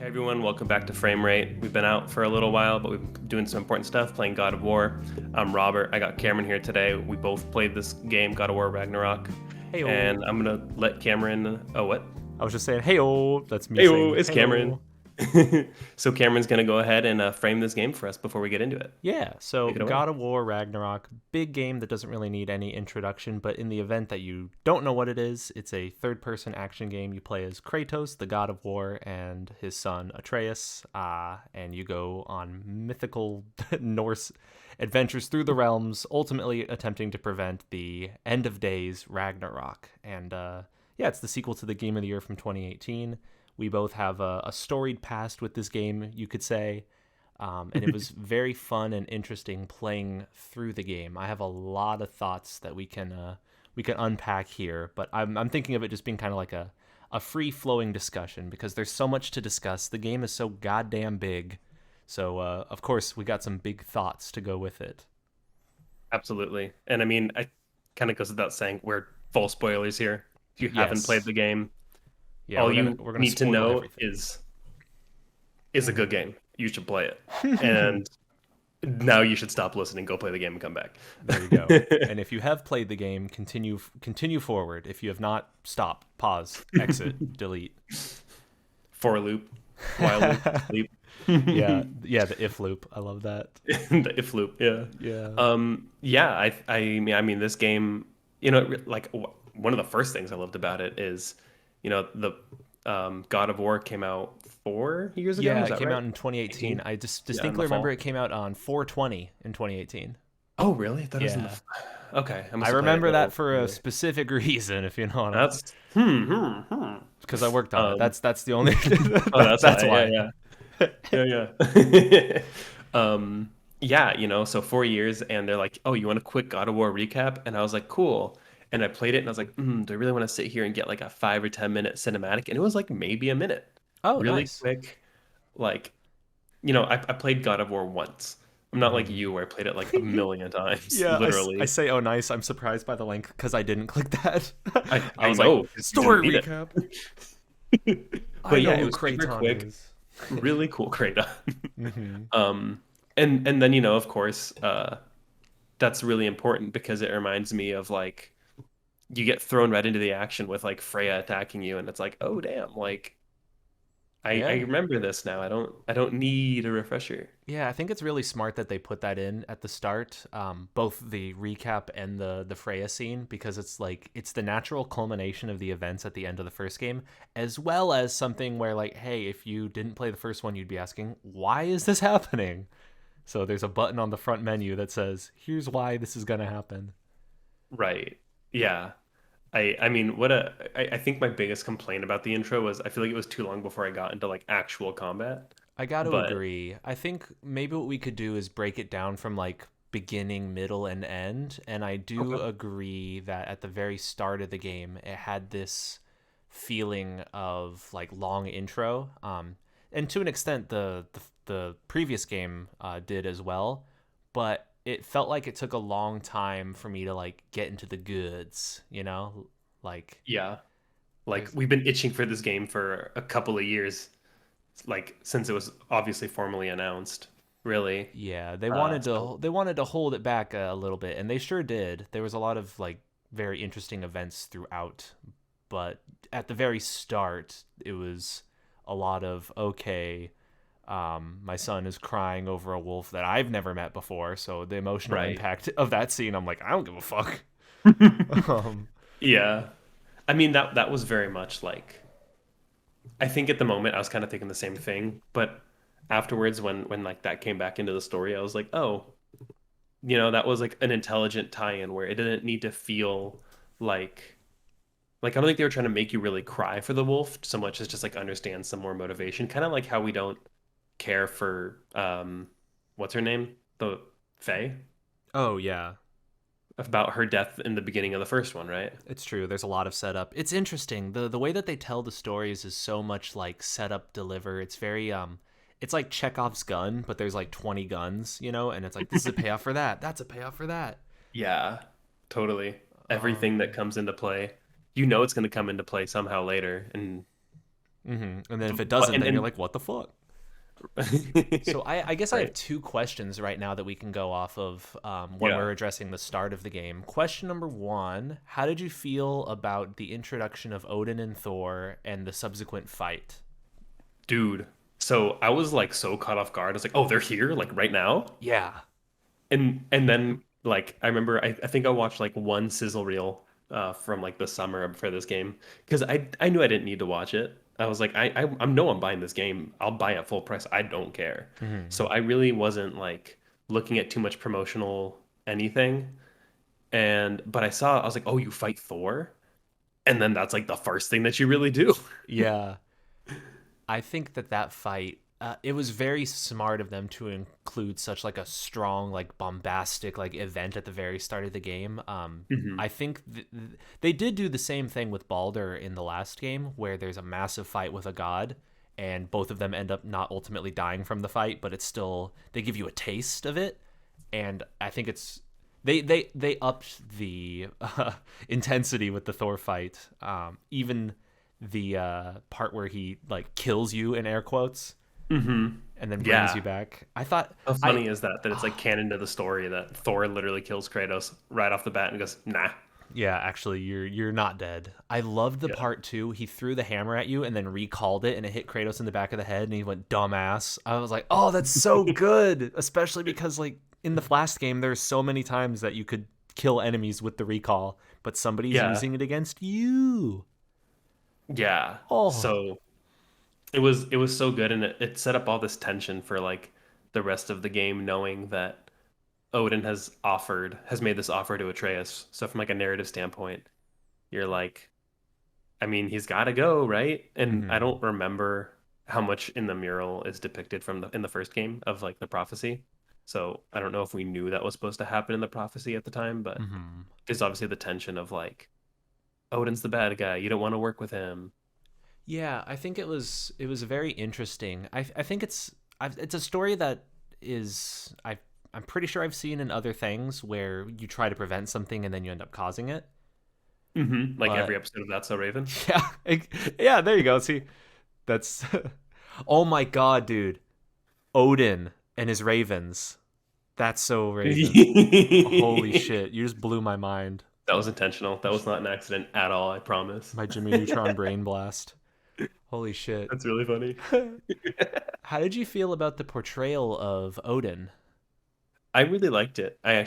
Everyone, welcome back to FrameRate. We've been out for a little while, but we've been doing some important stuff, playing God of War. I'm Robert. I got Cameron here today. We both played this game, God of War Ragnarok. Heyo. And I'm going to let Cameron... Oh, what? I was just saying, heyo. That's me Hey, saying it's Cameron. hello. So Cameron's going to go ahead and frame this game for us before we get into it. Yeah, so Take it away. God of War Ragnarok, big game that doesn't really need any introduction, but in the event that you don't know what it is, it's a third person action game. You play as Kratos, the God of War, and his son Atreus, and you go on mythical Norse adventures through the realms, ultimately attempting to prevent the end of days Ragnarok. And yeah, it's the sequel to the Game of the Year from 2018. We both have a storied past with this game, you could say. And it was very fun and interesting playing through the game. I have a lot of thoughts that we can unpack here, but I'm thinking of it just being kind of like a free flowing discussion because there's so much to discuss. The game is so goddamn big, so of course we got some big thoughts to go with it. Absolutely. And I mean, I kind of goes without saying, we're full spoilers here. If you haven't played Yes, the game, yeah, all we're gonna need to spoil know everything. is a good game. You should play it. And now you should stop listening, go play the game, and come back. There you go. And if you have played the game, continue forward. If you have not, stop, pause, exit, delete. For loop, while loop, sleep. Yeah, yeah, the if loop. I love that. The if loop, yeah. Yeah. Yeah, I mean, this game, like one of the first things I loved about it is, the God of War came out 4 years ago. Yeah, Is it that came right? out in 2018. 18? I just Yeah, in the distinctly remember fall. it came out on 420 in 2018. Oh, really? That was in the. Yeah. Okay, I I must have played it a remember that little for a earlier. specific reason, if you know what I'm. That's Because I worked on it. Um. That's the only. Oh, that's That's why. Yeah, why. yeah. Yeah, yeah. Yeah, so 4 years, and they're like, "Oh, you want a quick God of War recap?" And I was like, "Cool." And I played it, and I was like, "Do I really want to sit here and get like a 5 or 10 minute cinematic?" And it was like maybe a minute, Oh, really nice. quick. Like, I played God of War once. I'm not like Hmm. you, where I played it like a million times, Yeah, I literally. say, oh, nice. I'm surprised by the length because I didn't click that. I I was like, know because you didn't story need it. recap. I But know yeah, it who was super Kraton quick, is. really cool, Kratos. Hmm. Um, and then of course, that's really important because it reminds me of like you get thrown right into the action with like Freya attacking you, and it's like, oh damn, like I Yeah. remember this now. I don't need a refresher. Yeah, I think it's really smart that they put that in at the start, both the recap and the Freya scene, because it's like it's the natural culmination of the events at the end of the first game, as well as something where like, hey, if you didn't play the first one, you'd be asking, why is this happening? So there's a button on the front menu that says, here's why this is gonna happen. Right. Yeah. I mean, I think my biggest complaint about the intro was I feel like it was too long before I got into like actual combat. I got to But agree. I think maybe what we could do is break it down from like beginning, middle, and end. And I do okay. agree that at the very start of the game, it had this feeling of like long intro. And to an extent, the previous game did as well. But it felt like it took a long time for me to like get into the goods. Like Yeah. Like there's we've been itching for this game for a couple of years, like since it was obviously formally announced, really. Yeah, So they wanted to hold it back a little bit, and they sure did. There was a lot of like very interesting events throughout, but at the very start, it was a lot of okay. My son is crying over a wolf that I've never met before, so the emotional right. impact of that scene, I'm like, I don't give a fuck. um, Yeah. I mean that was very much like I think at the moment I was kind of thinking the same thing, but afterwards when like that came back into the story, I was like, "Oh, that was like an intelligent tie-in where it didn't need to feel like I don't think they were trying to make you really cry for the wolf so much as just like understand some more motivation, kind of like how we don't care for what's her name? The Faye oh yeah, about her death in the beginning of the first one, right? it's true. There's a lot of setup. It's interesting. The way that they tell the stories is so much like setup deliver. It's very it's like Chekhov's gun, but there's like 20 guns, and it's like this is a payoff for that. That's a payoff for that. Yeah, totally. Everything that Um comes into play, it's going to come into play somehow later, and And then if it But doesn't, then you're like, what the fuck? So I guess I have right. two questions right now that we can go off of when Yeah. we're addressing the start of the game. Question number one: how did you feel about the introduction of Odin and Thor and the subsequent fight? Dude. So I was like so caught off guard. I was like, oh, they're here, like right now? Yeah. And then like I remember I think I watched like one sizzle reel from like the summer for this game because I knew I didn't need to watch it. I was like I know I'm buying this game. I'll buy it full price. I don't care. So Hmm. I really wasn't like looking at too much promotional anything. And but I was like, "Oh, you fight Thor?" And then that's like the first thing that you really do. Yeah. I think that fight, it was very smart of them to include such like a strong, like bombastic, like event at the very start of the game. Hmm. I think they did do the same thing with Baldur in the last game, where there's a massive fight with a god, and both of them end up not ultimately dying from the fight, but it's still they give you a taste of it, and I think it's they upped the intensity with the Thor fight. Even the part where he like kills you in air quotes Hmm. and then brings you Yeah. back. I thought How I funny is that that it's like canon to the story that Thor literally kills Kratos right off the bat and goes, "Nah." yeah, actually you're not dead. I loved the Yeah. part too. He threw the hammer at you and then recalled it and it hit Kratos in the back of the head and he went dumbass. I was like, "Oh, that's so good." Especially because like in the last game there's so many times that you could kill enemies with the recall, but somebody's Yeah. using it against you. Yeah. Oh. So it was so good and it set up all this tension for like the rest of the game knowing that Odin has made this offer to Atreus. So from like a narrative standpoint, you're like, I mean, he's got to go, right? And I Mhm. don't remember how much in the mural is depicted from the in the first game of like the prophecy. So I don't know if we knew that was supposed to happen in the prophecy at the time, but Mhm. there's obviously the tension of like Odin's the bad guy. You don't want to work with him. Yeah, I think it was very interesting. I think it's a story that is I'm pretty sure I've seen in other things where you try to prevent something and then you end up causing it. Like every But episode of That's So Raven. yeah, yeah, there you go. See, that's oh my god, dude, Odin and his ravens. That's so Raven. Holy shit, you just blew my mind. That was intentional. That was not an accident at all, I promise. My Jimmy Neutron brain blast. Holy shit. That's really funny. How did you feel about the portrayal of Odin? I really liked it. I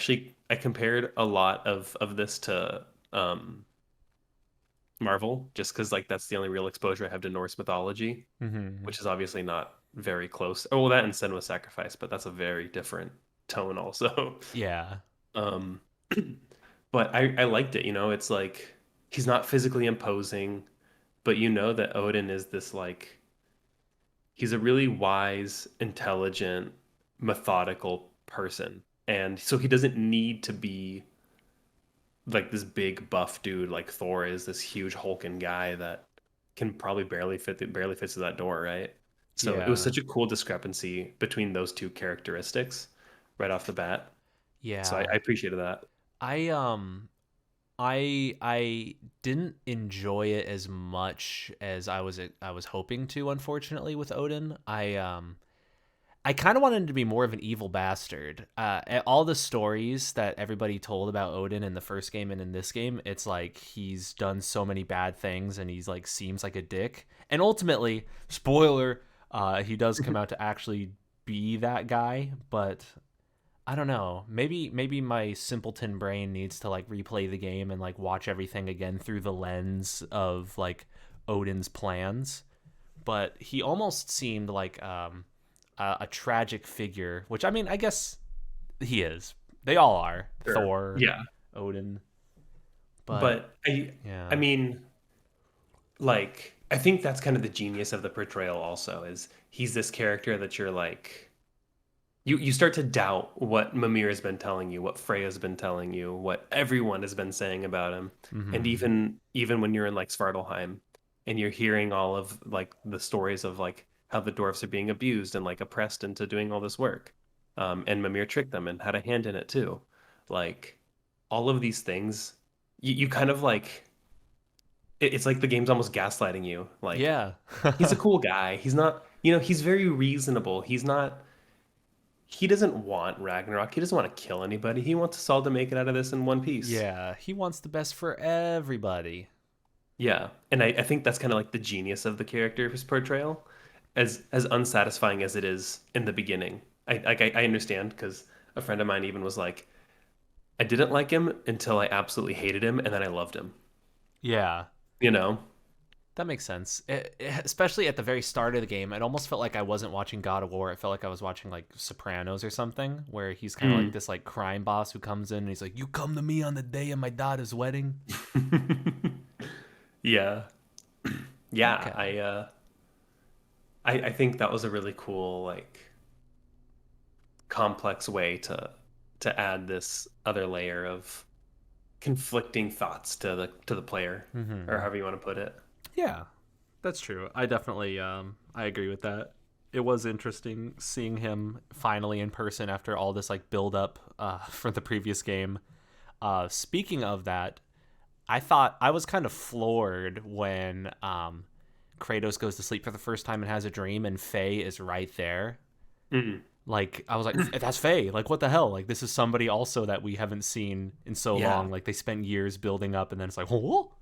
compared a lot of this to um Marvel just because like that's the only real exposure I have to Norse mythology, Hmm. which is obviously not very close. Oh, well, that and Sin was Sacrifice, but that's a very different tone also. Yeah. Um but I liked it, you know, it's like he's not physically imposing, but you know that Odin is this like he's a really wise, intelligent, methodical person. And so he doesn't need to be like this big buff dude like Thor is, this huge hulking guy that can probably barely fits through that door, right? So it was Yeah. such a cool discrepancy between those two characteristics right off the bat. So I Yeah. appreciated that. I um I didn't enjoy it as much as I was hoping to, unfortunately, with Odin. I kind of wanted him to be more of an evil bastard. All the stories that everybody told about Odin in the first game and in this game, it's like he's done so many bad things and he's like seems like a dick. And ultimately, spoiler, he does come out to actually be that guy. But I don't know. Maybe my simpleton brain needs to like replay the game and like watch everything again through the lens of like Odin's plans. But he almost seemed like a tragic figure, which I mean, I guess he is. They all are. Sure. Thor, Yeah. Odin, but But I yeah. mean, like I think that's kind of the genius of the portrayal also is he's this character that you're like you start to doubt what Mimir has been telling you, what Freya's been telling you, what everyone has been saying about him. And Hmm. even when you're in like Svartalheim and you're hearing all of like the stories of like how the dwarfs are being abused and like oppressed into doing all this work. And Mimir tricked them and had a hand in it too. Like all of these things, you kind of like it's like the game's almost gaslighting you. Like Yeah. he's a cool guy. He's not, he's very reasonable. He doesn't want Ragnarok. He doesn't want to kill anybody. He wants us all to make it out of this in one piece. Yeah, he wants the best for everybody. Yeah. And I think that's kind of like the genius of the character's portrayal, as unsatisfying as it is in the beginning. I understand because a friend of mine even was like, I didn't like him until I absolutely hated him, and then I loved him. Yeah, You know? that makes sense. Especially at the very start of the game, it almost felt like I wasn't watching God of War. It felt like I was watching like Sopranos or something, where he's kind of like Mm. this like crime boss who comes in and he's like, "You come to me on the day of my daughter's wedding." Yeah. Yeah. Okay. I think that was a really cool, like, complex way to add this other layer of conflicting thoughts to the player, or Hmm. however you want to put it. Yeah, that's true. I definitely I agree with that. It was interesting seeing him finally in person after all this like build up for the previous game. Speaking of that, I thought I was kind of floored when Kratos goes to sleep for the first time and has a dream, and Faye is right there. Mm. Like I was like, that's Faye. Like what the hell? Like this is somebody also that we haven't seen in so Yeah. long. Like they spent years building up, and then it's like, oh,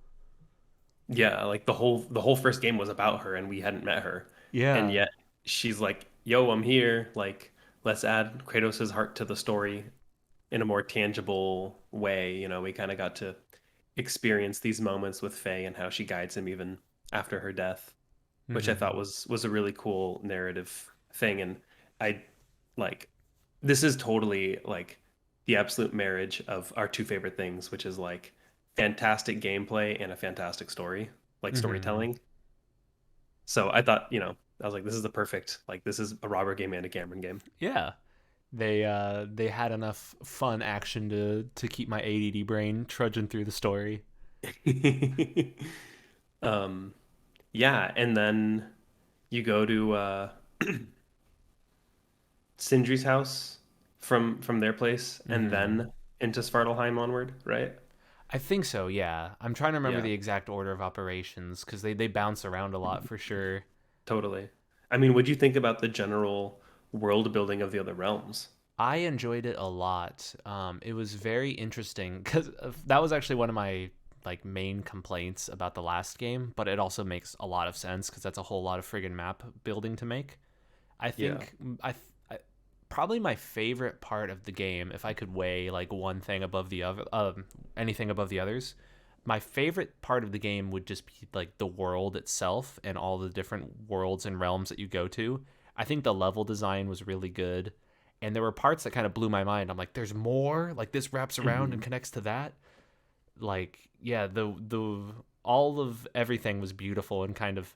Yeah, like the whole first game was about her and we hadn't met her. And yeah. yet she's like, "Yo, I'm here. Like, let's add Kratos' heart to the story in a more tangible way." We kind of got to experience these moments with Faye and how she guides him even after her death, which I thought Hmm. was a really cool narrative thing. And I like this is totally like the absolute marriage of our two favorite things, which is like fantastic gameplay and a fantastic story, like Hmm. storytelling. So I thought, I was like, this is the perfect, like this is a Robert game and a Cameron game. Yeah. They had enough fun action to keep my ADD brain trudging through the story. um yeah, and then you go to Sindri's house from their place and Hmm. then into Svartalheim onward, right? I think so. Yeah, I'm trying to remember Yeah, the exact order of operations because they bounce around a lot for sure. totally. I mean, what'd you think about the general world building of the other realms? I enjoyed it a lot. It was very interesting because that was actually one of my like main complaints about the last game, but it also makes a lot of sense because that's a whole lot of friggin' map building to make. I Yeah. think I probably my favorite part of the game, if I could weigh like one thing above the other, anything above the others, my favorite part of the game would just be like the world itself and all the different worlds and realms that you go to. I think the level design was really good, and there were parts that kind of blew my mind. I'm like, there's more. Like this wraps around and Hmm. connects to that. Like yeah, the all of everything was beautiful and kind of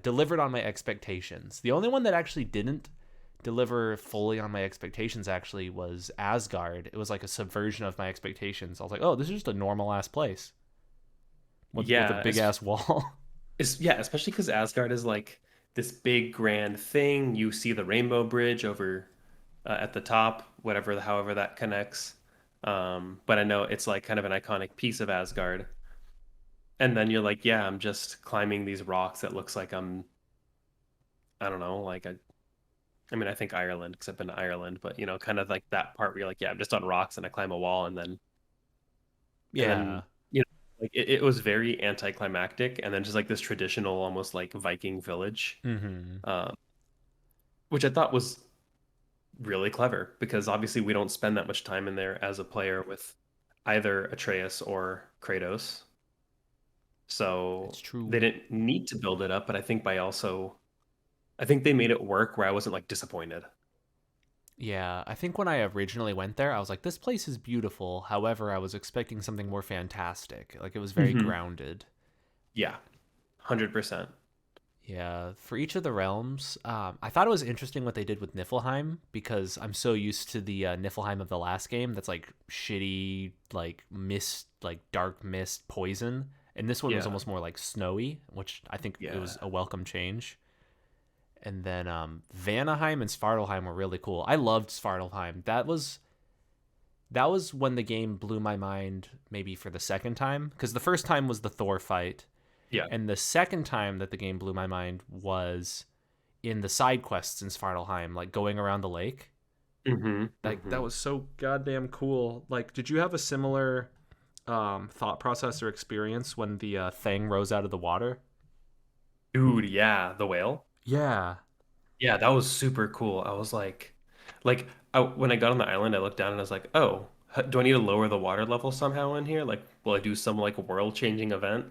delivered on my expectations. The only one that actually didn't deliver fully on my expectations actually was Asgard. It was like a subversion of my expectations. I was like, oh, this is just a normal ass place with a Yeah, big ass wall. yeah, especially because Asgard is like this big grand thing. You see the Rainbow Bridge over at the top, however that connects. But I know it's like kind of an iconic piece of Asgard. And then you're like, yeah, I'm just climbing these rocks that looks like I don't know, like I mean, I think Ireland because I've been to Ireland, but kind of like that part where you're like, yeah, I'm just on rocks and I climb a wall and then Yeah. like it was very anticlimactic, and then just like this traditional, almost like Viking village, Mm-hmm. uh, which I thought was really clever because obviously we don't spend that much time in there as a player with either Atreus or Kratos. It's So they true. didn't need to build it up, but I think they made it work where I wasn't like disappointed. Yeah, I think when I originally went there, I was like, this place is beautiful. However, I was expecting something more fantastic. Like it was very Hmm. grounded. Yeah, 100%. Yeah, for each of the realms, I thought it was interesting what they did with Niflheim because I'm so used to the Niflheim of the last game that's like shitty, like mist, like dark mist poison. And this one was Yeah, almost more like snowy, which I think it yeah. was a welcome change. And then Vanaheim and Svartalheim were really cool. I loved Svartalheim. That was that was when the game blew my mind, maybe for the second time, because the first time was the Thor fight, Yeah. and the second time that the game blew my mind was in the side quests in Svartalheim, like going around the lake. Hmm. Like Hmm. that was so goddamn cool. Like, did you have a similar thought process or experience when the thing rose out of the water? Dude, yeah, the whale. Yeah. Yeah, that was super cool. I was when I got on the island, I looked down and I was like, oh, do I need to lower the water level somehow in here? Like, will I do some like world-changing event?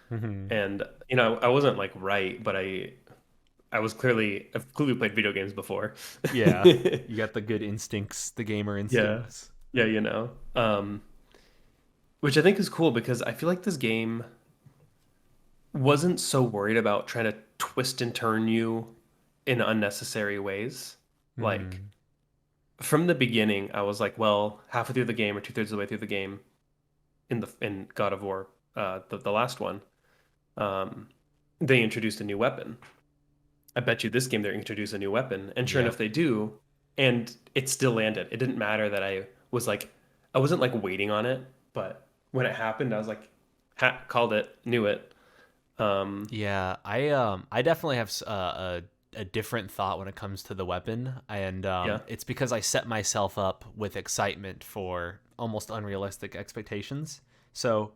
Hmm. And I wasn't like right, but I've clearly played video games before. Yeah. You got the good instincts, the gamer Yeah. instincts. Yeah, which I think is cool because I feel like this game wasn't so worried about trying to twist and turn you in unnecessary ways. Like Hmm. from the beginning, I was like, well, halfway through the game or two-thirds of the way through the game in God of War, the last one, um, they introduced a new weapon. I bet you this game they introduce a new weapon, and sure enough, Yep. they do, and it still landed. It didn't matter that I wasn't like waiting on it, but when it happened, I was like, called it, knew it. Um, Yeah, I definitely have a different thought when it comes to the weapon, and yeah, it's because I set myself up with excitement for almost unrealistic expectations. So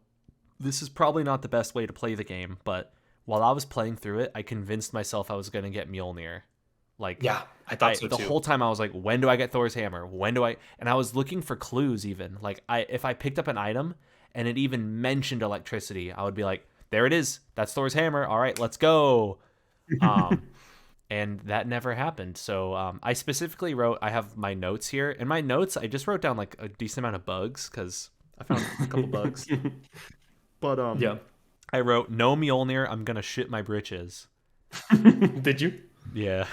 this is probably not the best way to play the game, but while I was playing through it, I convinced myself I was going to get Mjolnir. Like yeah, I thought I so the too. whole time I was like, when do I get Thor's hammer? When do I? And I was looking for clues even. Like I if I picked up an item and it even mentioned electricity, I would be like, there it is. That's Thor's hammer. All right, let's go. Um and that never happened. So I specifically wrote. I have my notes here. In my notes, I just wrote down like a decent amount of bugs because I found a couple bugs. But Yeah. I wrote no Mjolnir. I'm gonna shit my britches. Did you? Yeah.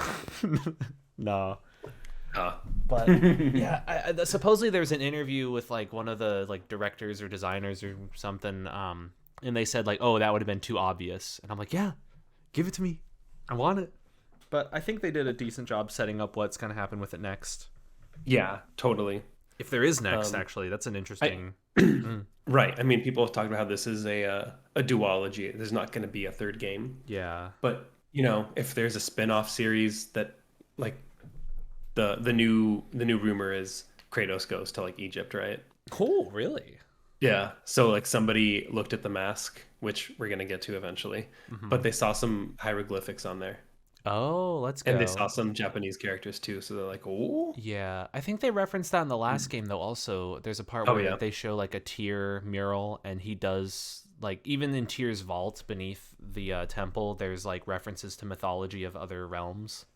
No. Ah. But yeah, supposedly there's an interview with like one of the like directors or designers or something, and they said like, "Oh, that would have been too obvious," and I'm like, "Yeah, give it to me, I want it." But I think they did a decent job setting up what's gonna happen with it next. Yeah, totally. If there is next, Um, actually, that's an I interesting. Mm, right. I mean, people have talked about how this is a duology. There's not going to be a third game, yeah. but if there's a spin-off series that like the new rumor is Kratos goes to like Egypt, right? Oh, really? Yeah. So like somebody looked at the mask, which we're going to get to eventually, Hmm. but they saw some hieroglyphics on there, Oh, let's and they saw go. some Japanese characters too. So they're like, "Oh, Yeah, I think they referenced that in the last game though. Also, there's a part oh where yeah." they show like a Tyr mural, and he does like even in Tyr's vault beneath the temple. There's like references to mythology of other realms.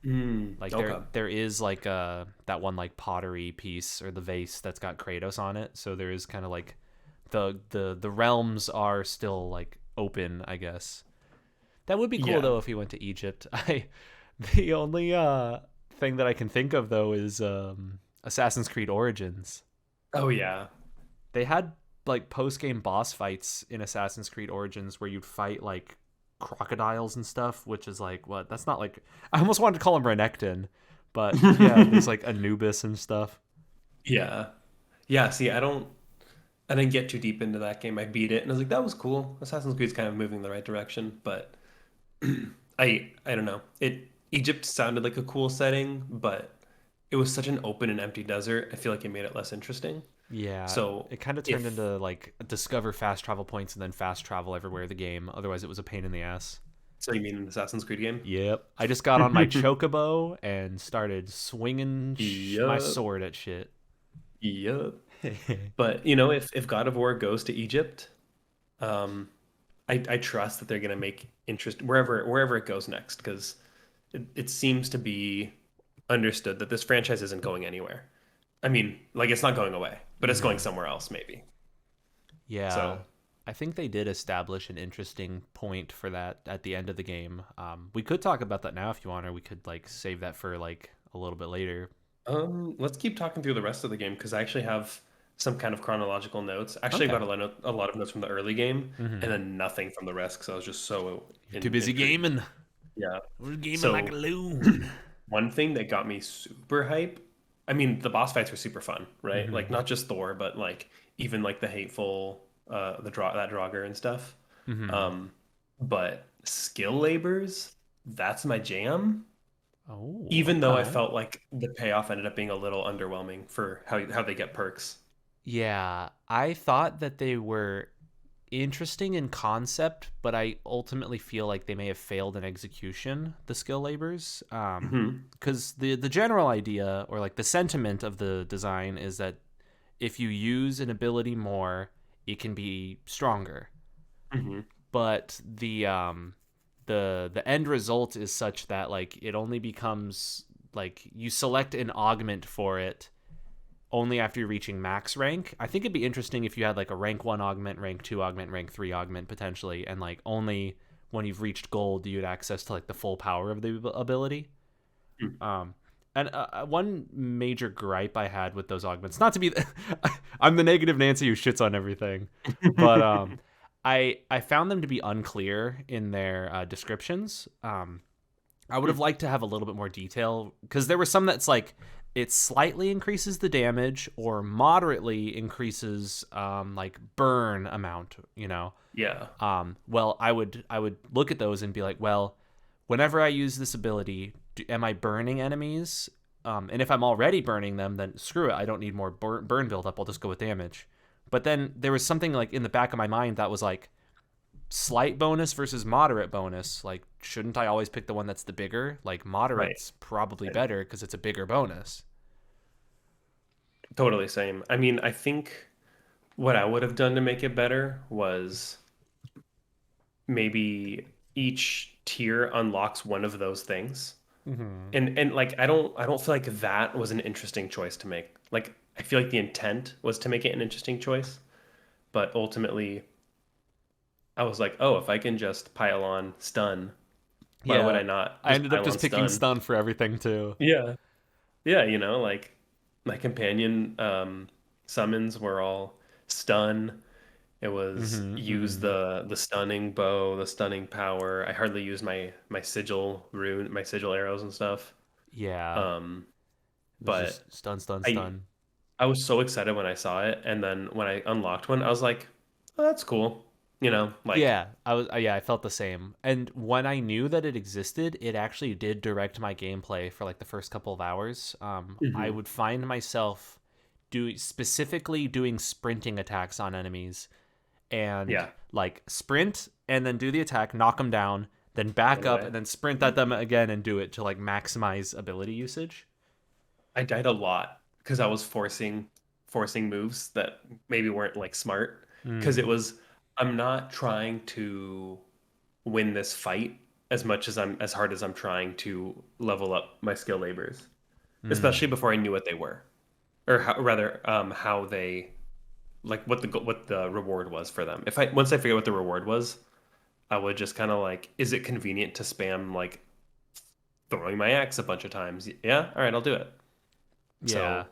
Like Okay. there is like that one like pottery piece or the vase that's got Kratos on it. So there is kind of like the realms are still like open, I guess. That would be cool Yeah. though if he went to Egypt. I the only thing that I can think of though is Assassin's Creed Origins. Oh yeah. They had like post game boss fights in Assassin's Creed Origins where you'd fight like crocodiles and stuff, which is like what? That's not like I almost wanted to call him Renekton, but yeah, there's like Anubis and stuff. Yeah. Yeah, see, I didn't get too deep into that game. I beat it and I was like, that was cool. Assassin's Creed's kind of moving in the right direction, but I don't know. Egypt sounded like a cool setting, but it was such an open and empty desert. I feel like it made it less interesting. Yeah, So it kind of turned if into like discover fast travel points and then fast travel everywhere the game. Otherwise, it was a pain in the ass. so you mean an Assassin's Creed game? Yep. I just got on my chocobo and started swinging my Yup. sword at shit. Yup. But if God of War goes to Egypt, um, I trust that they're gonna make interest wherever it goes next, because it seems to be understood that this franchise isn't going anywhere. I mean, like it's not going away, but it's going Hmm. somewhere else maybe. Yeah. So, I think they did establish an interesting point for that at the end of the game. We could talk about that now if you want, or we could like save that for like a little bit later. let's keep talking through the rest of the game because I actually have some kind of chronological notes. Actually, I Okay. got a lot of notes from the early game, Hmm. and then nothing from the rest because I was just so You're too busy intrigued. gaming. Yeah. We're gaming like a So loon. one thing that got me super hype, I mean, the boss fights were super fun, right? Like Mm-hmm. not just Thor, but like even like the hateful that Draugr and stuff. Mm-hmm. Um, but skill labors, that's my jam. Oh, Even though I okay. felt like the payoff ended up being a little underwhelming for how they get perks. Yeah, I thought that they were interesting in concept, but I ultimately feel like they may have failed in execution, the skill labors. Hmm. Because the general idea or like the sentiment of the design is that if you use an ability more, it can be stronger. Hmm. But the end result is such that like it only becomes like you select an augment for it only after you're reaching max rank. I think it'd be interesting if you had like a rank 1 augment, rank 2 augment, rank 3 augment potentially, and like only when you've reached gold do you have access to like the full power of the ability. Um, and one major gripe I had with those augments, not to be, I'm the negative Nancy who shits on everything, but I found them to be unclear in their descriptions. I would have liked to have a little bit more detail because there were some that's like it slightly increases the damage or moderately increases like burn amount, you know. Yeah, Well, I would look at those and be like, well, whenever I use this ability, am I burning enemies? And if I'm already burning them, then screw it. I don't need more burn buildup. I'll just go with damage. But then there was something like in the back of my mind that was like slight bonus versus moderate bonus. Like, shouldn't I always pick the one that's the bigger? Like, right. moderate's probably Right. better because it's a bigger bonus. Totally same. I mean, I think what I would have done to make it better was maybe each tier unlocks one of those things. Mm-hmm. And like I don't feel like that was an interesting choice to make. Like I feel like the intent was to make it an interesting choice, but ultimately I was like, "Oh, if I can just pile on stun, why would Yeah, I not I just ended up pile just on picking stun?" stun for everything too. Yeah. Yeah, like my companion summons were all stun. It was Mm-hmm. use Mm-hmm. the stunning bow, the stunning power. I hardly used my sigil rune, my sigil arrows and stuff. Yeah, Um, it was but just stun, stun, I stun. I was so excited when I saw it, and then when I unlocked one, I was like, "Oh, that's cool." Like, Yeah, I was. Yeah, I felt the same. And when I knew that it existed, it actually did direct my gameplay for like the first couple of hours. I mhm, would find myself specifically doing sprinting attacks on enemies and yeah, like sprint and then do the attack, knock them down, then back run up away. and then sprint at them again and do it to like maximize ability usage. I died a lot because I was forcing moves that maybe weren't like smart. Because it Mm. was, I'm not trying to win this fight as much as as hard as I'm trying to level up my skill labors, especially Mm. before I knew what they were, or rather, how they like what the reward was for them. If I once I figured what the reward was, I would just kind of like, is it convenient to spam like throwing my axe a bunch of times? Yeah, all right, I'll do it. Yeah. So,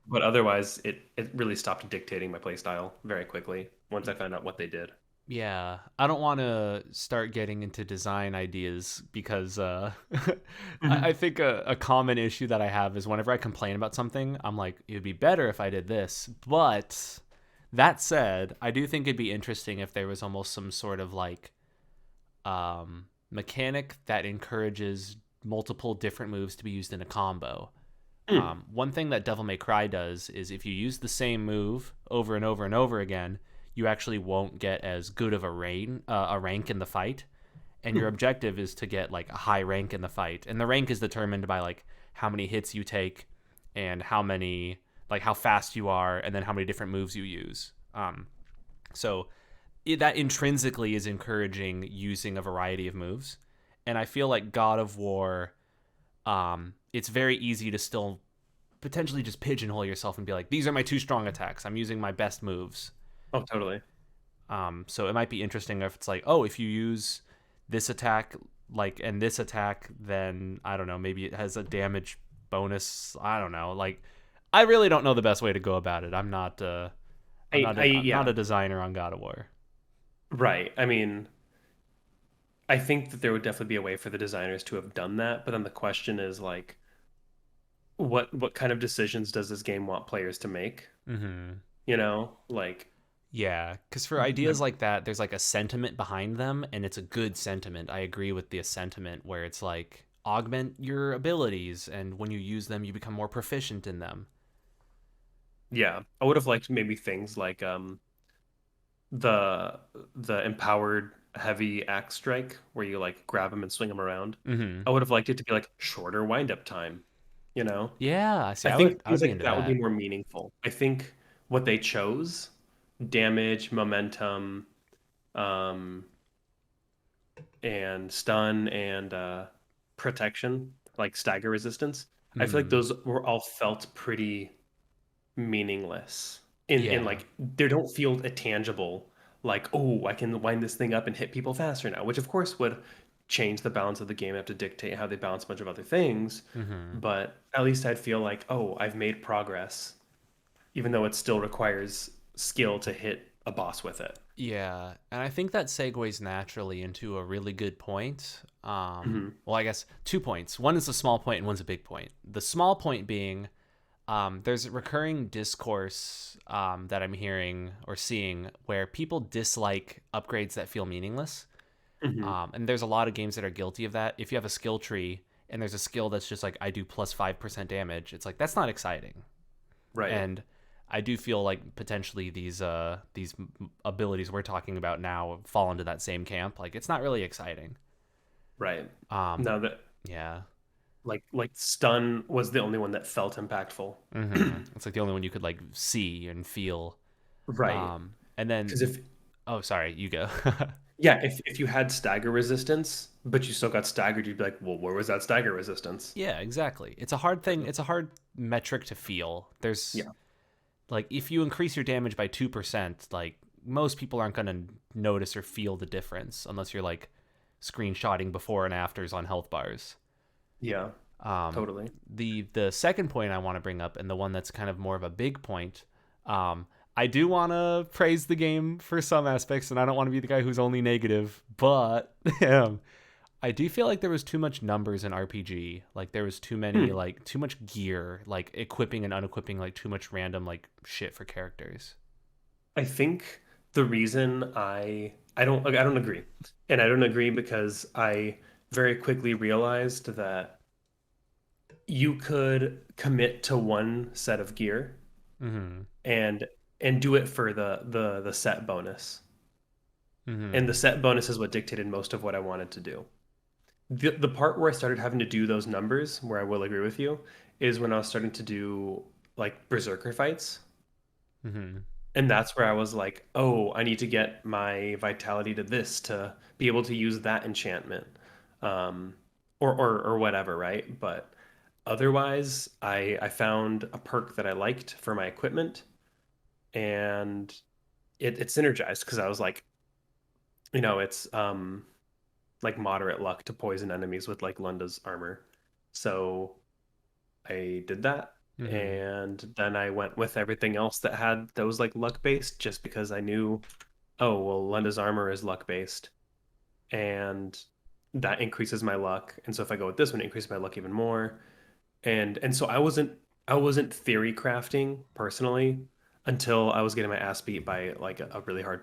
but otherwise, it really stopped dictating my playstyle very quickly once I found out what they did. Yeah, I don't want to start getting into design ideas because I Mhm. think a common issue that I have is whenever I complain about something, I'm like, it would be better if I did this. But that said, I do think it'd be interesting if there was almost some sort of like mechanic that encourages multiple different moves to be used in a combo. Mm. One thing that Devil May Cry does is if you use the same move over and over and over again, you actually won't get as good of a rank in the fight. And your Mm. objective is to get like a high rank in the fight. And the rank is determined by like how many hits you take and how fast you are, and then how many different moves you use. So that intrinsically is encouraging using a variety of moves. And I feel like God of War, it's very easy to still potentially just pigeonhole yourself and be like, these are my two strong attacks. I'm using my best moves. Oh, totally. So it might be interesting if it's like, oh, if you use this attack and this attack, then I don't know, maybe it has a damage bonus. I don't know. Like, I really don't know the best way to go about it. I'm not Yeah, a designer on God of War. right. I mean, I think that there would definitely be a way for the designers to have done that, but then the question is like, what kind of decisions does this game want players to make? Mm-hmm. You know, like Yeah, because for ideas the like that, there's like a sentiment behind them, and it's a good sentiment. I agree with the sentiment where it's like augment your abilities, and when you use them, you become more proficient in them. yeah, I would have liked maybe things like the the empowered heavy axe strike where you like grab them and swing them around. Mm-hmm. I would have liked it to be like shorter wind up time, you know? Yeah, see, I I think would I things would be like into that would be that. more meaningful. I think what they chose, damage, momentum, um, and stun and protection, like stagger resistance. I feel like Mm-hmm. those were all felt pretty meaningless. In Yeah. like they don't feel tangible. Like, oh, I can wind this thing up and hit people faster now, which of course would change the balance of the game. I have to dictate how they balance a bunch of other things. Mm-hmm. But at least I'd feel like, oh, I've made progress, even though it still requires skill to hit a boss with it. Yeah, and I think that segues naturally into a really good point. Hmm. Well, I guess 2 points. One is a small point and one's a big point. The small point being, there's a recurring discourse that I'm hearing or seeing where people dislike upgrades that feel meaningless. Hmm. And there's a lot of games that are guilty of that. If you have a skill tree and there's a skill that's just like I do plus 5% damage, it's like that's not exciting. Right. And I do feel like potentially these abilities we're talking about now fall into that same camp. Like it's not really exciting. Right. Um, No, that yeah. like stun was the only one that felt impactful. It's like the only one you could like see and feel. Right. And Because then if oh, sorry, you go. yeah, if you had stagger resistance, but you still got staggered, you'd be like, well, where was that stagger resistance? Yeah, exactly. It's a hard thing. It's a hard metric to feel. There's Yeah. like if you increase your damage by 2%, like most people aren't going to notice or feel the difference unless you're like screenshotting before and afters on health bars. Yeah. Um, Totally. the second point I want to bring up, and the one that's kind of more of a big point, I do want to praise the game for some aspects, and I don't want to be the guy who's only negative, but I do feel like there was too much numbers in RPG. Like there was too many, Hmm. like too much gear, like equipping and unequipping, like too much random like shit for characters. I think the reason I don't agree. And I don't agree because I very quickly realized that you could commit to one set of gear Mm-hmm. and do it for the set bonus. And Mm-hmm. the set bonus is what dictated most of what I wanted to do. The part where I started having to do those numbers, where I will agree with you, is when I was starting to do like berserker fights. Mm-hmm. And that's where I was like, oh, I need to get my vitality to this to be able to use that enchantment. Um, or whatever, right? But otherwise, I found a perk that I liked for my equipment and it synergized because I was like, it's like moderate luck to poison enemies with like Lunda's armor. So I did that. Mm-hmm. And then I went with everything else that was like luck based just because I knew, oh, well, Lunda's armor is luck based. And that increases my luck. And so if I go with this one, it increases my luck even more. And so I wasn't theory crafting personally until I was getting my ass beat by like a really hard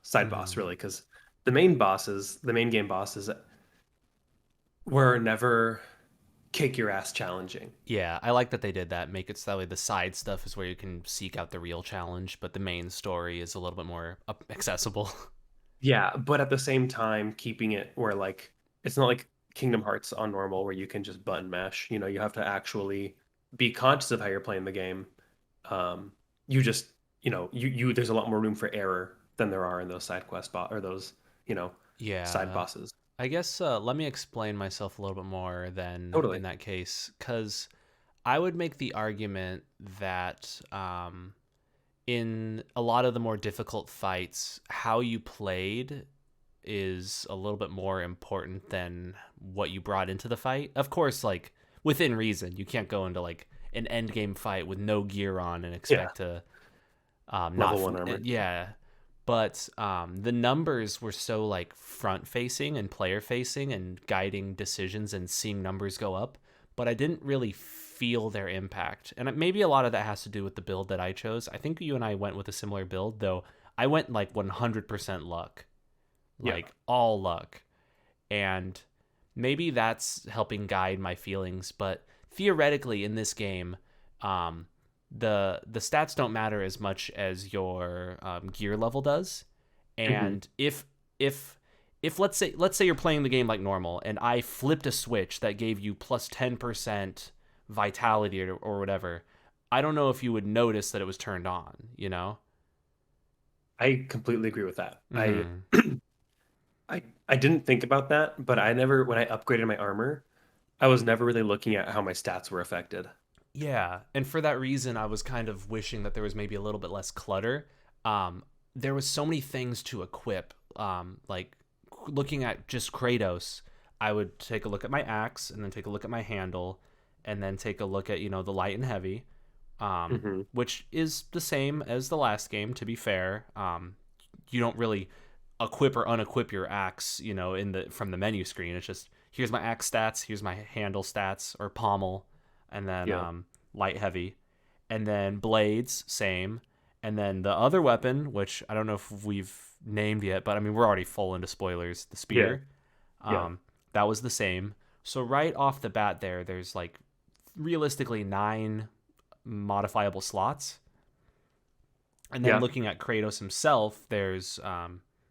side boss, Mm-hmm. really, because the main game bosses were never kick your ass challenging. Yeah, I like that they did that. Make it so that way the side stuff is where you can seek out the real challenge, but the main story is a little bit more accessible. Yeah, but at the same time, keeping it where like it's not like Kingdom Hearts on normal where you can just button mash. You have to actually be conscious of how you're playing the game. You just, there's a lot more room for error than there are in those side quest or those, side Yeah. bosses. I guess let me explain myself a little bit more then in Totally. that case, because I would make the argument that in a lot of the more difficult fights, how you played is a little bit more important than what you brought into the fight. Of course, like within reason, you can't go into like an end game fight with no gear on and Yeah, expect to level not one armor. yeah, but the numbers were so like front facing and player facing and guiding decisions and seeing numbers go up, but I didn't really feel their impact. And maybe a lot of that has to do with the build that I chose. I think you and I went with a similar build, though I went like 100% luck, Yeah. like all luck. And maybe that's helping guide my feelings, but theoretically in this game, um, the stats don't matter as much as your gear level does. Hmm. And if let's say you're playing the game like normal, and I flipped a switch that gave you plus 10% vitality or whatever, I don't know if you would notice that it was turned on. You know? I completely agree with that. Mm-hmm. I didn't think about that, but I never when I upgraded my armor, I was never really looking at how my stats were affected. Yeah, and for that reason, I was kind of wishing that there was maybe a little bit less clutter. Um, there was so many things to equip. Like looking at just Kratos, I would take a look at my axe, and then take a look at my handle, and then take a look at the light and heavy, Hmm. which is the same as the last game. To be fair, you don't really equip or unequip your axe, in the from the menu screen. It's just here's my axe stats, here's my handle stats or pommel, and then Yeah. light heavy, and then blades same, and then the other weapon, which I don't know if we've named yet, but I mean we're already full into spoilers. The Yeah. spear, Yeah. that was the same. So right off the bat, there's like realistically 9 modifiable slots. And then Yeah. looking at Kratos himself, there's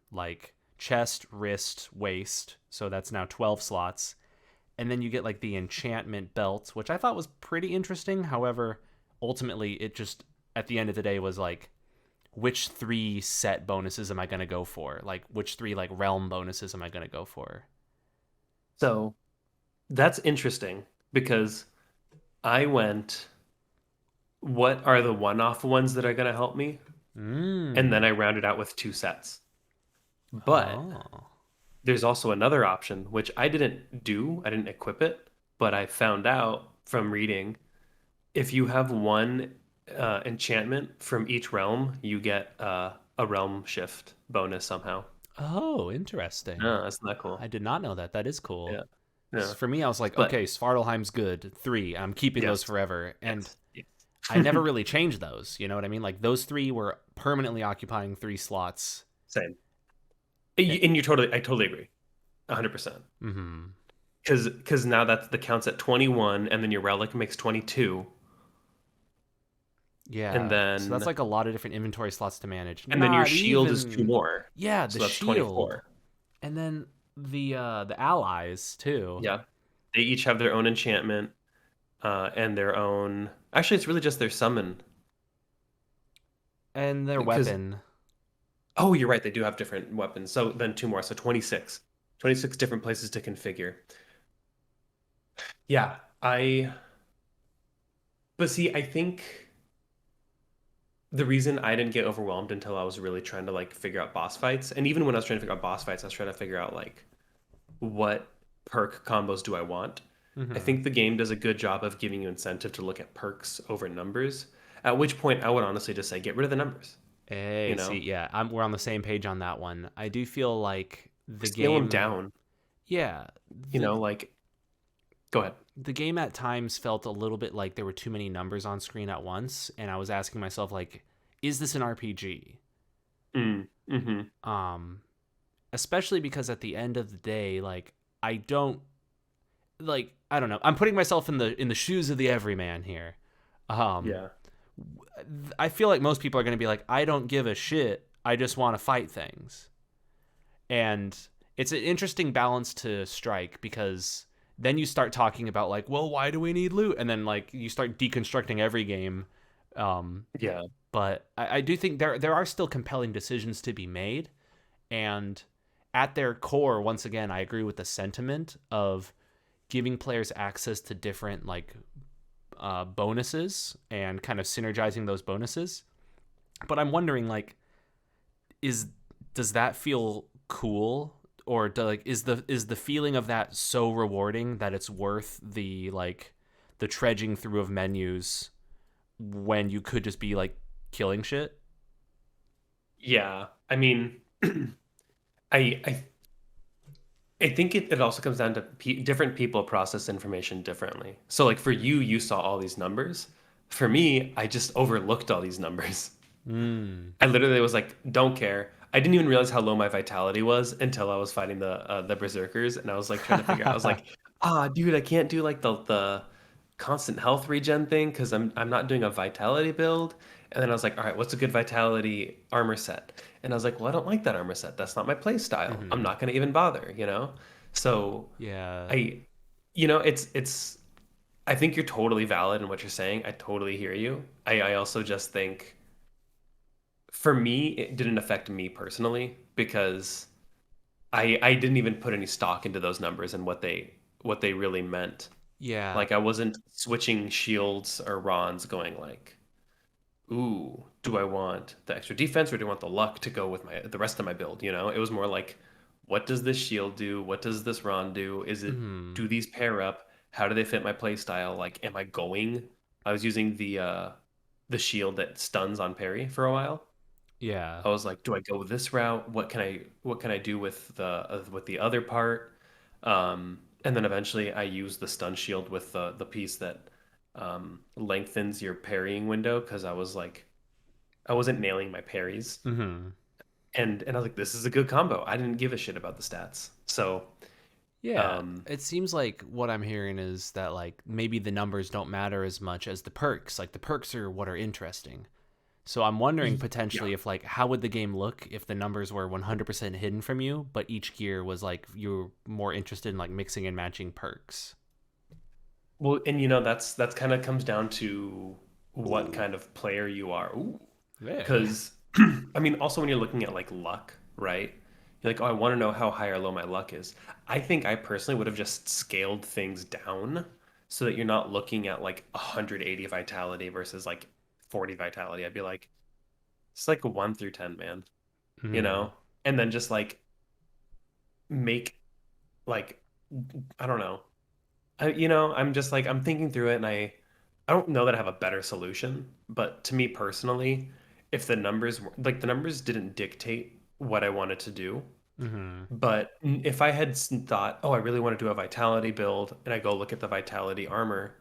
like chest, wrist, waist. So that's now 12 slots. And then you get like the enchantment belt, which I thought was pretty interesting. However, ultimately, it just at the end of the day was like, which 3 set bonuses am I going to go for? Like, which 3 like realm bonuses am I going to go for? So that's interesting because I went, what are the one-off ones that are going to help me? And then Mm. I rounded out with 2 sets. But Oh. there's also another option, which I didn't do. I didn't equip it, but I found out from reading if you have one enchantment from each realm, you get a realm shift bonus somehow. Oh, interesting. Oh, isn't that I cool? did not know that. That is cool. Yeah. Yeah. For me, I was like, But okay, Svartalheim's good. 3. I'm keeping those yes. forever. And Yes. Yes. I never really changed those. You know what I mean? Like those 3 were permanently occupying 3 slots. Same. Eh, And I totally agree. 100%. mm-hmm. Because now that's the counts at 21 and then your relic makes 22 and Yeah. So that's then like a lot of different inventory slots to manage. your Not shield is two even. more. Yeah, the So that's shield. 24. And then the allies too. Yeah. They each have their own enchantment and their own. Actually, it's really just their summon. And their Because, weapon. oh, you're right. They do have different weapons. So then 2 more. So 26. 26 different places to configure. Yeah. But see, I think the reason I didn't get overwhelmed until I was really trying to like figure out boss fights, and even when I was trying to figure out boss fights, I was trying to figure out like what perk combos do I want. I Mm-hmm. think the game does a good job of giving you incentive to look at perks over numbers. At which point, I would honestly just say get rid of the numbers. You Hey, see, know, yeah, we're on the same page on that one. I do feel like the scale them game, down. yeah, You the know, like go ahead. the game at times felt a little bit like there were too many numbers on screen at once, and I was asking myself like, is this an RPG? Mm-hmm. Um, Especially because at the end of the day, like I don't I don't know. I'm putting myself in the shoes of the everyman here. Um, Yeah. I feel like most people are going to be like, I don't give a shit. I just want to fight things. And it's an interesting balance to strike because then you start talking about like, well, why do we need loot? And then like you start deconstructing every game. Um, Yeah. but I do think there are still compelling decisions to be made. And at their core, once again, I agree with the sentiment of giving players access to different like bonuses and kind of synergizing those bonuses. But I'm wondering like, is does that feel cool, or is the feeling of that so rewarding that it's worth the like the trudging through of menus when you could just be like killing shit? Yeah. I mean, I I think it also comes down to different people process information differently. So like for you, you saw all these numbers. For me, I just overlooked all these numbers. Mm. I literally was like, don't care. I didn't even realize how low my vitality was until I was fighting the berserkers, and I was like trying to figure out. I was like, dude, I can't do like the constant health regen thing because I'm not doing a vitality build. And then I was like, all right, what's a good vitality armor set? And I was like, well, I don't like that armor set. That's not my play style. I'm Hmm. not going to even bother, you know? So Yeah. I, it's. I think you're totally valid in what you're saying. I totally hear you. I also just think for me, it didn't affect me personally because I didn't even put any stock into those numbers and what they really meant. Yeah. Like I wasn't switching shields or Rons going like, ooh, do I want the extra defense or do I want the luck to go with the rest of my build, you know? It was more like, what does this shield do? What does this Ron do? Hmm. Do these pair up? How do they fit my play style? Like, am I going? I was using the shield that stuns on parry for a while. Yeah. I was like, do I go this route? What can I do with the other part? And then eventually I use the stun shield with the piece that lengthens your parrying window because I was like I wasn't nailing my parries. Hmm. And I was like, this is a good combo. I didn't give a shit about the stats. So Yeah. um It seems like what I'm hearing is that like maybe the numbers don't matter as much as the perks. Like the perks are what are interesting. So I'm wondering yeah. potentially if like how would the game look if the numbers were 100% hidden from you, but each gear was like you were more interested in like mixing and matching perks. Well, and that's kind of comes down to what kind of player you are. Ooh. Hey. Because, I mean, also when you're looking at like luck, right? You're like, oh, I want to know how high or low my luck is. I think I personally would have just scaled things down so that you're not looking at like 180 vitality versus like 40 vitality. I'd be like, it's like a 1 through 10, man, you Hmm. know? And then just like make like, I don't know. I'm just like I'm thinking through it, and I don't know that I have a better solution, but to me personally, if the numbers like the numbers didn't dictate what I wanted to do, Hmm. but if I had thought, oh, I really want to do a vitality build, and I go look at the vitality armor,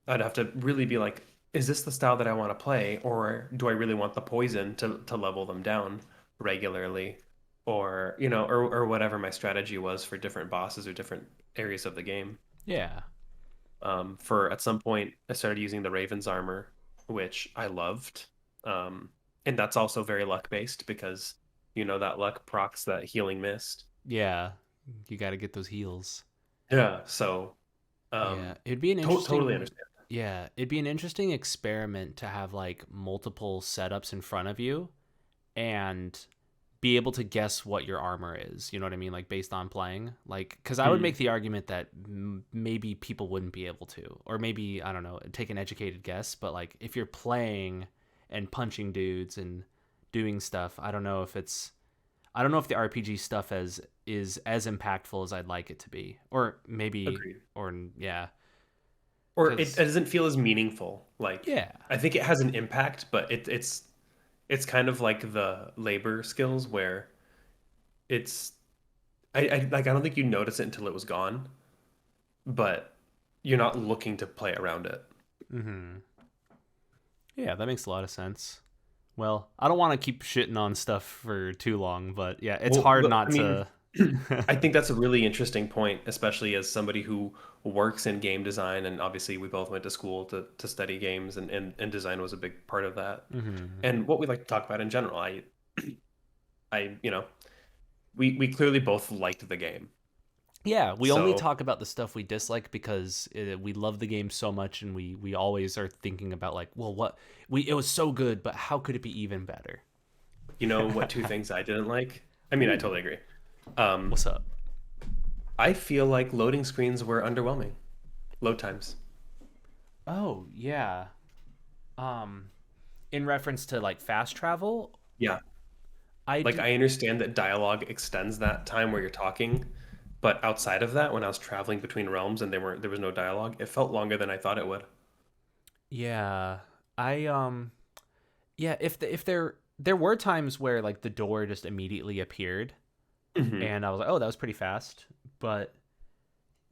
I'd have to really be like, is this the style that I want to play, or do I really want the poison to level them down regularly, or or whatever my strategy was for different bosses or different areas of the game. Yeah. For at some point, I started using the Raven's armor, which I loved. Um, and that's also very luck based because that luck procs that healing mist. Yeah. You got to get those heals. Yeah. So Yeah, um, it'd be an totally interesting understand. yeah, it'd be an interesting experiment to have like multiple setups in front of you and be able to guess what your armor is. You know what I mean? Like based on playing. Like cuz I would make Hmm. the argument that maybe people wouldn't be able to or maybe I don't know, take an educated guess, but like if you're playing and punching dudes and doing stuff, I don't know if the RPG stuff is as impactful as I'd like it to be. Or maybe Agreed. or yeah, Or it cuz doesn't feel as meaningful. Like yeah. I think it has an impact, but it's kind of like the labor skills where it's I don't think you notice it until it was gone, but you're not looking to play around it. Mhm. Yeah, that makes a lot of sense. Well, I don't want to keep shitting on stuff for too long, but yeah, it's Well, hard I not mean, to. I think that's a really interesting point, especially as somebody who works in game design, and obviously we both went to school to study games, and design was a big part of that. Mhm. And what we like to talk about in general, I, we clearly both liked the game. Yeah, we only So, talk about the stuff we dislike because we love the game so much, and we always are thinking about like, well, what we it was so good, but how could it be even better? what two things I didn't like? I mean, I Ooh, totally agree. Um, what's up? I feel like loading screens were underwhelming. Load times. Oh yeah. Um, in reference to like fast travel, Yeah. I Like do. I understand that dialogue extends that time where you're talking, but outside of that, when I was traveling between realms and there was no dialogue, it felt longer than I thought it would. Yeah, I yeah. If there were times where like the door just immediately appeared, Hmm. and I was like, oh, that was pretty fast. But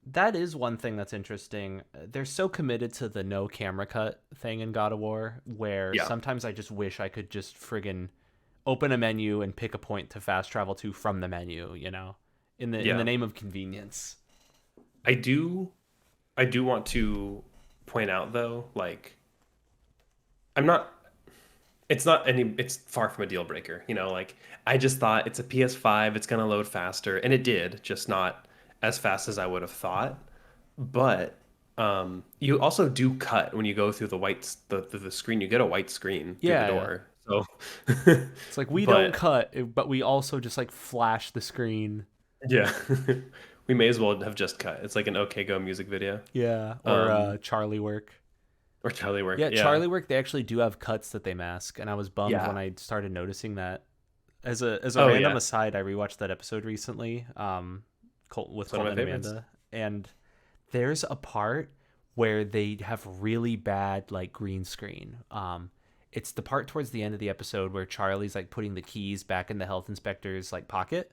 that is one thing that's interesting. They're so committed to the no camera cut thing in God of War, where Yeah. sometimes I just wish I could just friggin' open a menu and pick a point to fast travel to from the menu, in the Yeah. name of convenience. I do I do want to point out though, like I'm not it's far from a deal breaker, like I just thought it's a PS5, it's gonna load faster, and it did, just not as fast as I would have thought. But you also do cut when you go through the screen, you get a white screen through the Yeah, yeah. door. So It's like we don't but cut, but we also just like flash the screen. yeah. We may as well have just cut. It's like an OK Go music video. Yeah, or Um Charlie work. or Charlie work. Yeah, Yeah. Charlie work. They actually do have cuts that they mask, and I was bummed when Yeah. I started noticing that. As a Oh random yeah. aside, I rewatched that episode recently, with It's one of my Colton and favorites. Amanda, and there's a part where they have really bad like green screen. It's the part towards the end of the episode where Charlie's like putting the keys back in the health inspector's like pocket,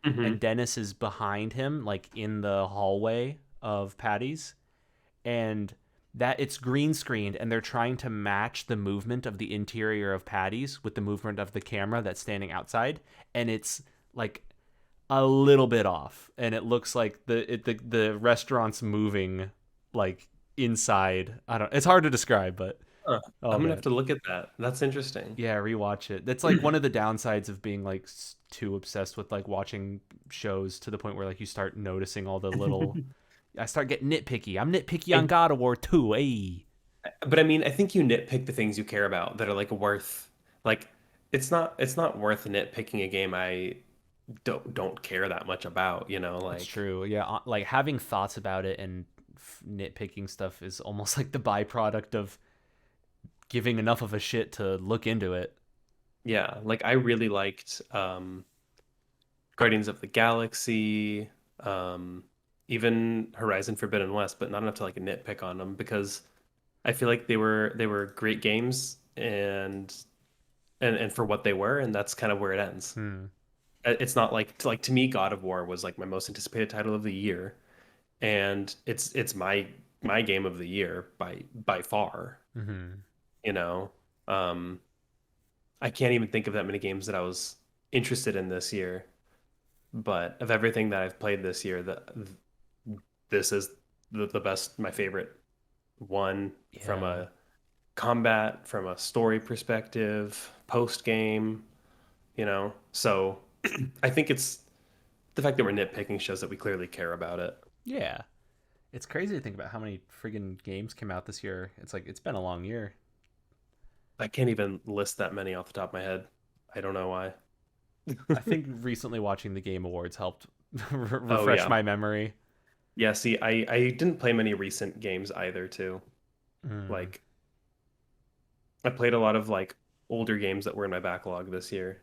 and Hmm. Dennis is behind him, like in the hallway of Patty's, and that it's green screened, and they're trying to match the movement of the interior of Patty's with the movement of the camera that's standing outside, and it's like a little bit off, and it looks like the restaurant's moving like inside. I don't. It's hard to describe, but Huh. oh I'm gonna man, have to look at that. That's interesting. yeah, rewatch it. That's like one of the downsides of being like too obsessed with like watching shows to the point where like you start noticing all the little. I start getting nitpicky. I'm nitpicky on I, God of War 2. Hey. but I mean, I think you nitpick the things you care about that are like worth like it's not worth nitpicking a game I don't care that much about, That's like true. Yeah, like having thoughts about it and nitpicking stuff is almost like the byproduct of giving enough of a shit to look into it. yeah, like I really liked Guardians of the Galaxy, even Horizon Forbidden West, but not enough to like nitpick on them because I feel like they were great games and for what they were, and that's kind of where it ends. Hmm. It's not like to me, God of War was like my most anticipated title of the year, and it's my game of the year by far. Hmm. You know, um, I can't even think of that many games that I was interested in this year. But of everything that I've played this year, this is the best, my favorite one from Yeah. a combat, from a story perspective, post game. So I think it's the fact that we're nitpicking shows that we clearly care about it. Yeah. It's crazy to think about how many friggin' games came out this year. It's like it's been a long year. I can't even list that many off the top of my head. I don't know why. I think recently watching the Game Awards helped Oh refresh yeah. my memory. Yeah, see, I didn't play many recent games either too. Mm. Like I played a lot of like older games that were in my backlog this year.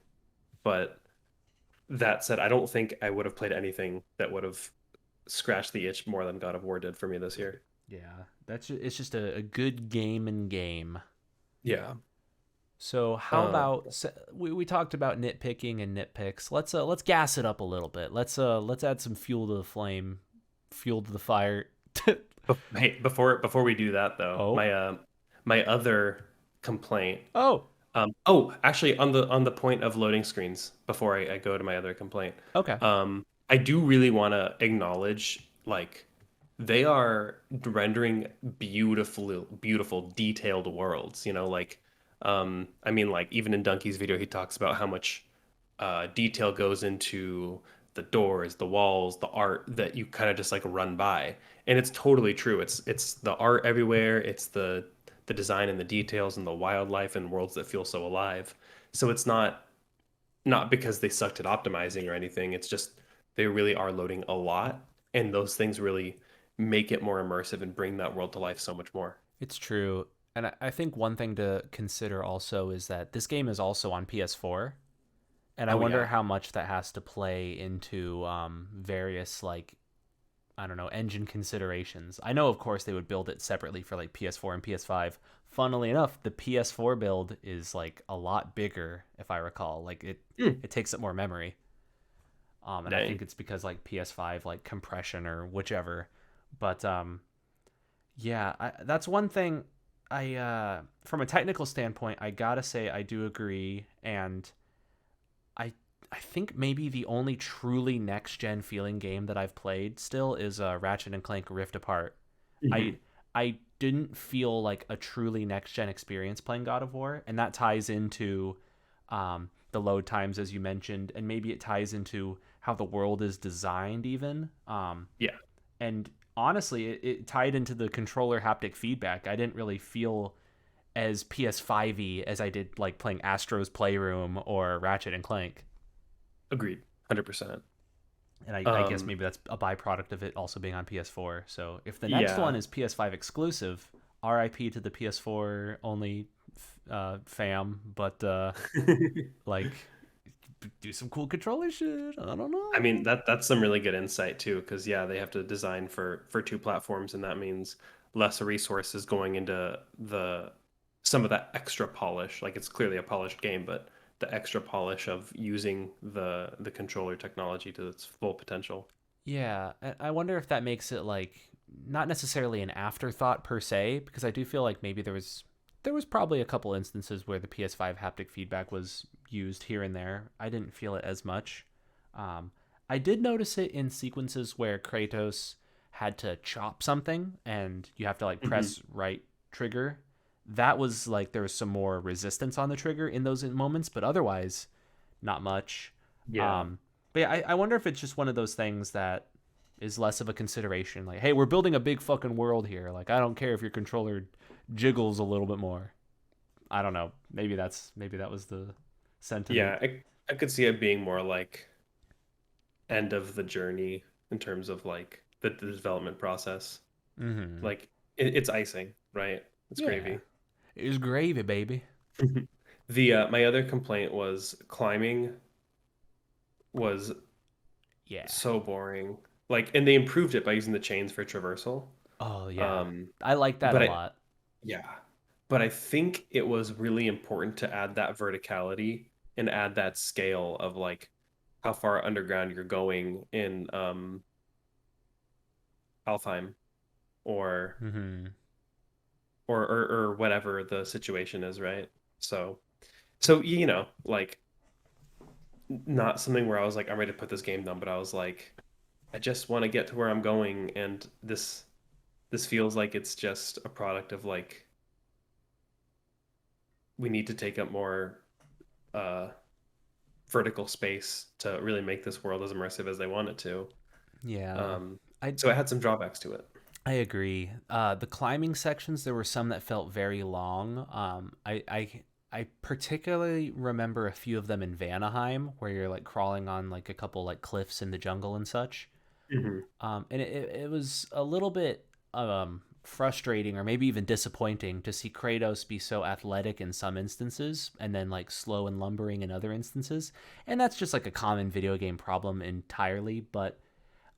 But that said, I don't think I would have played anything that would have scratched the itch more than God of War did for me this year. Yeah, it's just a good game and game. Yeah. So how Uh, about we talked about nitpicking and nitpicks. Let's gas it up a little bit. Let's add some fuel to the flame, fuel to the fire. Hey, before we do that though, Oh, my other complaint. oh, Actually, on the point of loading screens, before I go to my other complaint, okay. I do really want to acknowledge like they are rendering beautiful, detailed worlds. Like I mean, like even in Donkey's video, he talks about how much detail goes into the doors, the walls, the art that you kind of just like run by, and it's totally true. It's the art everywhere. It's the design and the details and the wildlife and worlds that feel so alive. So it's not because they sucked at optimizing or anything. It's just they really are loading a lot, and those things really make it more immersive and bring that world to life so much more. It's true. And I think one thing to consider also is that this game is also on PS4, and I Oh wonder yeah. how much that has to play into various like I don't know, engine considerations. I know, of course, they would build it separately for like PS4 and PS5. Funnily enough, the PS4 build is like a lot bigger, if I recall. Like Hmm. it takes up more memory. And I Dang. think it's because like PS5 like compression or whichever. But yeah, that's one thing. I from a technical standpoint, I gotta say I do agree, and I I think maybe the only truly next gen feeling game that I've played still is Ratchet and Clank Rift Apart. I Hmm. I didn't feel like a truly next gen experience playing God of War, and that ties into the load times as you mentioned, and maybe it ties into how the world is designed even. Yeah. And honestly, it tied into the controller haptic feedback. I didn't really feel as PS5y as I did like playing Astro's Playroom or Ratchet and Clank. Agreed. 100%. And I guess Um, maybe that's a byproduct of it also being on PS4. So if the next one yeah. is PS5 exclusive, RIP to the PS4 only fam, but like do some cool controller shit. I don't I know. mean that's some really good insight too, because yeah, they have to design for two platforms, and that means less resources going into the some of that extra polish. Like it's clearly a polished game, but the extra polish of using the controller technology to its full potential. Yeah, I wonder if that makes it like not necessarily an afterthought per se, because I do feel like maybe there was probably a couple instances where the PS5 haptic feedback was used here and there. I didn't feel it as much. Um, I did notice it in sequences where Kratos had to chop something and you have to like Hmm. press right trigger. That was like there was some more resistance on the trigger in those moments, but otherwise, not much. Yeah. Um, but yeah, I wonder if it's just one of those things that is less of a consideration. Like, hey, we're building a big fucking world here. Like, I don't care if your controller jiggles a little bit more. I don't know. Maybe that was the sentiment. Yeah, I could see it being more like end of the journey in terms of like the development process. Mm-hmm. Like it's icing, right? It's Yeah, gravy. it was gravy, baby. The my other complaint was climbing was Yeah. so boring. Like, and they improved it by using the chains for traversal. Oh yeah, Um, I like that a but lot. yeah, but I think it was really important to add that verticality and add that scale of like how far underground you're going in Alfheim or Mm-hmm. or whatever the situation is, right? So so you know, like not something where I was like I'm ready to put this game down, but I was like I just want to get to where I'm going, and this feels like it's just a product of like we need to take up more uh vertical space to really make this world as immersive as they want it to. Yeah, Um, I so it had some drawbacks to it. I agree. The climbing sections, there were some that felt very long. I particularly remember a few of them in Vanaheim, where you're like crawling on like a couple like cliffs in the jungle and such. Hmm. And it was a little bit frustrating or maybe even disappointing to see Kratos be so athletic in some instances and then like slow and lumbering in other instances. And that's just like a common video game problem entirely. But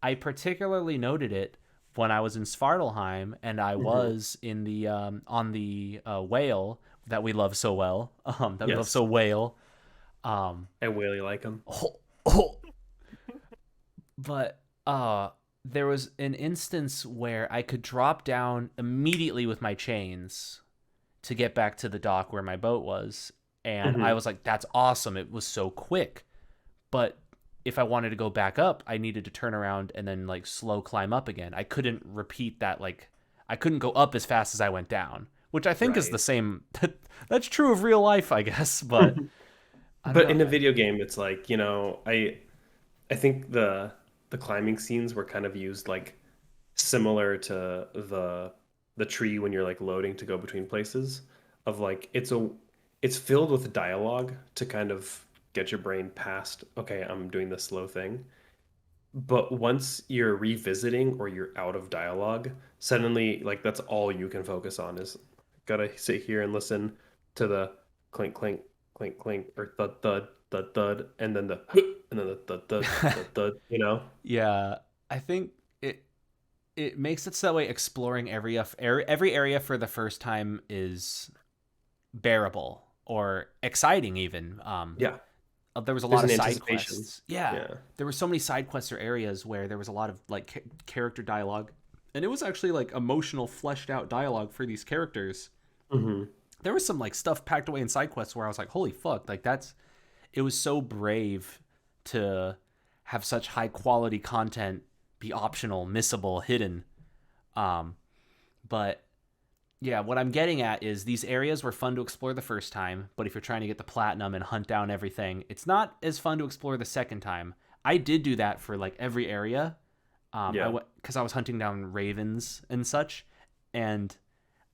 I particularly noted it when I was in Svartalheim and I Hmm. was in the on the whale that we love so well, that we love Yes, so whale. Um, I really like them. but there was an instance where I could drop down immediately with my chains to get back to the dock where my boat was, and I Hmm. was like, "That's awesome! It was so quick." But if I wanted to go back up, I needed to turn around and then like slow climb up again. I couldn't repeat that. Like I couldn't go up as fast as I went down, which I think is the Right. same. That's true of real life, I guess. But I don't But know. in a video game, it's like, you know, I think the climbing scenes were kind of used like similar to the tree when you're like loading to go between places of like it's filled with dialogue to kind of get your brain past, okay, I'm doing this slow thing. But once you're revisiting or you're out of dialogue, suddenly like that's all you can focus on is gotta sit here and listen to the clink clink clink clink or thud thud thud thud and then the and then the thud thud thud thud, you know? Yeah, I think it makes it so that way exploring every area for the first time is bearable or exciting even. Yeah. there was a There's lot an of side anticipation. quests. Yeah, Yeah. there were so many side quests or areas where there was a lot of like character dialogue, and it was actually like emotional, fleshed out dialogue for these characters. Hmm. There was some like stuff packed away in side quests where I was like, holy fuck, like that's it was so brave to have such high quality content be optional, missable, hidden. Um, but yeah, what I'm getting at is these areas were fun to explore the first time, but if you're trying to get the platinum and hunt down everything, it's not as fun to explore the second time. I did do that for like every area. I Yeah. went because I was hunting down ravens and such, and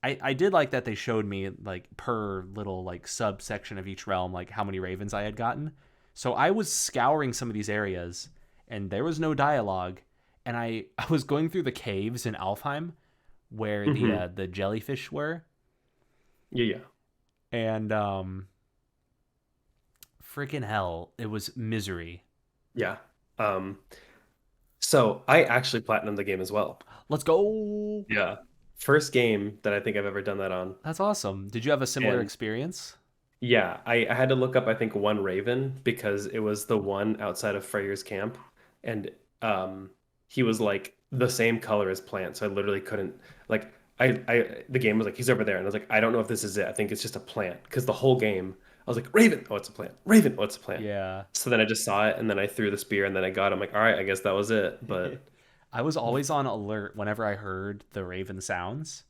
I did like that they showed me like per little like subsection of each realm like how many ravens I had gotten. So I was scouring some of these areas, and there was no dialogue, and I was going through the caves in Alfheim where Hmm. the jellyfish were, Yeah. Yeah. and freaking hell, it was misery. Yeah. Um, so I actually platinumed the game as well. Let's go. Yeah. First game that I think I've ever done that on. That's awesome. Did you have a similar And experience? yeah, I had to look up, I think, one Raven because it was the one outside of Freyr's camp. And he was like the same color as Plant. So I literally couldn't like the game was like, he's over there. And I was like, I don't know if this is it. I think it's just a plant. Because the whole game, I was like, Raven, oh, it's a plant. Raven, oh, it's a plant. Yeah. So then I just saw it and then I threw the spear and then I got it. I'm like, all right, I guess that was it. But I was always on alert whenever I heard the raven sounds.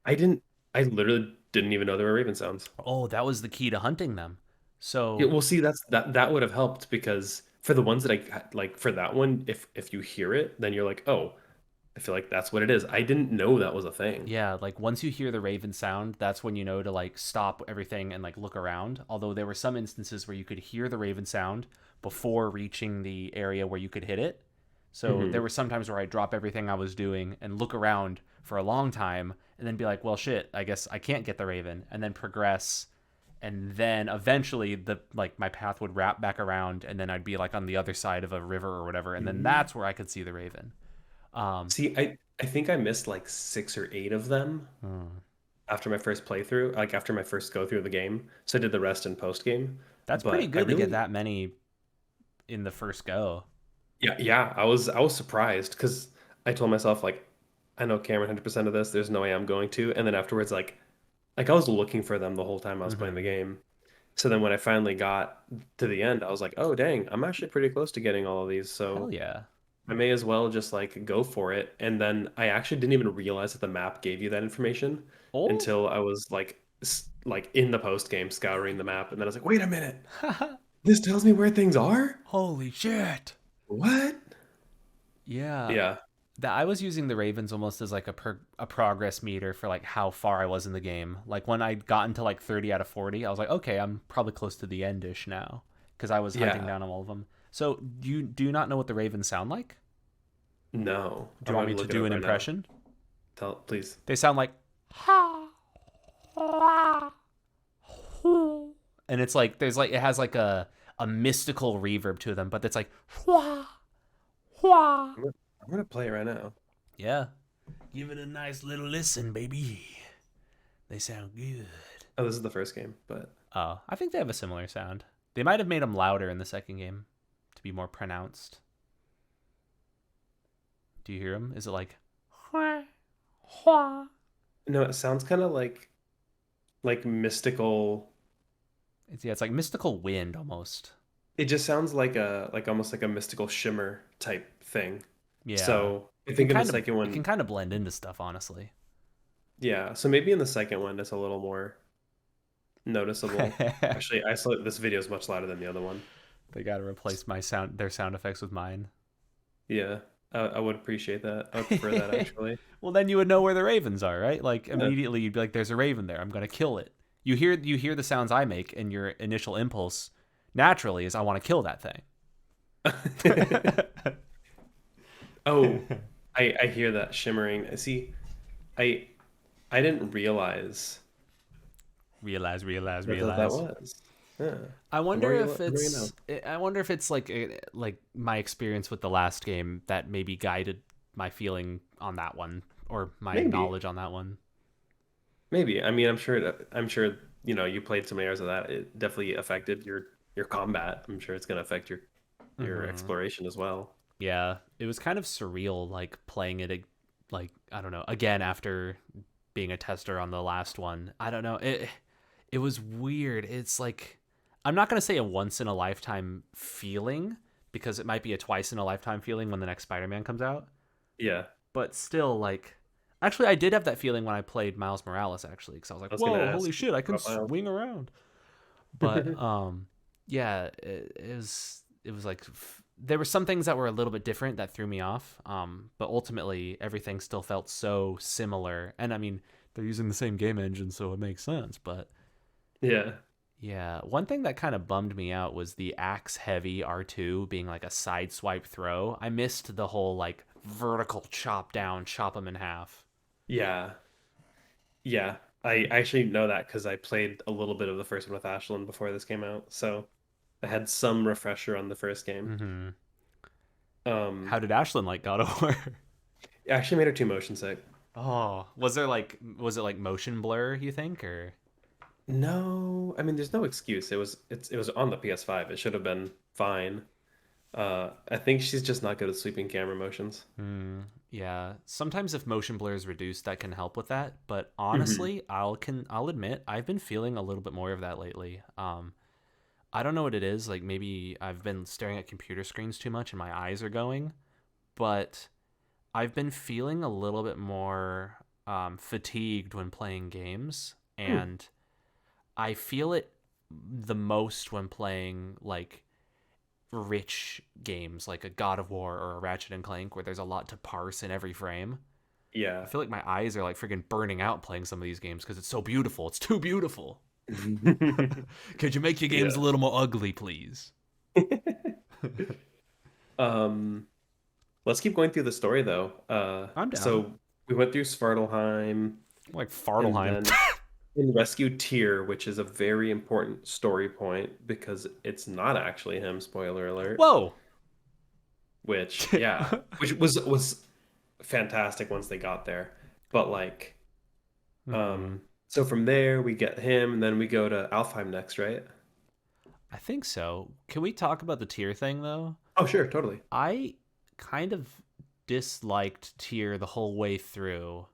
I didn't, I literally didn't even know there were Raven sounds. Oh, that was the key to hunting them. Yeah, So, well, see, that would have helped because for the ones that like for that one, if you hear it, then you're like, oh, I feel like that's what it is. I didn't know that was a thing. yeah, like once you hear the raven sound, that's when you know to like stop everything and like look around. Although there were some instances where you could hear the raven sound before reaching the area where you could hit it. So there Hmm. were some times where I'd drop everything I was doing and look around for a long time and then be like, well, shit, I guess I can't get the raven, and then progress. And then eventually the like my path would wrap back around and then I'd be like on the other side of a river or whatever. And then Hmm. that's where I could see the raven. Um, See, I think I missed like six or eight of them hmm. after my first playthrough, like after my first go through the game. So I did the rest in post game. That's pretty But I good to get really, that many in the first go. yeah, yeah, I was surprised because I told myself like, I know Cameron 100% of this. There's no way I'm going to. And then afterwards, like I was looking for them the whole time I was playing the Hmm. game. So then when I finally got to the end, I was like, oh dang, I'm actually pretty close to getting all of these. Hell So yeah. I may as well just like go for it. And then I actually didn't even realize that the map gave you that information Oh, until I was like like in the post game scouring the map, and then I was like, wait a minute, this tells me where things are? holy shit. What? Yeah. Yeah. That I was using the Ravens almost as like a progress meter for like how far I was in the game. Like when I'd gotten to like 30 out of 40, I was like, okay, I'm probably close to the endish now because I was hunting Yeah. down all of them. So do you not know what the Ravens sound like? No. Do I'm you want gonna me to look it do up an right now. impression? Tell please. They sound like and it's like there's like it has like a mystical reverb to them, but it's like I'm gonna play it right now. yeah. Give it a nice little listen, baby. They sound good. Oh, this is the first game, but Oh, I think they have a similar sound. They might have made them louder in the second game to be more pronounced. Do you hear them? Is it like no, it sounds kind of like mystical. it's like mystical wind almost. It just sounds like almost like a mystical shimmer type thing. Yeah. So I think in the second It can one, kind of blend into stuff, honestly. yeah. So maybe in the second one, it's a little more noticeable. Actually, I saw this video is much louder than the other one. They got to replace their sound effects with mine. Yeah, I would appreciate that. I would prefer that actually. Well, then you would know where the ravens are, right? Like Yeah. immediately you'd be like, "There's a raven there. I'm gonna kill it." You hear the sounds I make, and your initial impulse naturally is, "I want to kill that thing." Oh, I hear that shimmering. See, I I didn't realize that's what that realize. was. Yeah. I The more wonder you if the more you know. it's like my experience with the last game that maybe guided my feeling on that one or my Maybe. knowledge on that one. Maybe. I mean, I'm sure you played so many hours of that. It definitely affected your your combat. I'm sure it's going to affect your Mm-hmm. exploration as well. Yeah, it was kind of surreal, like playing it, like I don't know, again after being a tester on the last one. I don't know. It was weird. It's like I'm not gonna say a once in a lifetime feeling because it might be a twice in a lifetime feeling when the next Spider-Man comes out. Yeah, But still, like, actually, I did have that feeling when I played Miles Morales actually, because I was like, I was going to whoa, holy ask shit, I can about Miles. swing around. But yeah, it was like there were some things that were a little bit different that threw me off. But ultimately everything still felt so similar. And I mean, they're using the same game engine, so it makes sense. But Yeah. yeah, one thing that kind of bummed me out was the axe heavy R2 being like a side swipe throw. I missed the whole like vertical chop down, chop them in half. Yeah. Yeah. I actually know that because I played a little bit of the first one with Ashlyn before this came out. So I had some refresher on the first game. Mm-hmm. Um, How did Ashlyn like God of War? I actually made her too motion sick. Oh, was it like motion blur, you think, or No, I mean, there's no excuse. It was on the PS5. It should have been fine. I think she's just not good at sweeping camera motions. yeah. Sometimes if motion blur is reduced, that can help with that. But Hmm. honestly, I'll admit I've been feeling a little bit more of that lately. I don't know what it is. Like maybe I've been staring at computer screens too much and my eyes are going. But I've been feeling a little bit more fatigued when playing games, Hmm. and I feel it the most when playing like rich games like a God of War or a Ratchet and Clank where there's a lot to parse in every frame. I Yeah. feel like my eyes are like freaking burning out playing some of these games because it's so beautiful. It's too beautiful. Could you make your games a Yeah. little more ugly, please? Um, let's keep going through the story though. I'm down. So we went through Svartalheim Like and Fartelheim. then in rescued Tyr, which is a very important story point because it's not actually him, spoiler alert. Whoa. Which, yeah, which was fantastic once they got there. But like, Hmm. so from there we get him, and then we go to Alfheim next, right? I think so. Can we talk about the tier thing though? Oh, sure, totally. I kind of disliked tier the whole way through,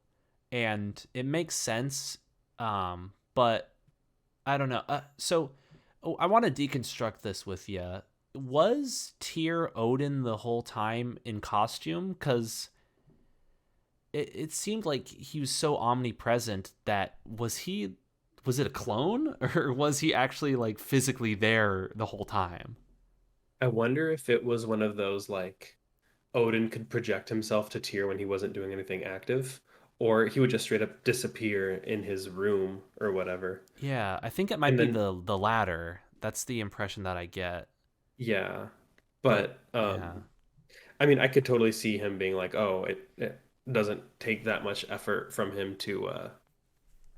and it makes sense. But I don't know. I want to deconstruct this with you. Was Tyr Odin the whole time in costume? Because it seemed like he was so omnipresent that was it a clone or was he actually like physically there the whole time? I wonder if it was one of those like Odin could project himself to Tyr when he wasn't doing anything active, or he would just straight up disappear in his room or whatever. Yeah, I think it might And be then, the latter. That's the impression that I get. yeah, But but yeah. I mean, I could totally see him being like, oh, it doesn't take that much effort from him to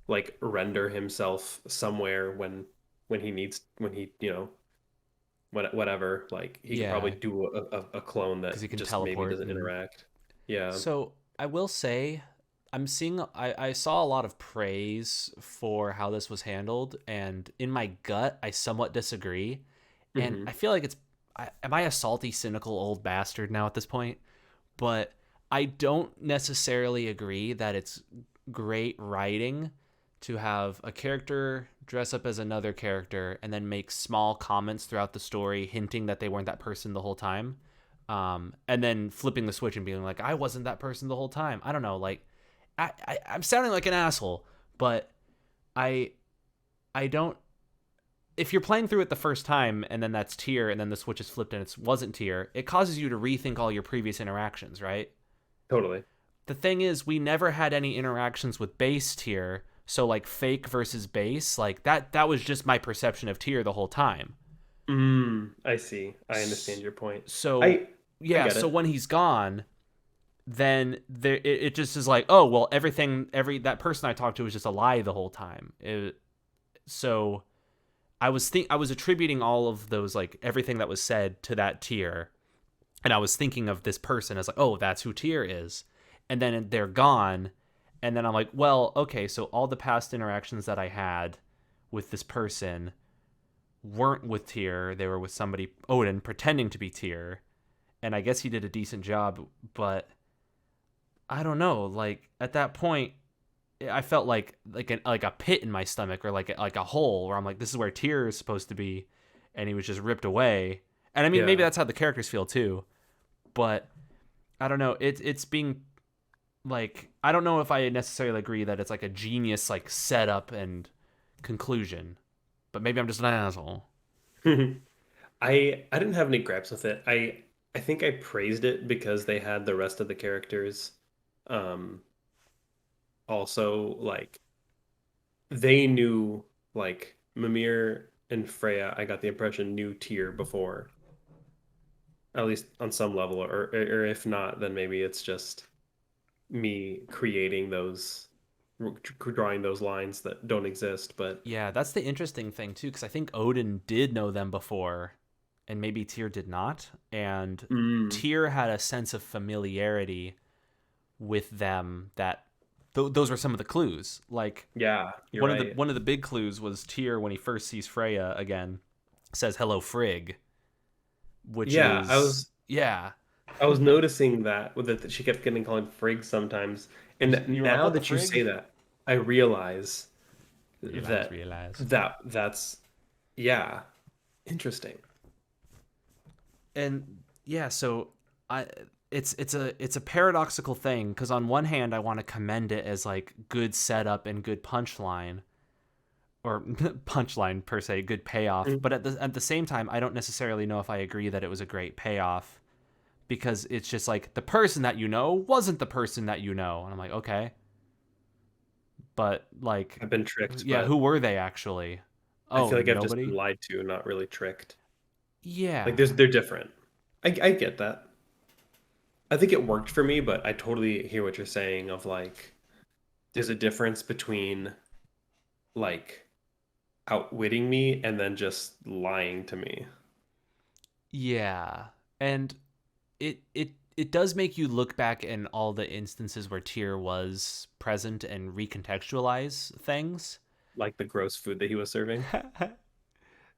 like render himself somewhere when he needs when he whatever, like he could probably Yeah, do a clone because he that can just maybe teleport doesn't and interact. Yeah. so I will say I saw a lot of praise for how this was handled, and in my gut I somewhat disagree. And Hmm. I feel like am I a salty, cynical old bastard now at this point? But I don't necessarily agree that it's great writing to have a character dress up as another character and then make small comments throughout the story hinting that they weren't that person the whole time. And then flipping the switch and being like, I wasn't that person the whole time. I don't know. Like, I'm sounding like an asshole, but I I don't. If you're playing through it the first time and then that's tier and then the switch is flipped and it wasn't tier, it causes you to rethink all your previous interactions, right? Totally. The thing is, we never had any interactions with base tier, so like fake versus base, like that was just my perception of tier the whole time. I see. I understand your point. So I I yeah, get so it. when he's gone, then it just is like, oh well, every that person I talked to was just a lie the whole time. So I was attributing all of those like everything that was said to that tier, and I was thinking of this person as like, oh, that's who tier is, and then they're gone, and then I'm like, well, okay, so all the past interactions that I had with this person weren't with Tyr. They were with somebody, Odin, pretending to be Tyr. And I guess he did a decent job, but I don't know. Like at that point, I felt like a pit in my stomach, or like a hole where I'm like, this is where Tyr is supposed to be, and he was just ripped away. And I mean, maybe Yeah. that's how the characters feel too, but I don't know. It's being like, I don't know if I necessarily agree that it's like a genius like setup and conclusion, but maybe I'm just an asshole. I didn't have any gripes with it. I think I praised it because they had the rest of the characters um also like they knew like Mimir and Freya, I got the impression knew Tyr before, at least on some level, or if not, then maybe it's just me creating those drawing those lines that don't exist, but Yeah, that's the interesting thing too, because I think Odin did know them before, and maybe Tyr did not. And mm, Tyr had a sense of familiarity with them that those were some of the clues. Like yeah, you're one of the right. one of the big clues was Tyr when he first sees Freya again says hello Frigg, which Yeah, is yeah. I was noticing that with that she kept getting called Frigg sometimes. And You were like, now what the that you say Frigg? that, I realize Realize, that realize. that's yeah, interesting. And yeah, so I it's a paradoxical thing, because on one hand I want to commend it as like good setup and good punchline, or punchline per se, good payoff, Mm. but at the same time I don't necessarily know if I agree that it was a great payoff, because it's just like the person that you know wasn't the person that you know, and I'm like, okay, but like, I've been tricked, yeah, who but were they actually? I Oh, feel like I've just been nobody. lied to, not really tricked. Like Yeah. they're different. I get that. I think it worked for me, but I totally hear what you're saying of like there's a difference between like outwitting me and then just lying to me. Yeah. And it does make you look back in all the instances where Tyr was present and recontextualize things. Like the gross food that he was serving.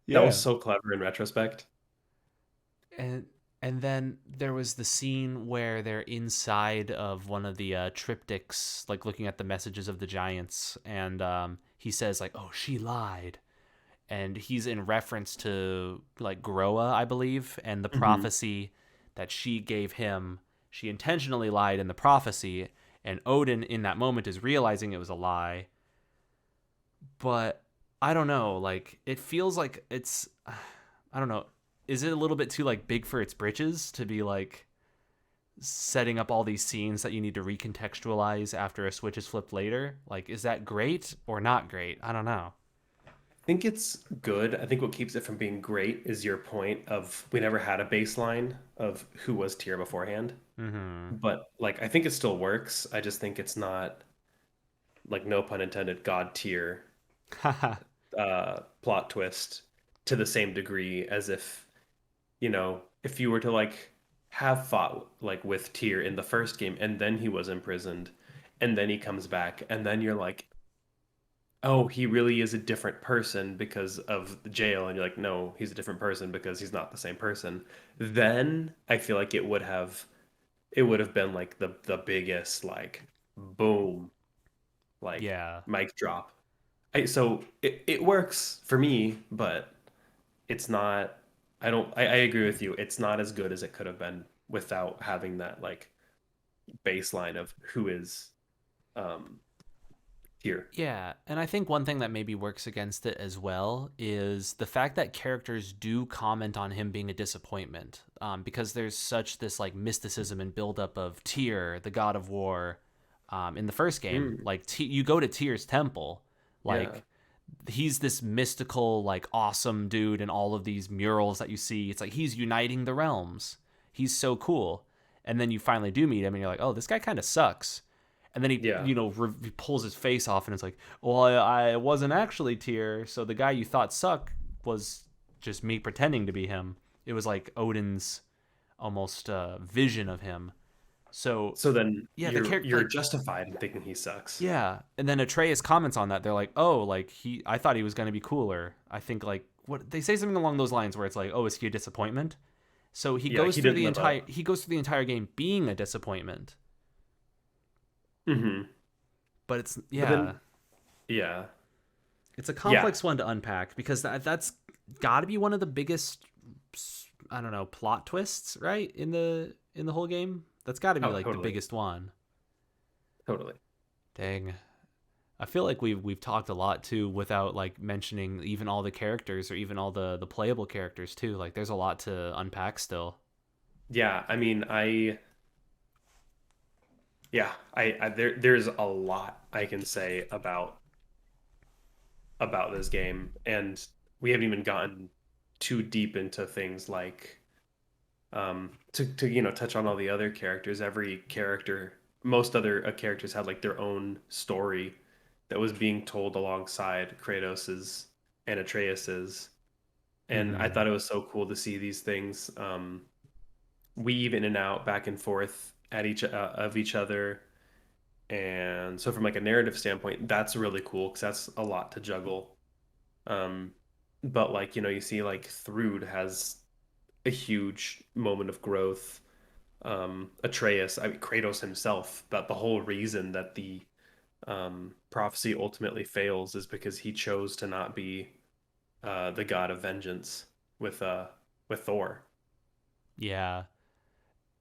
That was Yeah. so clever in retrospect. and and then there was the scene where they're inside of one of the triptychs, like looking at the messages of the giants, and he says like, "Oh, she lied," and he's in reference to like Groa, I believe, and the Hmm. prophecy that she gave him. She intentionally lied in the prophecy, and Odin in that moment is realizing it was a lie. But I don't know, like it feels like it's I don't know. Is it a little bit too like big for its britches to be like setting up all these scenes that you need to recontextualize after a switch is flipped later? Like, is that great or not great? I don't know. I think it's good. I think what keeps it from being great is your point of we never had a baseline of who was tier beforehand. Mm-hmm. But like I think it still works. I just think it's not like no pun intended god tier plot twist to the same degree as if, if you were to like have fought like with Tyr in the first game and then he was imprisoned and then he comes back and then you're like, oh, he really is a different person because of the jail, and you're like, no, he's a different person because he's not the same person. Then I feel like it would have been like the biggest like boom, like Yeah. mic drop. So it works for me, but it's not. I don't. I agree with you. It's not as good as it could have been without having that like baseline of who is um here. Yeah, and I think one thing that maybe works against it as well is the fact that characters do comment on him being a disappointment, because there's such this like mysticism and buildup of Tyr, the god of war, in the first game. Mm, Like you go to Tyr's temple, yeah, like he's this mystical, like awesome dude, and all of these murals that you see. It's like he's uniting the realms. He's so cool, and then you finally do meet him, and you're like, oh, this guy kind of sucks. And then he, yeah. he pulls his face off, and it's like, well, I wasn't actually Tyr. So the guy you thought sucked was just me pretending to be him. It was like Odin's almost vision of him. So So then yeah, the you're character you're like justified in thinking he sucks. yeah, and then Atreus comments on that. They're like, "Oh, like I thought he was going to be cooler. I think like what they say something along those lines where it's like, oh, is he a disappointment? So Yeah, he didn't live up. he goes through the entire game being a disappointment. Hmm. But it's But yeah, then, yeah, it's a yeah. complex one to unpack because that's got to be one of the biggest, I don't know, plot twists, right? In the whole game. That's got to be Oh, like the totally, biggest one. totally. Dang. I feel like we've talked a lot too without like mentioning even all the characters or even all the playable characters too. Like there's a lot to unpack still. Yeah, I mean, yeah, there's a lot I can say about this game, and we haven't even gotten too deep into things like to touch on all the other characters. Every character, most other characters had like their own story that was being told alongside Kratos's and Atreus's, and I Mm-hmm. thought it was so cool to see these things weave in and out, back and forth at each other. And so from like a narrative standpoint, that's really cool because that's a lot to juggle. Um, but like, you see like Thrud has a huge moment of growth. Atreus, I mean Kratos himself, that the whole reason that the prophecy ultimately fails is because he chose to not be the god of vengeance with Thor. Yeah.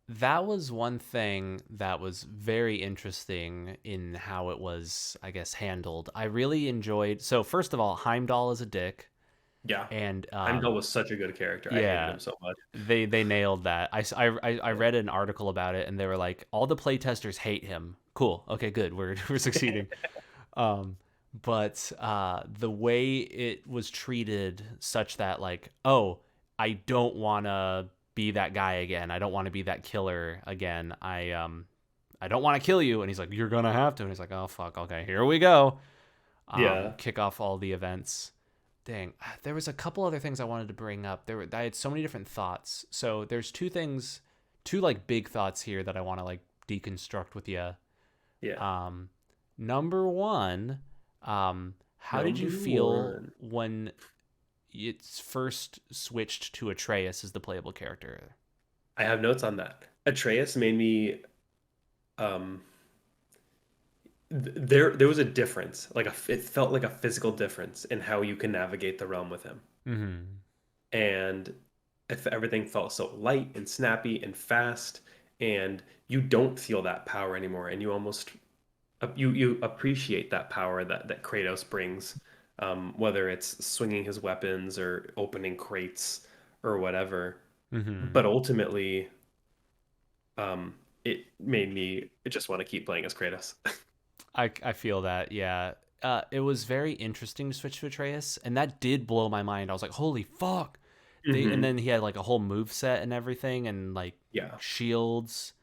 That was one thing that was very interesting in how it was, I guess, handled. I really enjoyed. So first of all, Heimdall is a dick, Yeah. and Heimdall was such a good character. I hated yeah, him so much. they nailed that. I read an article about it, and they were like, all the playtesters hate him. Cool. Okay, good. We're succeeding. Um, but the way it was treated, such that like, oh, I don't want to be that guy again. I don't want to be that killer again. I don't want to kill you. And he's like, you're gonna have to. And he's like, oh fuck. Okay, here we go. Yeah. Kick off all the events. Dang, there was a couple other things I wanted to bring up. I had so many different thoughts. So there's two things, two like big thoughts here that I want to like deconstruct with you. Yeah. Um, Number one, how did you Number feel one. when it's first switched to Atreus as the playable character? I have notes on that. Atreus made me um there was a difference. It felt like a physical difference in how you can navigate the realm with him. Mm-hmm. And if everything felt so light and snappy and fast, and you don't feel that power anymore, and you almost you appreciate that power that Kratos brings, whether it's swinging his weapons or opening crates or whatever. Mm-hmm. But ultimately, it made me just want to keep playing as Kratos. I feel that, yeah. It was very interesting to switch to Atreus, and that did blow my mind. I was like, holy fuck. And Hmm. then he had like a whole move set and everything and like Yeah, shields.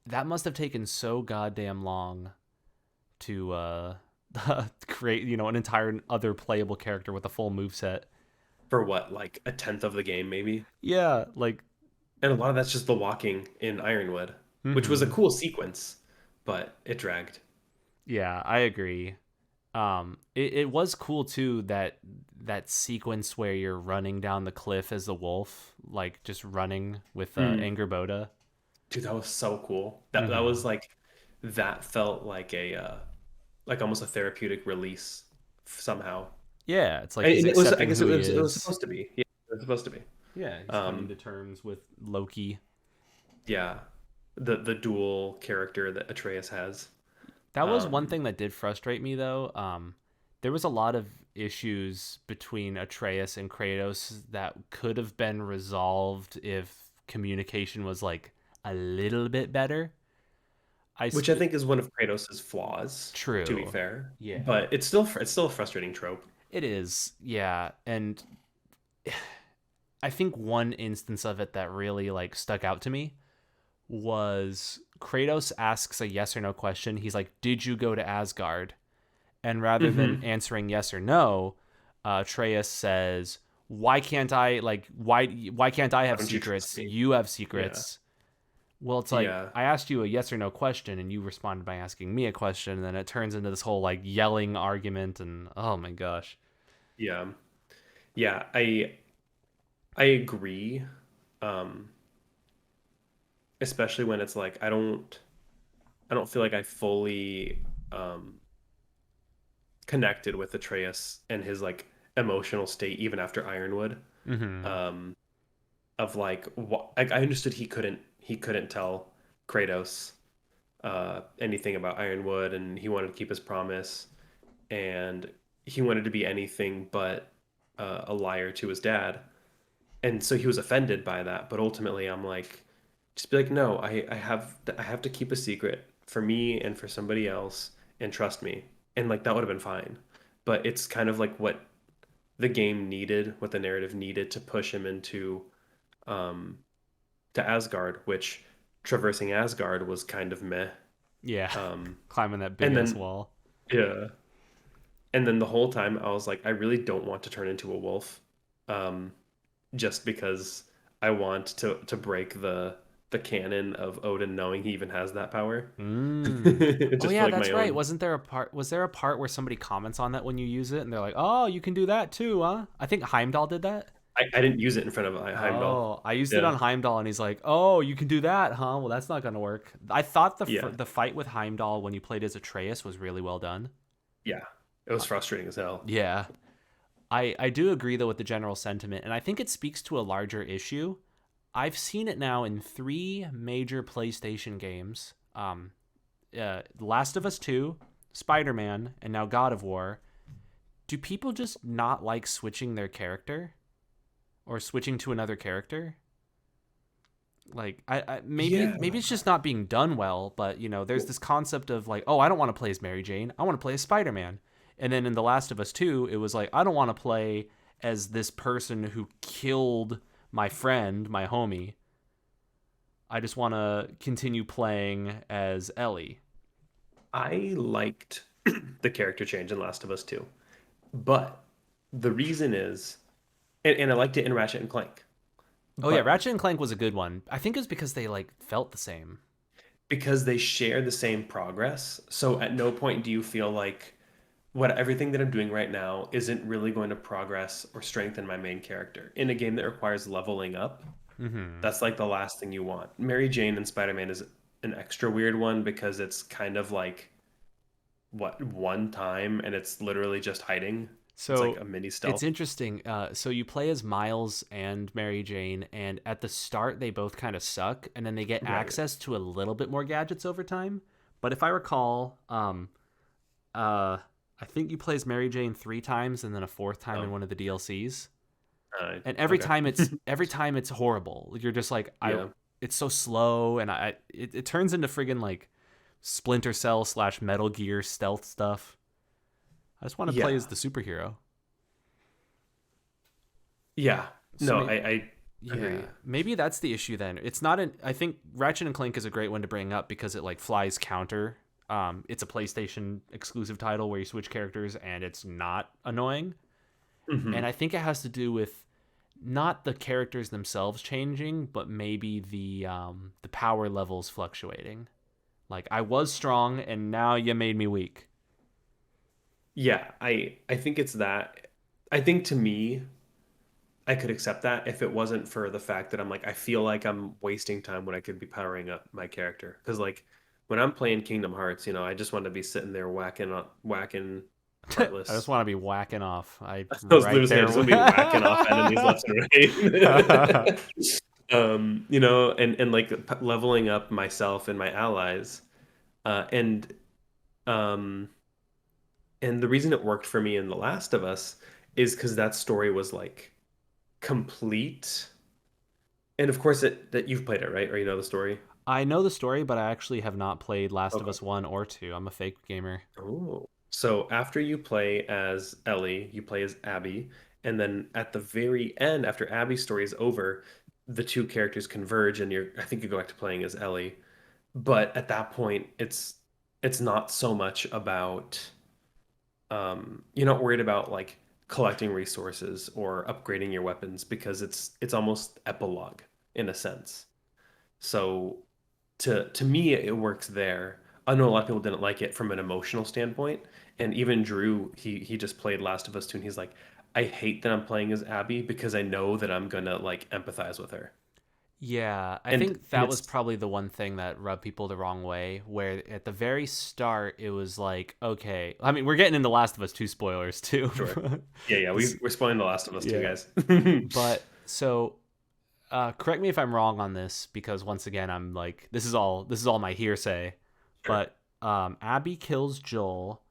That must have taken so goddamn long to create, an entire other playable character with a full move set. for what, like a tenth of the game, maybe. Yeah, like And a lot of that's just the walking in Ironwood, which was a mm-hmm. cool sequence, but it dragged. Yeah, I agree. It was cool too that sequence where you're running down the cliff as the wolf, like just running with Mm. Angerboda. Dude, that was so cool. That was Mm-hmm. like that felt like a like almost a therapeutic release somehow. Yeah, it's like he's And it was, I accepting guess who he it was is. supposed to be. Yeah, it was supposed to be. Yeah, he's coming Um, to terms with Loki. yeah, the dual character that Atreus has. That was one Um, thing that did frustrate me though. There was a lot of issues between Atreus and Kratos that could have been resolved if communication was like a little bit better. I which I sp- think is one of Kratos's flaws, to be True. fair. Yeah. But it's still a frustrating trope. It is. Yeah, and I think one instance of it that really like stuck out to me was Kratos asks a yes or no question. He's like, "Did you go to Asgard?" And rather than Hmm. answering yes or no, Atreus says, why can't I Why have don't you trust secrets? me? You have Yeah, secrets." Well, it's like yeah, I asked you a yes or no question and you responded by asking me a question, and then it turns into this whole like yelling argument and oh my gosh. yeah. Yeah, I agree. Um, Especially when it's like I don't feel like I fully um connected with Atreus and his like emotional state even after Ironwood. Mm-hmm. Um, of like what I understood he couldn't tell Kratos anything about Ironwood, and he wanted to keep his promise, and he wanted to be anything but a liar to his dad, and so he was offended by that. But ultimately, I'm like, just be like, no, I have to keep a secret for me and for somebody else, and trust me, and like that would have been fine. But it's kind of like what the game needed, what the narrative needed to push him um to Asgard, which traversing Asgard was kind of meh. Yeah, Um, climbing that big and ass then wall. yeah, and then the whole time I was like, I really don't want to turn into a wolf, um, just because I want to break the canon of Odin knowing he even has that power, Mm. Oh just for yeah, like my that's right. own. Wasn't there a part? Was there a part where somebody comments on that when you use it, and they're like, "Oh, you can do that too, huh?" I think Heimdall did that. I didn't use it in front of Heimdall. Oh, I used it Yeah, on Heimdall, and he's like, "Oh, you can do that, huh? Well, that's not gonna work." I thought yeah, the fight with Heimdall when you played as Atreus was really well done. yeah. It was frustrating as hell. Yeah, I do agree though with the general sentiment, and I think it speaks to a larger issue. I've seen it now in three major PlayStation games: Last of Us Two, Spider Man, and now God of War. Do people just not like switching their character or switching to another character? Like Yeah. maybe it's just not being done well, but there's this concept of like, oh, I don't want to play as Mary Jane, I want to play as Spider-Man. And then in The Last of Us 2 it was like, I don't want to play as this person who killed my friend, my homie. I just want to continue playing as Ellie. I liked the character change in Last of Us 2. But the reason is, and I liked it in Ratchet and Clank, Oh yeah, but Ratchet and Clank was a good one. I think it was because they like felt the same. because they share the same progress, so at no point do you feel like what everything that I'm doing right now isn't really going to progress or strengthen my main character in a game that requires leveling up. Mm-hmm. That's like the last thing you want. Mary Jane and Spider-Man is an extra weird one because it's kind of like what one time and it's literally just hiding. It's like So a mini it's stealth. interesting. So you play as Miles and Mary Jane, and at the start they both kind of suck, and then they get Right. access to a little bit more gadgets over time. But if I recall, uh, I think you play as Mary Jane three times, and then a fourth time in Oh, one of the DLCs. And okay. every time it's horrible. You're just like, Yeah. it's so slow, and it turns into friggin' like Splinter Cell / Metal Gear stealth stuff. I just want to play as Yeah. the superhero. Yeah. So No, I yeah, agree. maybe that's the issue then. It's not an. I think Ratchet and Clank is a great one to bring up because it like flies counter. It's a PlayStation exclusive title where you switch characters and it's not annoying. And Hmm. I think it has to do with not the characters themselves changing, but maybe the power levels fluctuating. Like I was strong and now you made me weak. Yeah, I think it's that. I think to me, I could accept that if it wasn't for the fact that I'm like I feel like I'm wasting time when I could be powering up my character. Because like when I'm playing Kingdom Hearts, I just want to be sitting there whacking I just Heartless. want to be whacking off. I I was right literally saying I there. just want to be whacking off enemies left and right. And like leveling up myself and my allies. Uh, and um and the reason it worked for me in The Last of Us is because that story was like complete. And of course it that you've played it, right? Or you know the story? I know the story, but I actually have not played Last of Okay. Us 1 or 2. I'm a fake gamer. Oh. So after you play as Ellie, you play as Abby, and then at the very end, after Abby's story is over, the two characters converge and I think you go back to playing as Ellie. But at that point, it's not so much about you're not worried about like collecting resources or upgrading your weapons because it's almost epilogue in a sense. So to me it works there. I know a lot of people didn't like it from an emotional standpoint, and even Drew he just played Last of Us 2 and he's like I hate that I'm playing as Abby because I know that I'm gonna like empathize with her. Yeah, I think And that was it's probably the one thing that rubbed people the wrong way. Where at the very start, it was like, okay, I mean, we're getting into Last of Us 2 spoilers too. sure. Yeah, yeah, This, we're spoiling The Last of Us too, yeah, guys. but so correct me if I'm wrong on this because once again, I'm like, this is all my hearsay. Sure. But Abby kills Joel,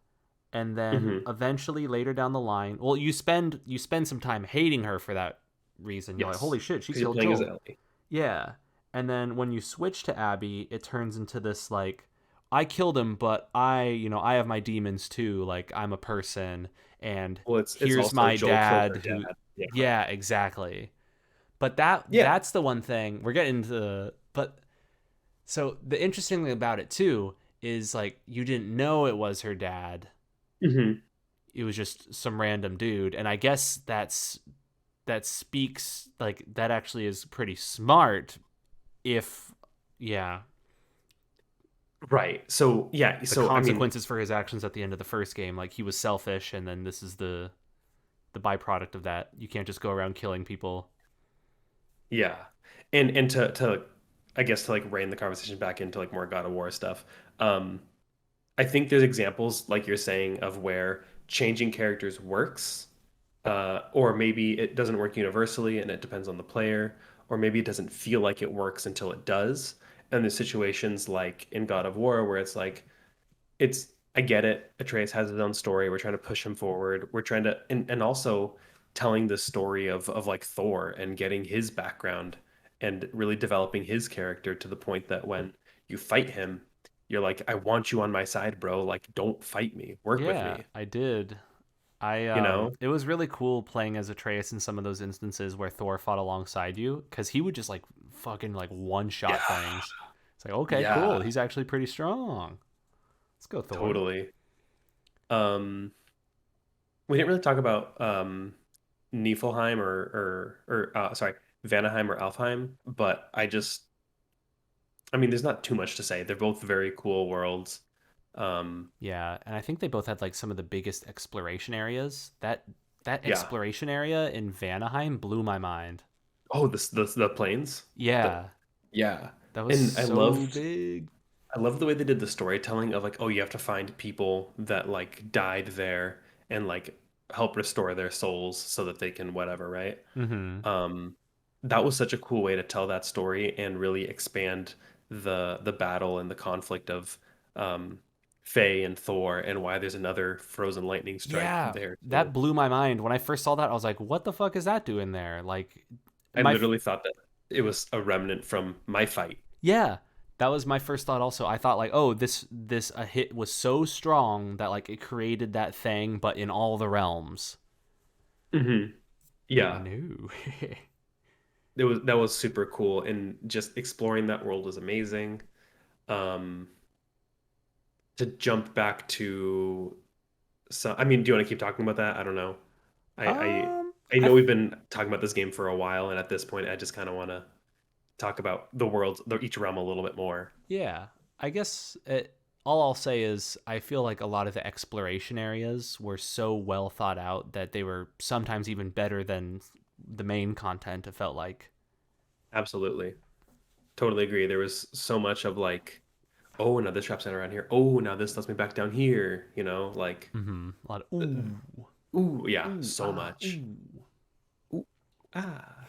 and then Hmm. eventually later down the line, well, you spend some time hating her for that reason. You're like, Yes. holy shit, she Because you're killed playing as Joel. Ellie. Yeah. And then when you switch to Abby, it turns into this like I killed him, but I have my demons too. Like I'm a person and Well, it's here's also my Joel killed her dad who dad. Yeah. yeah, exactly. But that Yeah. that's the one thing we're getting into but so the interesting thing about it too is like you didn't know it was her dad. Hmm. It was just some random dude and I guess that speaks like that actually is pretty smart if yeah Right. So yeah. the So I mean, consequences for his actions at the end of the first game. Like he was selfish, and then this is the byproduct of that. You can't just go around killing people. yeah. And to I guess to like rein the conversation back into like more God of War stuff. Um, I think there's examples like you're saying of where changing characters works, or maybe it doesn't work universally and it depends on the player, or maybe it doesn't feel like it works until it does. And there's situations like in God of War where it's like it's I get it. Atreus has his own story. We're trying to push him forward. We're trying to and also telling the story of like Thor and getting his background and really developing his character to the point that when you fight him, you're like, I want you on my side, bro. Like, don't fight me. Work with Yeah, me. I did. I You know? it was really cool playing as Atreus in some of those instances where Thor fought alongside you because he would just like fucking like one Yeah. shot things. It's like okay, cool. Yeah, He's actually pretty strong. Let's go, Thor. totally. We didn't really talk about Niflheim or sorry, Vanaheim or Alfheim, but I mean, there's not too much to say. They're both very cool worlds. Um, Yeah, and I think they both had like some of the biggest exploration areas. That yeah. exploration area in Vanaheim blew my mind. Oh, the planes. The Yeah, yeah. that was And so big. I loved the way they did the storytelling of like, oh, you have to find people that like died there and like help restore their souls so that they can whatever, right? Mm-hmm. Um, that was such a cool way to tell that story and really expand the battle and the conflict of um Faye and Thor and why there's another frozen lightning strike Yeah, there too. that blew my mind. When I first saw that, I was like, "What the fuck is that doing there?" Like, I my literally thought that it was a remnant from my fight. yeah, that was my first thought. Also, I thought like, "Oh, this a hit was so strong that like it created that thing, but in all the realms." Hmm. But Yeah, no. that was super cool, and just exploring that world was amazing. Um, to jump back to so, I mean, do you want to keep talking about that? I don't know. I I I I know we've been talking about this game for a while, and at this point, I just kind of want to talk about the world, each realm a little bit more. Yeah, I guess all I'll say is I feel like a lot of the exploration areas were so well thought out that they were sometimes even better than the main content. It felt like. Absolutely, totally agree. There was so much of like, oh, now this trap's not around here. Oh, now this lets me back down here. Like, Mm-hmm. A lot of uh, ooh, yeah, ooh, so ah, much. ooh. Ooh, ah.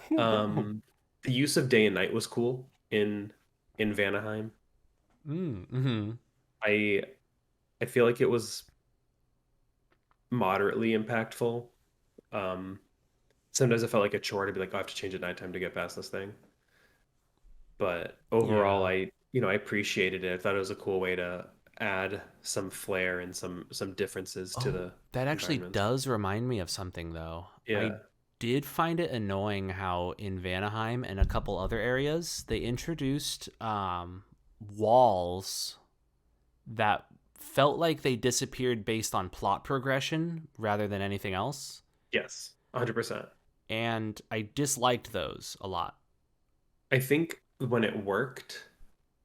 The use of day and night was cool in Vanaheim. Mm-hmm. I I feel like it was moderately impactful. Um, Sometimes I felt like a chore to be like, oh, I have to change at nighttime to get past this thing. But overall, Yeah. I appreciated it. I thought it was a cool way to add some flair and some differences to Oh, the that actually environments. does remind me of something though. I Yeah. did find it annoying how in Vanaheim and a couple other areas they introduced walls that felt like they disappeared based on plot progression rather than anything else. Yes. 100%. And I disliked those a lot. I think when it worked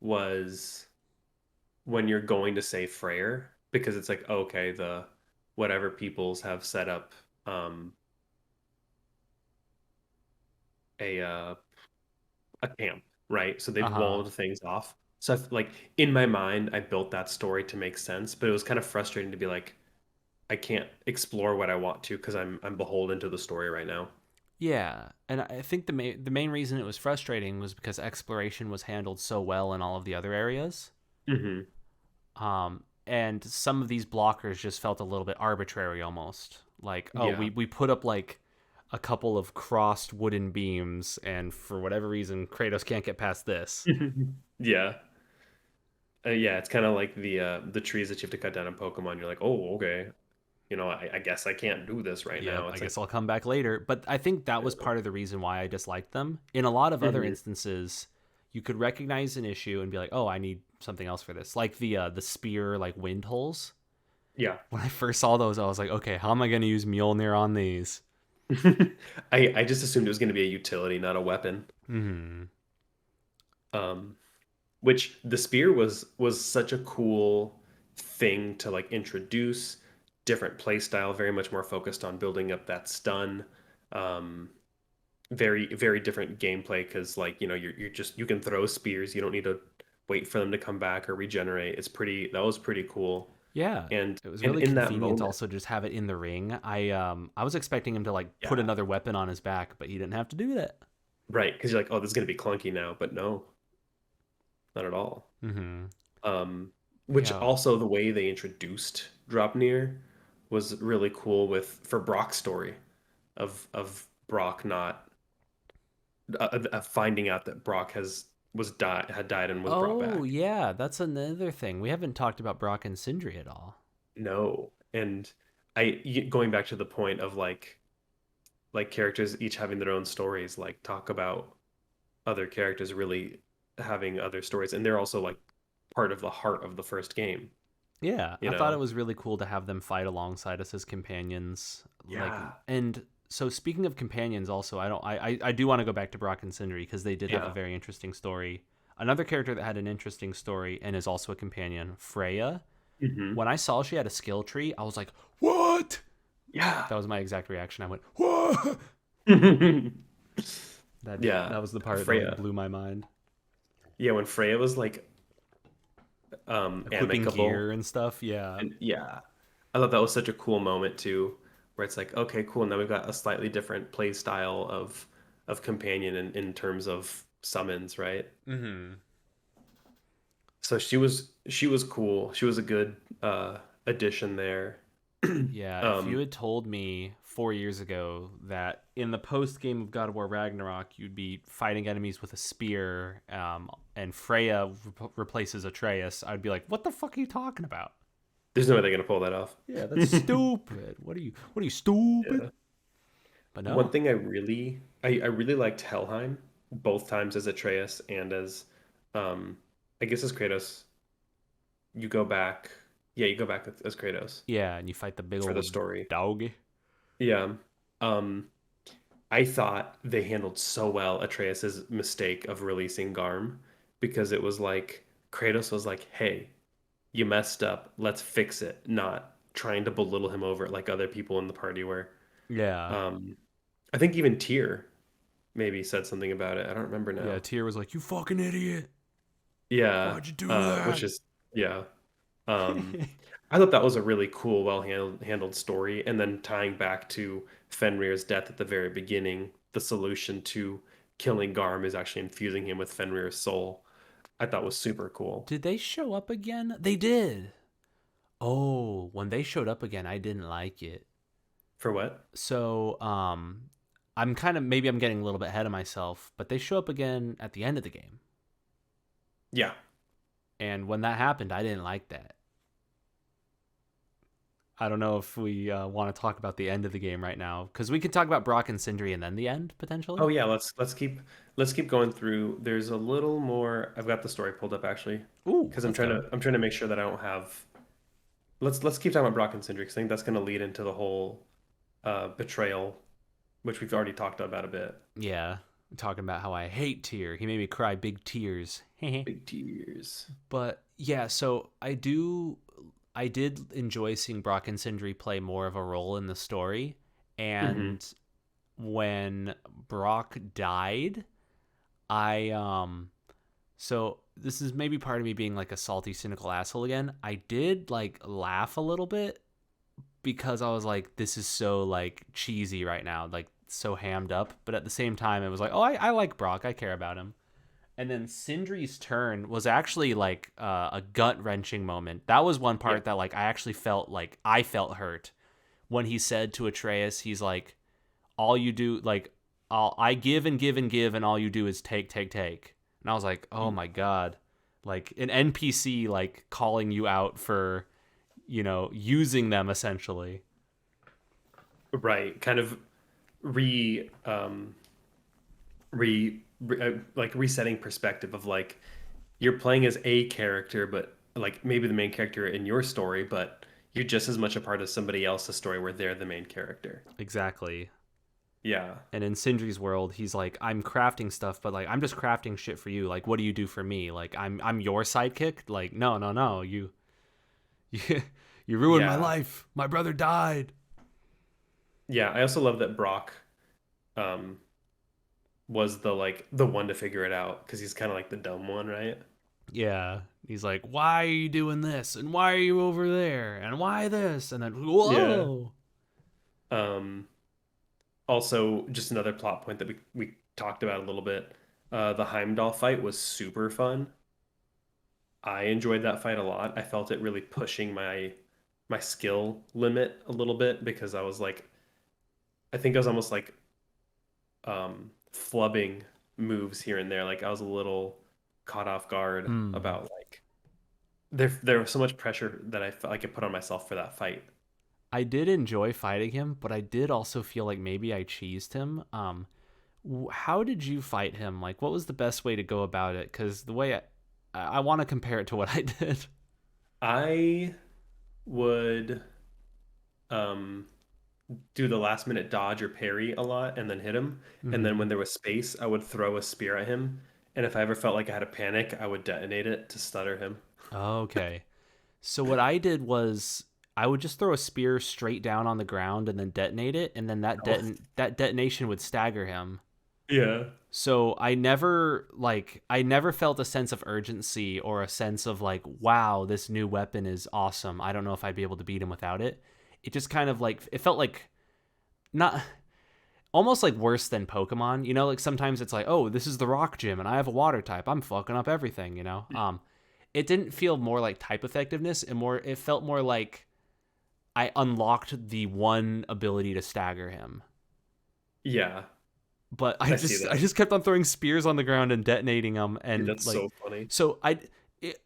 was when you're going to say Freyr because it's like, okay, the whatever peoples have set up. a a camp, right? So they've Uh-huh. walled things off. So like in my mind, I built that story to make sense, but it was kind of frustrating to be like, I can't explore what I want to because I'm beholden to the story right now. Yeah, and I think the main reason it was frustrating was because exploration was handled so well in all of the other areas. Hmm. And some of these blockers just felt a little bit arbitrary almost. Like, oh, we Yeah. we put up like a couple of crossed wooden beams, and for whatever reason, Kratos can't get past this. Yeah. Yeah, it's kind of like the trees that you have to cut down in Pokemon. You're like, oh, okay. I guess I can't do this right Yep, now. I It's like, guess I'll come back later. But I think that was yeah. part of the reason why I disliked them. In a lot of other Hmm. instances, you could recognize an issue and be like, "Oh, I need something else for this." Like the spear like wind holes. Yeah. When I first saw those, I was like, "Okay, how am I going to use Mjolnir on these?" I just assumed it was going to be a utility, not a weapon. Hmm. Um, which the spear was such a cool thing to like introduce different play style, very much more focused on building up that stun. Um, very different gameplay because like you're just you can throw spears. You don't need to wait for them to come back or regenerate. That was pretty cool. Yeah, And it was and really in that convenient to moment, also just have it in the ring. I was expecting him to like put yeah, another weapon on his back, but he didn't have to do that. right, because you're like, oh, this is gonna be clunky now, but no, not at all. Hmm. Um, which Yeah. also the way they introduced Dropnir was really cool with for Brock's story of Brock not finding out that Brock was died had died and was brought Oh, back. yeah, that's another thing. We haven't talked about Brock and Sindri at all. No, and going back to the point of like characters each having their own stories, like talk about other characters really having other stories, and they're also like part of the heart of the first game, Yeah, you I thought it know? was really cool to have them fight alongside us as companions. Like, Yeah, and so speaking of companions, also, I don't, I do want to go back to Brock and Sindri because they did have a yeah. very interesting story. Another character that had an interesting story and is also a companion, Freya. Hmm. When I saw she had a skill tree, I was like, "What?" Yeah. That was my exact reaction. I went, "What?" That Yeah, that was the part that like Freya. blew my mind. Yeah, when Freya was like Equipping amicable, gear and stuff. Yeah. and yeah, I thought that was such a cool moment too, where it's like, okay, cool, now we've got a slightly different play style of companion in terms of summons, right? Hmm. So she was cool. She was a good addition there. Yeah, if you Um, had told me 4 years ago that in the post game of God of War Ragnarok, you'd be fighting enemies with a spear, and Freya replaces Atreus, I'd be like, "What the fuck are you talking about?" there's no way they're gonna pull that off. Yeah, that's stupid. What are you stupid? Yeah. But One no. thing I really liked Helheim both times as Atreus and as um I guess as Kratos. You go back, yeah, you go back as Kratos Yeah, and you fight the big for the old story. doggy. Yeah. Um, I thought they handled so well Atreus's mistake of releasing Garm because it was like Kratos was like, "Hey, you messed up. Let's fix it," not trying to belittle him over it like other people in the party were. Yeah. Um, I think even Tyr maybe said something about it. I don't remember Yeah, now. Tyr was like, "You fucking idiot. Yeah, Why'd you do which that?" is yeah. Um, I thought that was a really cool, well handled story, and then tying back to Fenrir's death at the very beginning, the solution to killing Garm is actually infusing him with Fenrir's soul. I thought was super cool. Did they show up again? They did. Oh, when they showed up again, I didn't like it. For what? So, I'm kind of maybe I'm getting a little bit ahead of myself, but they show up again at the end of the game. Yeah. And when that happened, I didn't like that. I don't know if we want to talk about the end of the game right now because we could talk about Brock and Sindri and then the end potentially. Oh yeah. Let's keep going through. There's a little more. I've got the story pulled up actually, Ooh, because I'm let's trying go. to I'm trying to make sure that I don't have. Let's keep talking about Brock and Sindri because I think that's going to lead into the whole betrayal, which we've already talked about a bit. Yeah, I'm talking about how I hate Tyr. He made me cry big tears. Big tears. But yeah, so I did enjoy seeing Brock and Sindri play more of a role in the story. Hmm. And when Brock died, I so this is maybe part of me being like a salty, cynical asshole again. I did like laugh a little bit because I was like, this is so like cheesy right now, like so hammed up. But at the same time, it was like, oh, I like Brock. I care about him. And then Sindri's turn was actually like a gut wrenching moment. That was one Yeah. part that like I actually felt like I felt hurt when he said to Atreus, he's like, all you do like I give and give and give, and all you do is take, take, take. And I was like, oh my god, like an NPC like calling you out for using them essentially. Right. Kind of like resetting perspective of like you're playing as a character, but like maybe the main character in your story, but you're just as much a part of somebody else's story where they're the main character. Exactly. Yeah. And in Sindri's world, he's like, I'm crafting stuff, but like I'm just crafting shit for you. Like, what do you do for me? Like, I'm your sidekick. Like, no, no, no. You, you ruined my Yeah. life. My brother died. Yeah. I also love that Brock um was the one to figure it out because he's kind of like the dumb one, right? Yeah. He's like, why are you doing this? And why are you over there? And why this? And then, Yeah. whoa. Um Also, just another plot point that we talked about a little bit. The Heimdall fight was super fun. I enjoyed that fight a lot. I felt it really pushing my skill limit a little bit because I was like, I think I was almost like flubbing moves here and there. Like I was a little caught off guard Hmm. about like there was so much pressure that I felt like I put on myself for that fight. I did enjoy fighting him, but I did also feel like maybe I cheesed him. How did you fight him? Like, what was the best way to go about it? Because the way I want to compare it to what I did. I would um do the last minute dodge or parry a lot and then hit him. And then Hmm. when there was space, I would throw a spear at him. And if I ever felt like I had a panic, I would detonate it to stutter him. Okay. So what I did was I would just throw a spear straight down on the ground and then detonate it, and then Oh. that detonation would stagger him. Yeah. So I never felt a sense of urgency or a sense of like, wow, this new weapon is awesome. I don't know if I'd be able to beat him without it. It just kind of like it felt like not almost like worse than Pokemon. Like sometimes it's like, oh, this is the rock gym and I have a water type. I'm fucking up everything. It didn't feel more like type effectiveness and more it felt more like I unlocked the one ability to stagger him. Yeah. But I see I that. just kept on throwing spears on the ground and detonating them, Dude, and that's like so funny. so I it,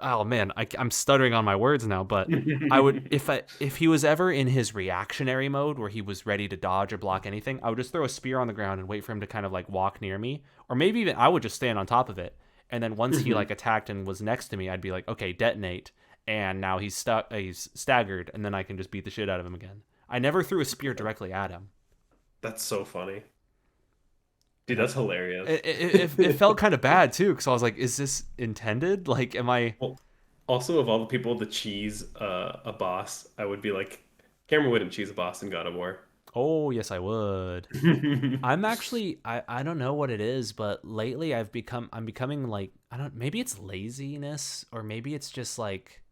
oh man, I'm stuttering on my words now, but I would if he was ever in his reactionary mode where he was ready to dodge or block anything, I would just throw a spear on the ground and wait for him to kind of like walk near me, or maybe even I would just stand on top of it, and then once he like attacked and was next to me, I'd be like, okay, detonate, and now he's stuck, he's staggered, and then I can just beat the shit out of him again. I never threw a spear directly at him. That's so funny. Dude, And I, that's hilarious. it felt kind of bad too because I was like, is this intended? Like, am I? Well, also of all the people to cheese a boss, I would be like, Cameron wouldn't cheese a boss in God of War. Oh yes, I would. I'm actually I don't know what it is, but lately I'm becoming like I don't maybe it's laziness or maybe it's just like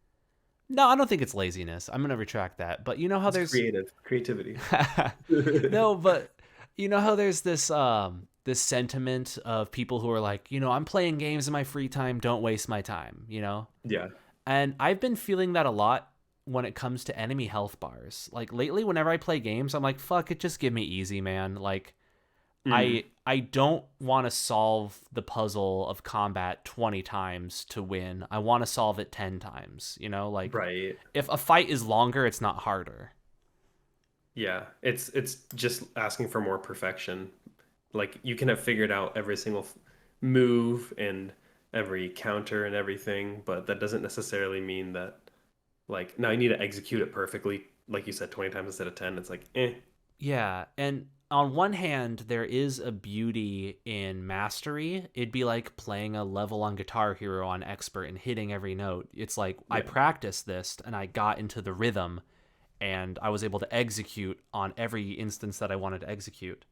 no, I don't think it's laziness. I'm gonna retract that. But you know how It's there's creativity. no, but you know how there's this sentiment of people who are like, I'm playing games in my free time, don't waste my time. Yeah. And I've been feeling that a lot when it comes to enemy health bars. Like lately whenever I play games, I'm like, fuck it, just give me easy, man. Like Mm, I don't want to solve the puzzle of combat 20 times to win. I want to solve it 10 times. Like right. if a fight is longer, it's not harder. Yeah. It's just asking for more perfection. Like you can have figured out every single move and every counter and everything, but that doesn't necessarily mean that like now I need to execute it perfectly, like you said, 20 times instead of 10. It's like, eh. Yeah, and on one hand, there is a beauty in mastery. It'd be like playing a level on Guitar Hero on expert and hitting every note. It's like I Yeah. practiced this and I got into the rhythm, and I was able to execute on every instance that I wanted to execute.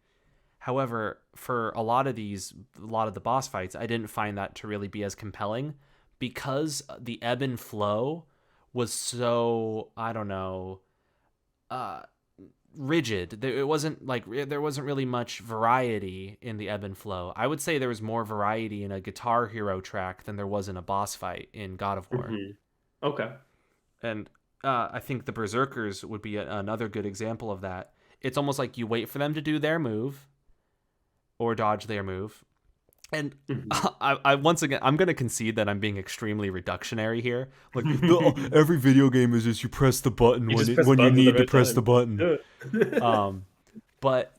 However, for a lot of the boss fights, I didn't find that to really be as compelling because the ebb and flow was so, I don't know, uh, rigid. It wasn't like there wasn't really much variety in the ebb and flow. I would say there was more variety in a Guitar Hero track than there was in a boss fight in God of War. Hmm. Okay. And I think the Berserkers would be another good example of that. It's almost like you wait for them to do their move or dodge their move. And Hmm. I once again, I'm going to concede that I'm being extremely reductionary here. Like, every video game is just you press the button You just press the when you buttons at the need to right press the time. button. Do it. Um, but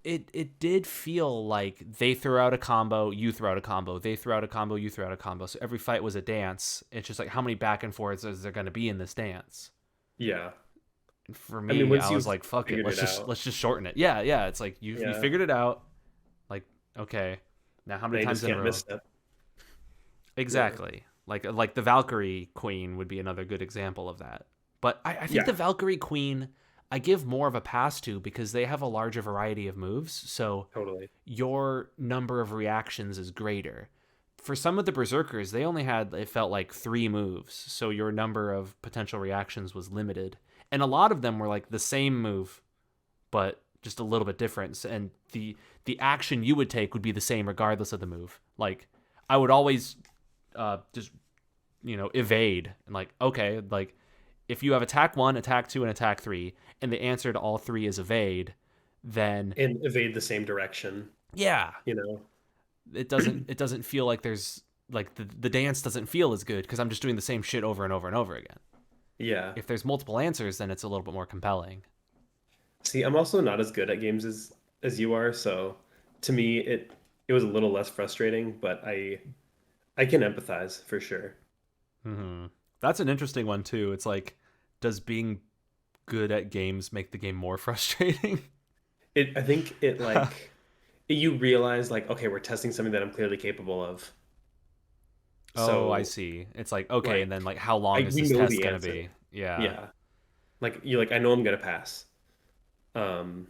it did feel like they threw out a combo, you throw out a combo, they threw out a combo, you throw out a combo. So every fight was a dance. It's just like how many back and forths is there going to be in this dance? Yeah. And for I mean, me, I once was you've like, fuck it, figured it out, let's just shorten it. Yeah, yeah. It's like you yeah, figured it out. Like, okay, now how now many you times just in a can't row? misstep. Yeah. Exactly. Like the Valkyrie Queen would be another good example of that. But I think the Yeah. Valkyrie Queen I give more of a pass to because they have a larger variety of moves, so Totally. your number of reactions is greater. For some of the Berserkers, they only had, it felt like, 3 moves, so your number of potential reactions was limited. And a lot of them were like the same move, but just a little bit different. And the action you would take would be the same regardless of the move. Like, I would always just evade and like, okay, like if you have attack 1, attack 2, and attack 3, and the answer to all 3 is evade, then And evade the same direction, yeah, you know? it doesn't feel like there's like the dance doesn't feel as good because I'm just doing the same shit over and over and over again. Yeah. If there's multiple answers, then it's a little bit more compelling. See, I'm also not as good at games as you are, so to me it was a little less frustrating, but I can empathize for sure. Hmm. That's an interesting one too. It's like, does being good at games make the game more frustrating? I think it like you realize like, okay, we're testing something that I'm clearly capable of. Oh, I So see. It's like, okay, and then like like how long is we this know test the gonna answer. be? Yeah, Yeah. Like you like I know I'm gonna pass. Um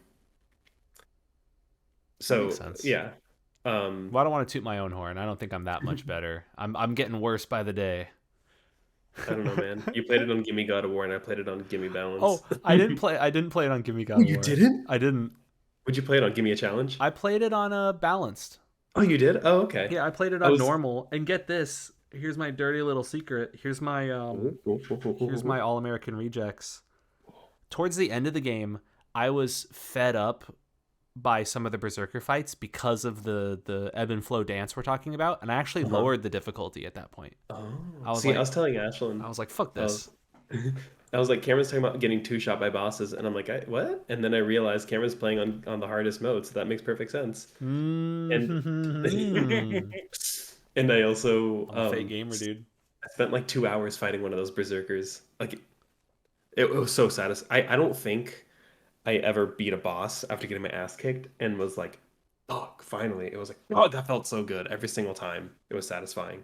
that makes so sense. yeah. Um Well, I don't want to toot my own horn. I don't think I'm that much better. I'm getting worse by the day. I don't know, man. You played it on Gimme God of War and I played it on Gimme Oh, Balance. I didn't play it on Gimme Oh, God of you War. didn't? I didn't. Would you play it on Gimme a Challenge? I played it on balanced. Oh, you did? Oh, okay. Yeah, I played it I on was normal. And get this, here's my dirty little secret. Here's my All American rejects. Towards the end of the game, I was fed up by some of the Berserker fights because of the ebb and flow dance we're talking about, and I actually Uh-huh. lowered the difficulty at that point. Oh, I was see, I like, was telling Ashlyn, fuck I this. was, I was like, Cameron's talking about getting two shot by bosses, and I'm like, what? And then I realized Cameron's playing on the hardest mode, so that makes perfect sense. And Mm-hmm. and I also I'm a fake gamer, dude. I spent like 2 hours fighting one of those berserkers. Like it was so satisfying. I don't think I ever beat a boss after getting my ass kicked and was like, oh, finally. It was like, oh, that felt so good every single time. It was satisfying.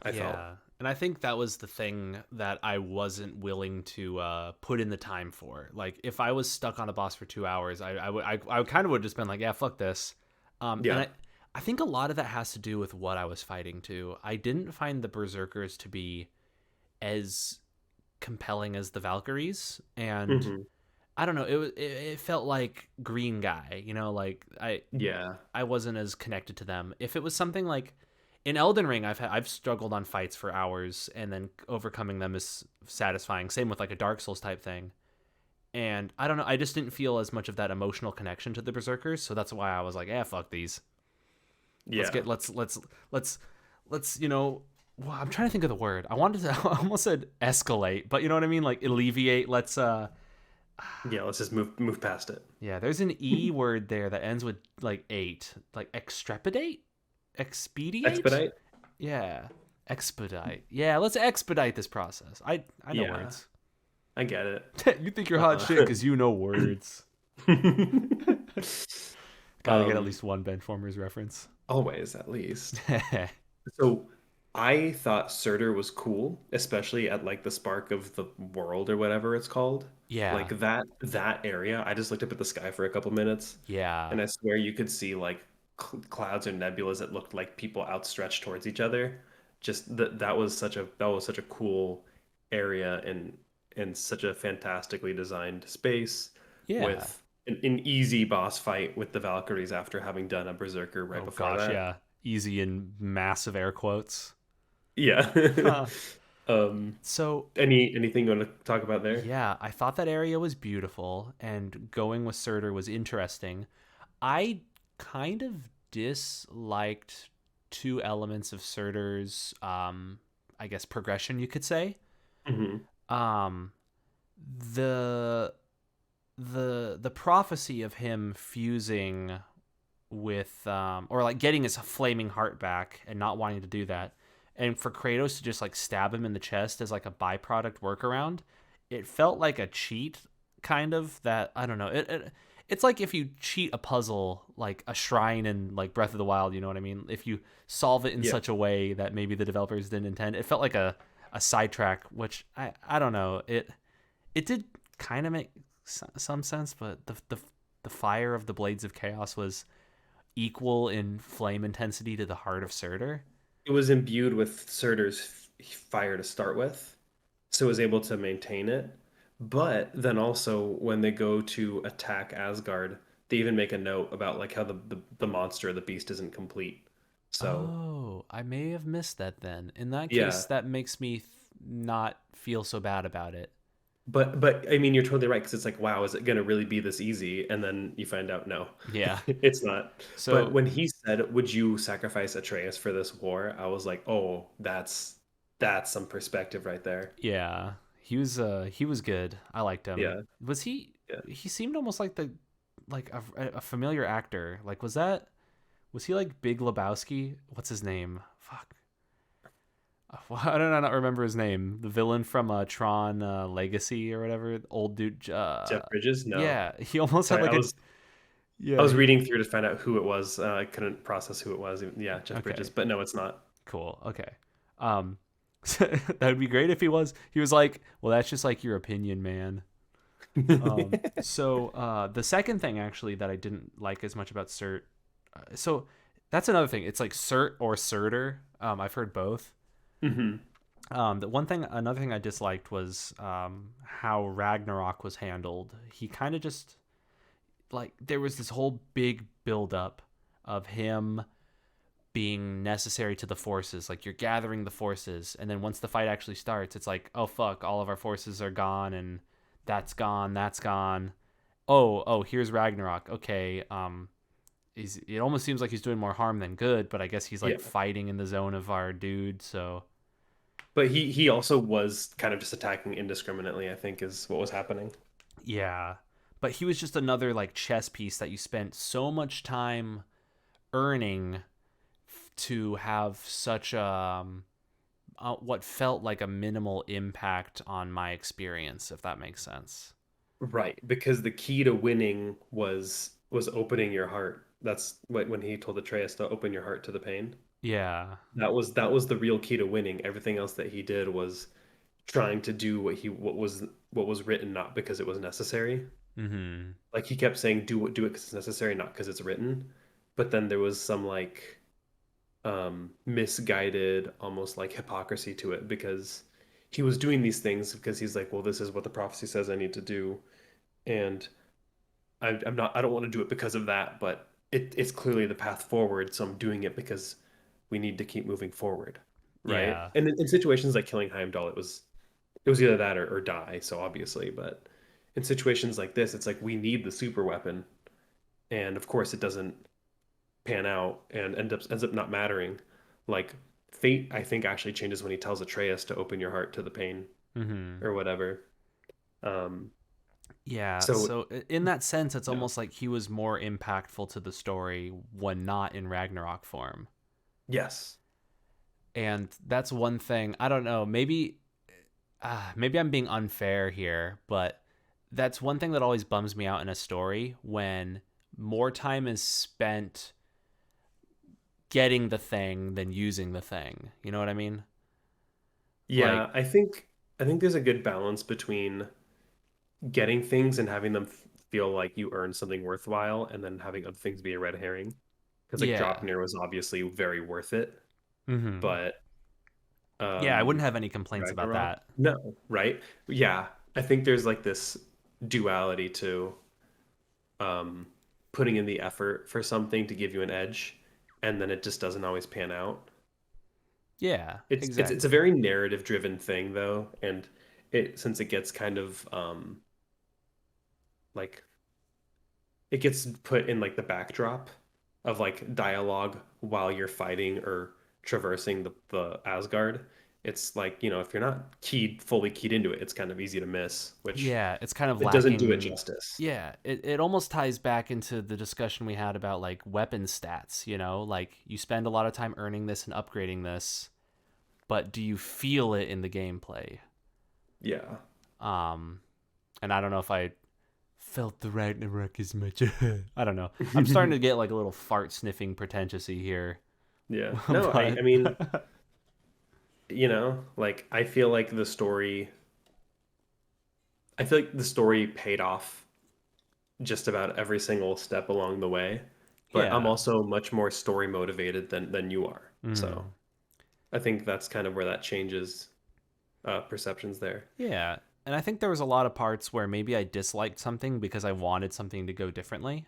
I felt. Yeah. And I think that was the thing that I wasn't willing to put in the time for. Like, if I was stuck on a boss for 2 hours, I kind of would have just been like, yeah, fuck this. And Yeah. I think a lot of that has to do with what I was fighting too. I didn't find the Berserkers to be as compelling as the Valkyries, and Hmm. I don't know. It felt like Green Guy, like Yeah. I wasn't as connected to them. If it was something like in Elden Ring, I've struggled on fights for hours, and then overcoming them is satisfying. Same with like a Dark Souls type thing. And I don't know, I just didn't feel as much of that emotional connection to the Berserkers, so that's why I was like, yeah, fuck these. Let's Yeah. get let's well, I'm trying to think of the word. I wanted to I almost said escalate, but you know what I mean? Like alleviate. Yeah. Let's just move past it. Yeah, there's an E word there that ends with like 8. Like extrepidate? Expedite? Expedite? Yeah. Expedite. Yeah, let's expedite this process. I know Yeah. words. I get it. You think you're hot shit because you know words. Gotta get at Um, least one Benchwarmers reference. always, at least. So I thought Surtur was cool, especially at like the spark of the world or whatever it's called. Yeah. Like that area, I just looked up at the sky for a couple minutes, Yeah. and I swear you could see like clouds or nebulas that looked like people outstretched towards each other. Just that was such a cool area and such a fantastically designed space Yeah. with an easy boss fight with the Valkyries after having done a Berserker right Oh before gosh, that. yeah. Easy in massive air quotes. Yeah. Huh. Um, So, anything you want to talk about there? yeah, I thought that area was beautiful and going with Surtur was interesting. I kind of disliked two elements of Surtur's I guess progression you could say. Hmm. Um the the prophecy of him fusing with or like getting his flaming heart back and not wanting to do that, and for Kratos to just like stab him in the chest as like a byproduct workaround, it felt like a cheat kind of. That I don't know, it's like if you cheat a puzzle like a shrine in like Breath of the Wild, you know what I mean? If you solve it in Yeah, such a way that maybe the developers didn't intend, it felt like a sidetrack, which I don't know, it did kind of make some sense, but the fire of the Blades of Chaos was equal in flame intensity to the heart of Surtur. it was imbued with Surtur's fire to start with, so it was able to maintain it. But then also when they go to attack Asgard, they even make a note about like how the monster, the beast, isn't complete. So Oh, I may have missed that then. In that case, yeah, that makes me not feel so bad about it. but I mean you're totally right because it's like wow, is it gonna really be this easy? And then you find out no, Yeah. it's not. But So, when he said, "Would you sacrifice Atreus for this war?" I was like, "Oh, that's some perspective right there." yeah, he was good. I liked him. Yeah, Was he yeah. he seemed almost like the like a familiar actor. Like was he like Big Lebowski? What's his name? Fuck. Why do I not remember his name? The villain from Tron Legacy or whatever. Old dude. Jeff Bridges? No. Yeah, he almost had Sorry, like I a was I yeah. was reading through to find out who it was. I couldn't process who it was. Yeah, Jeff Bridges, Okay, but no, it's not. cool. Okay, um, that would be great if he was. He was like, well, that's just like your opinion, man. So the second thing actually that I didn't like as much about Cert, so that's another thing. It's like Cert or Surtur. I've heard both. Hmm. Another thing I disliked was how Ragnarok was handled. He kind of just like there was this whole big buildup of him being necessary to the forces. Like you're gathering the forces, and then once the fight actually starts, it's like, oh fuck, all of our forces are gone, and that's gone, that's gone. Oh, here's Ragnarok. Okay, it almost seems like he's doing more harm than good, but I guess he's Yeah, like fighting in the zone of our dude. So but he also was kind of just attacking indiscriminately, I think, is what was happening. yeah, but he was just another like chess piece that you spent so much time earning to have such what felt like a minimal impact on my experience, if that makes sense. Right, because the key to winning was opening your heart. That's what when he told Atreus to open your heart to the pain. Yeah. That was the real key to winning. Everything else that he did was trying to do what was written, not because it was necessary. Mm-hmm. Like he kept saying, do it because it's necessary, not because it's written. But then there was some like misguided, almost like hypocrisy to it because he was doing these things because he's like, well, this is what the prophecy says I need to do, and I'm not. I don't want to do it because of that, but it's clearly the path forward. So I'm doing it because we need to keep moving forward, right? Yeah. And in situations like killing Heimdall, it was either that or die. So obviously, but in situations like this, it's like we need the super weapon, and of course it doesn't pan out and ends up not mattering. Like fate, I think actually changes when he tells Atreus to open your heart to the pain Mm-hmm. or whatever. Um, Yeah. so So in that sense, it's yeah, almost like he was more impactful to the story when not in Ragnarok form. yes, And that's one thing. I don't know. Maybe I'm being unfair here, but that's one thing that always bums me out in a story when more time is spent getting the thing than using the thing. You know what I mean? Like, Yeah, I think there's a good balance between getting things and having them feel like you earned something worthwhile, and then having other things be a red herring. Because like yeah. Dropnir was obviously very worth it, Hmm. but Yeah, I wouldn't um have any complaints about Ragnarok, that. no, right? Yeah, I think there's like this duality to um putting in the effort for something to give you an edge, and then it just doesn't always pan out. Yeah, It's a exactly. very narrative driven thing though, and it since it gets kind of like it gets put in like the backdrop of like dialogue while you're fighting or traversing the Asgard. It's like, if you're not fully keyed into it, it's kind of easy to miss, which Yeah, it's kind of it doesn't do it lacking. justice. Yeah, it almost ties back into the discussion we had about like weapon stats, you know? Like you spend a lot of time earning this and upgrading this, but do you feel it in the gameplay? Yeah. Um and I don't know if I felt the Ragnarok as much. I don't know. I'm starting to get like a little fart sniffing pretentiousy here. Yeah. No, I But I mean, like I feel like the story paid off just about every single step along the way, but I'm yeah. also much more story motivated than you are. So, Mm. I think that's kind of where that changes perceptions there. Yeah. And I think there was a lot of parts where maybe I disliked something because I wanted something to go differently.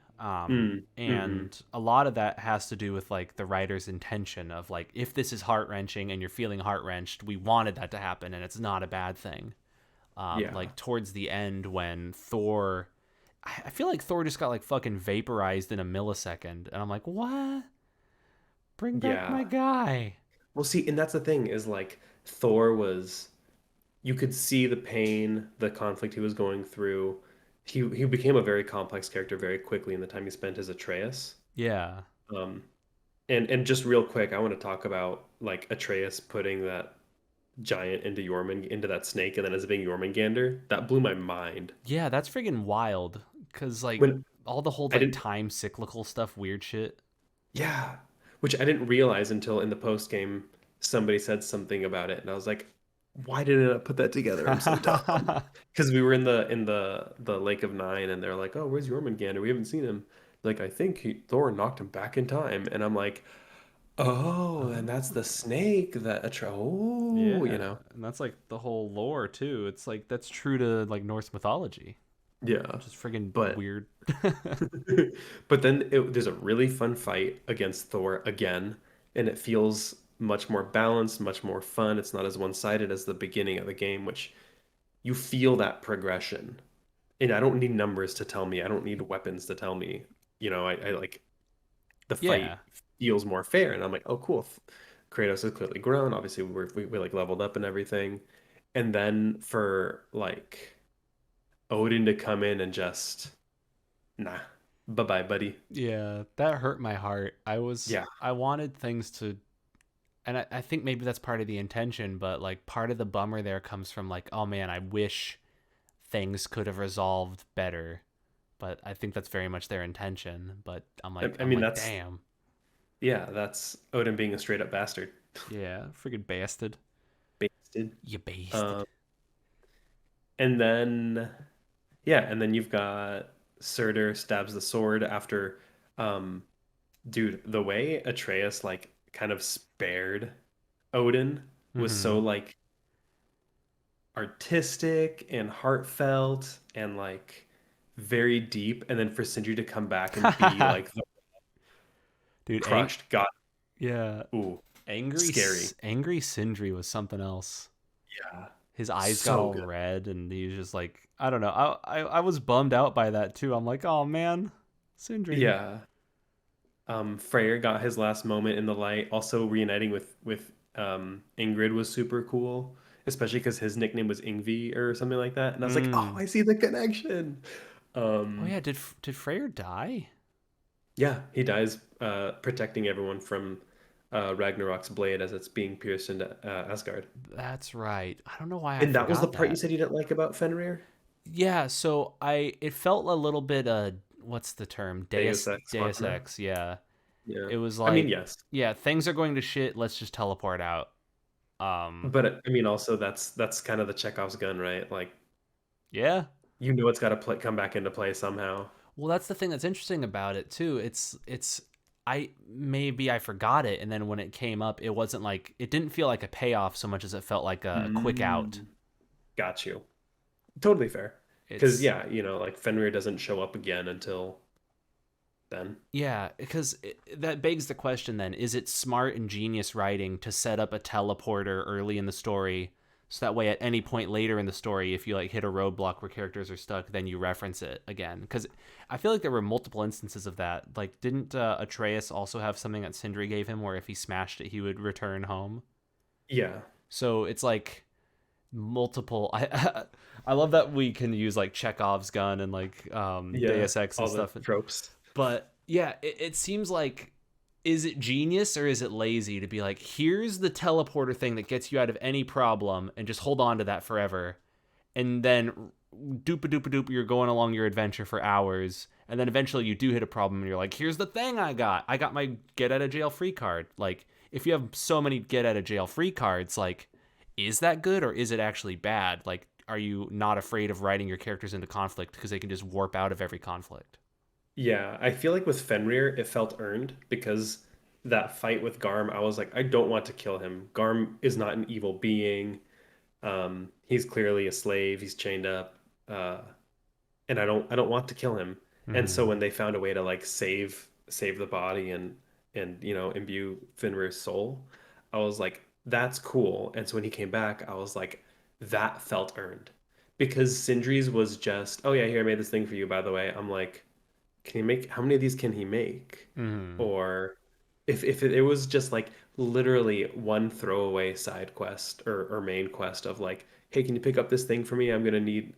Mm, hmm. And a lot of that has to do with like the writer's intention of like, if this is heart wrenching and you're feeling heart wrenched, we wanted that to happen and it's not a bad thing. Yeah. Like towards the end when Thor, I feel like Thor just got like fucking vaporized in a millisecond. And I'm like, what? Bring back Yeah. my guy. Well, see, and that's the thing is like Thor was you could see the pain, the conflict he was going through. He became a very complex character very quickly in the time he spent as Atreus. Yeah. Um, and just real quick, I want to talk about like Atreus putting that giant into that snake, and then as it being Jormungandr. That blew my mind. Yeah, that's friggin' wild. Cause like When all the whole I like didn't, time cyclical stuff, weird shit. yeah, which I didn't realize until in the post game somebody said something about it, and I was like, why didn't I put that together? I'm so dumb. Because we were in the Lake of Nine, and they're like, "Oh, where's Jormungandr? We haven't seen him." Like, I think Thor knocked him back in time, and I'm like, "Oh, and that's the Oh. snake that oh, Yeah, and that's like the whole lore too. It's like that's true to like Norse mythology, yeah." which is friggin' But weird. but then there's a really fun fight against Thor again, and it feels much more balanced, much more fun. It's not as one-sided as the beginning of the game, which you feel that progression. And I don't need numbers to tell me. I don't need weapons to tell me. I like the Yeah, fight feels more fair, and I'm like, oh, cool. Kratos has clearly grown. Obviously, we like leveled up and everything. And then for like Odin to come in and just nah, bye bye, buddy. yeah, that hurt my heart. Yeah, I wanted things to, and I think maybe that's part of the intention, but like part of the bummer there comes from like, oh man, I wish things could have resolved better. But I think that's very much their intention. But I I'm mean like, that's damn, yeah, that's Odin being a straight up bastard, yeah, friggin' bastard, bastard. you bastard. Um, and then yeah, and then you've got Surtur stabs the sword after, um, dude, the way Atreus like kind of spared Odin was Mm-hmm. so like artistic and heartfelt and like very deep. And then for Sindri to come back and be like the Dude, crushed god, yeah, ooh, scary. angry Sindri was something else. Yeah, His eyes got so all good. red, and he was just like, I don't know. I was bummed out by that too. I'm like, oh man, Sindri. Yeah. Freyr got his last moment in the light. Also reuniting with Ingrid was super cool, especially because his nickname was Ingvi or something like that. And I was like, oh, Mm. I see the connection. Oh Um, yeah, did Freyr die? yeah, he dies protecting everyone from Ragnarok's blade as it's being pierced into Asgard. That's right. I don't know why I And that was the forgot part you that. said you didn't like about Fenrir? Yeah, so I it felt a little bit what's the term? Deus Ex Deus Machina. Ex, yeah. Yeah. It was I mean, like, yes. yeah, things are going to shit. Let's just teleport out. Um, But I mean, also that's kind of the Chekhov's gun, right? Like yeah. you know it's got to come back into play somehow. Well, that's the thing that's interesting about it too. I maybe I forgot it, and then when it came up, it wasn't like it didn't feel like a payoff so much as it felt like a quick out. Mm, got you. Totally fair. Because It's yeah, like Fenrir doesn't show up again until then. Yeah, because that begs the question then, is it smart and genius writing to set up a teleporter early in the story so that way at any point later in the story if you like hit a roadblock where characters are stuck then you reference it again? Because I feel like there were multiple instances of that. Like didn't Atreus also have something that Sindri gave him where if he smashed it he would return home? Yeah. So it's like multiple I love that we can use like Chekhov's gun and like Yeah. Deus Ex and All the stuff. tropes. But yeah, it seems like is it genius or is it lazy to be like, here's the teleporter thing that gets you out of any problem and just hold on to that forever. And then doopa doopa doop, you're going along your adventure for hours. And then eventually you do hit a problem and you're like, here's the thing I got. I got my get out of jail free card. Like, if you have so many get out of jail free cards, like, is that good or is it actually bad? Like, are you not afraid of writing your characters into conflict because they can just warp out of every conflict? Yeah, I feel like with Fenrir, it felt earned because that fight with Garm, I was like, I don't want to kill him. Garm is not an evil being. He's clearly a slave. He's chained up, and I don't want to kill him. And so Mm-hmm. when they found a way to like save the body and imbue Fenrir's soul, I was like, that's cool. And so when he came back, I was like, that felt earned because Sindri's was just, oh yeah, here I made this thing for you. By the way, I'm like, can he make how many of these can he make? Mm-hmm. Or if it was just like literally one throwaway side quest or main quest of like, hey, can you pick up this thing for me? I'm gonna need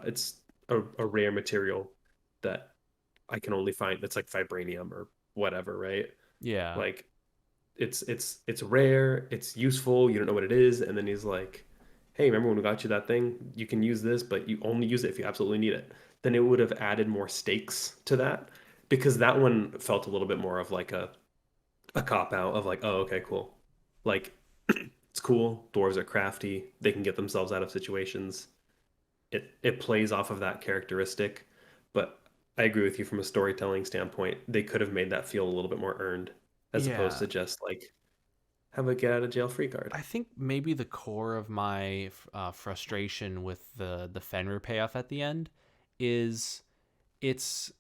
it's a rare material that I can only find that's like vibranium or whatever, right? Yeah. Like it's rare, it's useful, you don't know what it is, and then he's like, "Hey, remember when we got you that thing? You can use this, but you only use it if you absolutely need it." Then it would have added more stakes to that because that one felt a little bit more of like a cop out of like, "Oh, okay, cool." Like it's cool, dwarves are crafty, they can get themselves out of situations. It plays off of that characteristic, but I agree with you from a storytelling standpoint. They could have made that feel a little bit more earned as opposed Yeah. to just like have a get out of jail free card. I think maybe the core of my frustration with the Fenrir payoff at the end is it's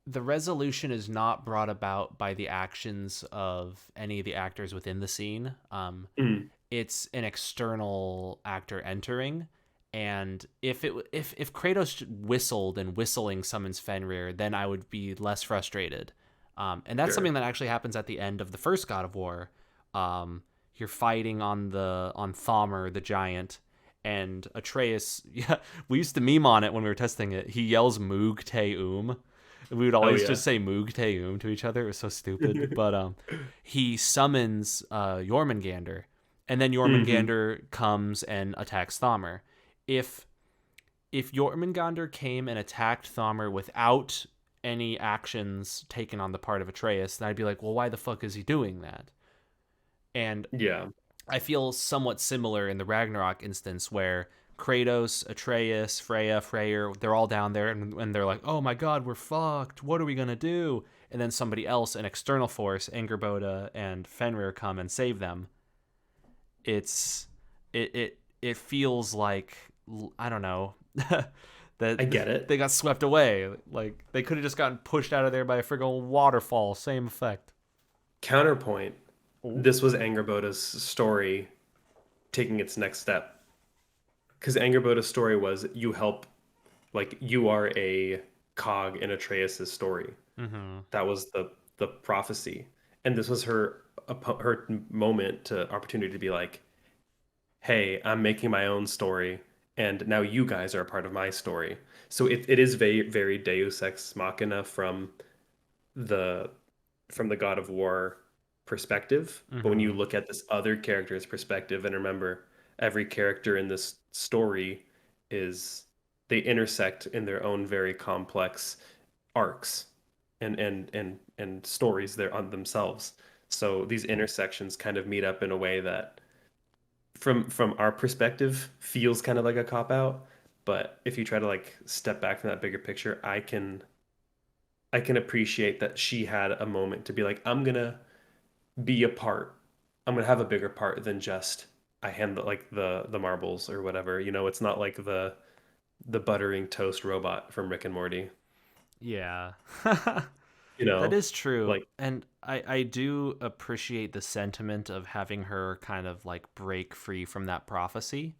the resolution is not brought about by the actions of any of the actors within the scene. Mm, It's an external actor entering, and if Kratos whistled and whistling summons Fenrir, then I would be less frustrated. And that's something sure. that actually happens at the end of the first God of War. You're fighting on Thamur the giant, and Atreus. Yeah, we used to meme on it when we were testing it. He yells "Moog Te We would Oh always yeah. just say Moog Te to each other. It was so stupid. But he summons Jormungandr, and then Hmm. Jormungandr comes and attacks Thamur. If if Jormungandr came and attacked Thamur without any actions taken on the part of Atreus, then I'd be like, well, why the fuck is he doing that? And Yeah. I feel somewhat similar in the Ragnarok instance where Kratos, Atreus, Freya, Freyr, they're all down there and they're like, oh my god, we're fucked. What are we going to do? And then somebody else, an external force, Angerboda and Fenrir come and save them. It's it feels like I don't know that I get it. they got swept away. Like they could have just gotten pushed out of there by a friggin' waterfall. Same effect. Counterpoint. Oh. This was Angerboda's story taking its next step. Because Angerboda's story was you help, like you are a cog in Atreus's story. Mm-hmm. That was the prophecy, and this was her moment to opportunity to be like, hey, I'm making my own story, and now you guys are a part of my story. So it is very very Deus Ex Machina the from the God of War perspective. But when you Mm-hmm. look at this other character's perspective, and remember, every character in this story is they intersect in their own very complex arcs. and stories there on themselves. So these intersections kind of meet up in a way that from our perspective feels kind of like a cop out, but if you try to like step back from that bigger picture, I can appreciate that she had a moment to be like, I'm gonna be a part. I'm gonna have a bigger part than just I hand like the marbles or whatever. It's not like the buttering toast robot from Rick and Morty. Yeah. You That know, is true. like And I do appreciate the sentiment of having her kind of like break free from that prophecy.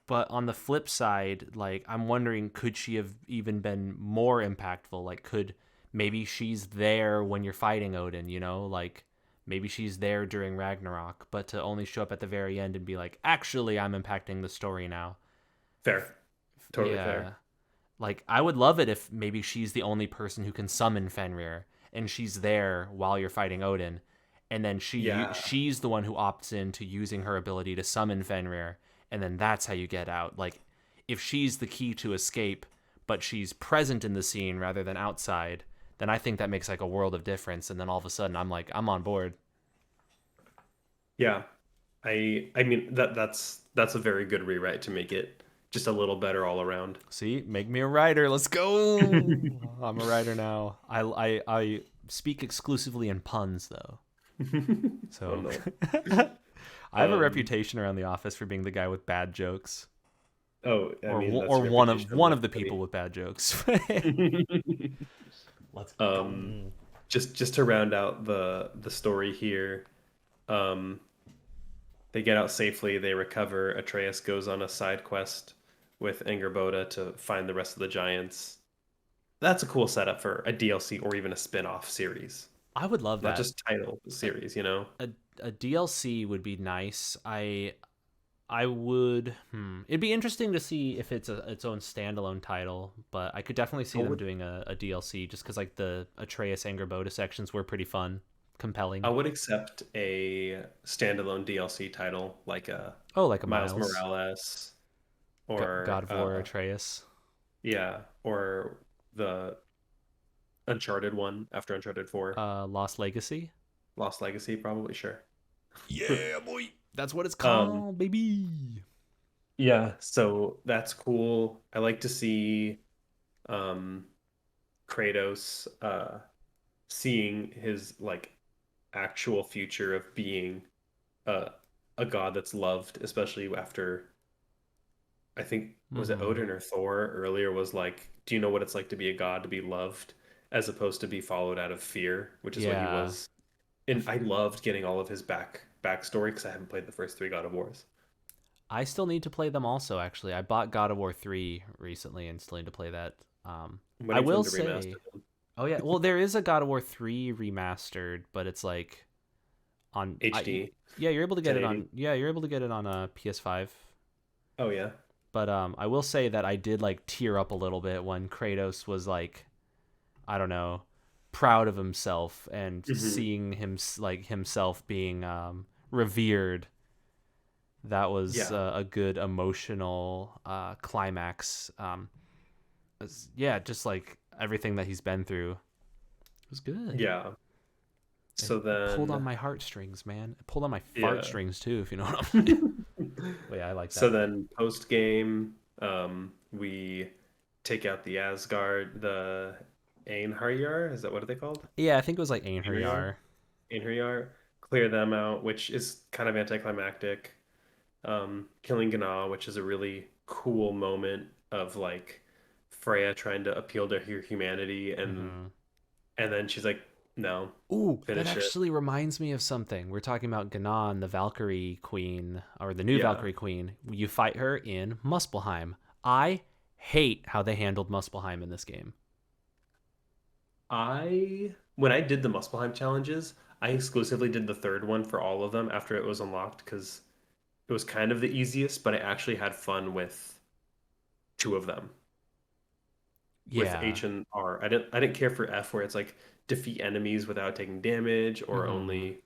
But on the flip side, like I'm wondering, could she have even been more impactful? Like, could maybe she's there when you're fighting Odin, like maybe she's there during Ragnarok, but to only show up at the very end and be like, actually, I'm impacting the story now. fair, totally fair. Yeah. Like, I would love it if maybe she's the only person who can summon Fenrir and she's there while you're fighting Odin. And then Yeah, she's the one who opts into using her ability to summon Fenrir, and then that's how you get out. Like, if she's the key to escape, but she's present in the scene rather than outside, then I think that makes like a world of difference. And then all of a sudden, I'm like, I'm on board. yeah. I mean that's a very good rewrite to make it just a little better all around. See, make me a writer. Let's go. I'm a writer now. I speak exclusively in puns though. Oh So no. I have a Um, reputation around the office for being the guy with bad jokes, oh, I or mean that's or a reputation of one being of the people funny. with bad jokes. Let's go. Um, just to round out the story here, um, they get out safely, they recover. Atreus goes on a side quest with Angerboda to find the rest of the giants. That's a cool setup for a DLC or even a spin-off series. I would love Not that. just title the A, series. a DLC would be nice. I would. It'd be interesting to see if it's its own standalone title, but I could definitely I see them would doing a DLC just because like the Atreus Angerboda sections were pretty fun, I compelling. would accept a standalone DLC title like a Oh, like a Miles Miles, Morales God or of War Atreus, yeah, or the Uncharted one after Uncharted 4. Lost Legacy. Lost Legacy, probably, sure. Yeah, boy. That's what it's Um, called, baby. yeah, so that's cool. I like to see um Kratos seeing his like actual future of being a a god that's loved, especially after I think was it Mm-hmm. Odin or Thor earlier was like, do you know what it's like to be a god, to be loved, as opposed to be followed out of fear, which is what he Yeah. was. I And f- I loved getting all of his backstory because I haven't played the first three God of Wars. I still need to play them also, actually. I bought God of War 3 recently and still need to play that. I'm I waiting for will them to remaster say, them. oh, yeah. Well, there is a God of War 3 remastered, but it's like on. HD Yeah, you're able to get it 1080. on. Yeah, you're able to get it on a PS5. Oh yeah. But I will say that I did like tear up a little bit when Kratos was like, I don't know, proud of himself and Hmm. seeing like himself being revered. That was Yeah. a good emotional climax. Yeah, just like everything that he's been through, it was good. Yeah. It, So it pulled on then my heartstrings, man. It pulled on my fart yeah. strings too, if you know what I'm saying. But yeah, I like So that. then post game, we take out the Asgard, the Einherjar. Is that what are they called? Yeah, I think it was like Einherjar? Einherjar. Einherjar. Clear them out, which is kind of anticlimactic. Killing Gná, which is a really cool moment of like Freya trying to appeal to her humanity, and Mm-hmm. and then she's like, "No, Ooh, that finish it." actually reminds me of something. We're talking about Ganon, the Valkyrie Queen, or the new Yeah, Valkyrie Queen. You fight her in Muspelheim. I hate how they handled Muspelheim in this game. I when I did the Muspelheim challenges, I exclusively did the third one for all of them after it was unlocked because it was kind of the easiest, but I actually had fun with two of them. With Yeah. H and R. I didn't care for F where it's like defeat enemies without taking damage or Mm-hmm. only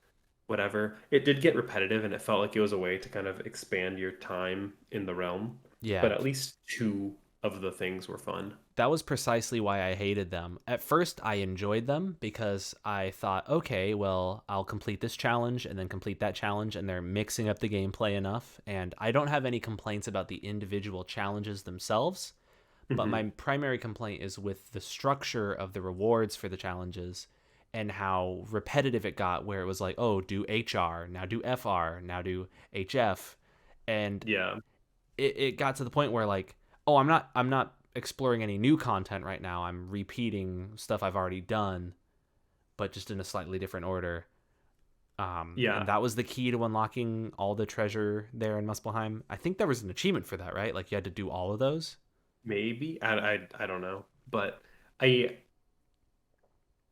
whatever. It did get repetitive and it felt like it was a way to kind of expand your time in the realm. Yeah. But at least two of the things were fun. That was precisely why I hated them. At first, I enjoyed them because I thought, okay, well, I'll complete this challenge and then complete that challenge, and they're mixing up the gameplay enough. And I don't have any complaints about the individual challenges themselves, but Hmm. my primary complaint is with the structure of the rewards for the challenges and how repetitive it got, where it was like, oh, do HR, now do FR, now do HF. And Yeah, it got to the point where like, oh, I'm not exploring any new content right now. I'm repeating stuff I've already done, but just in a slightly different order. And yeah, that was the key to unlocking all the treasure there in Muspelheim. I think there was an achievement for that, right? Like you had to do all of those. maybe. I don't know, but I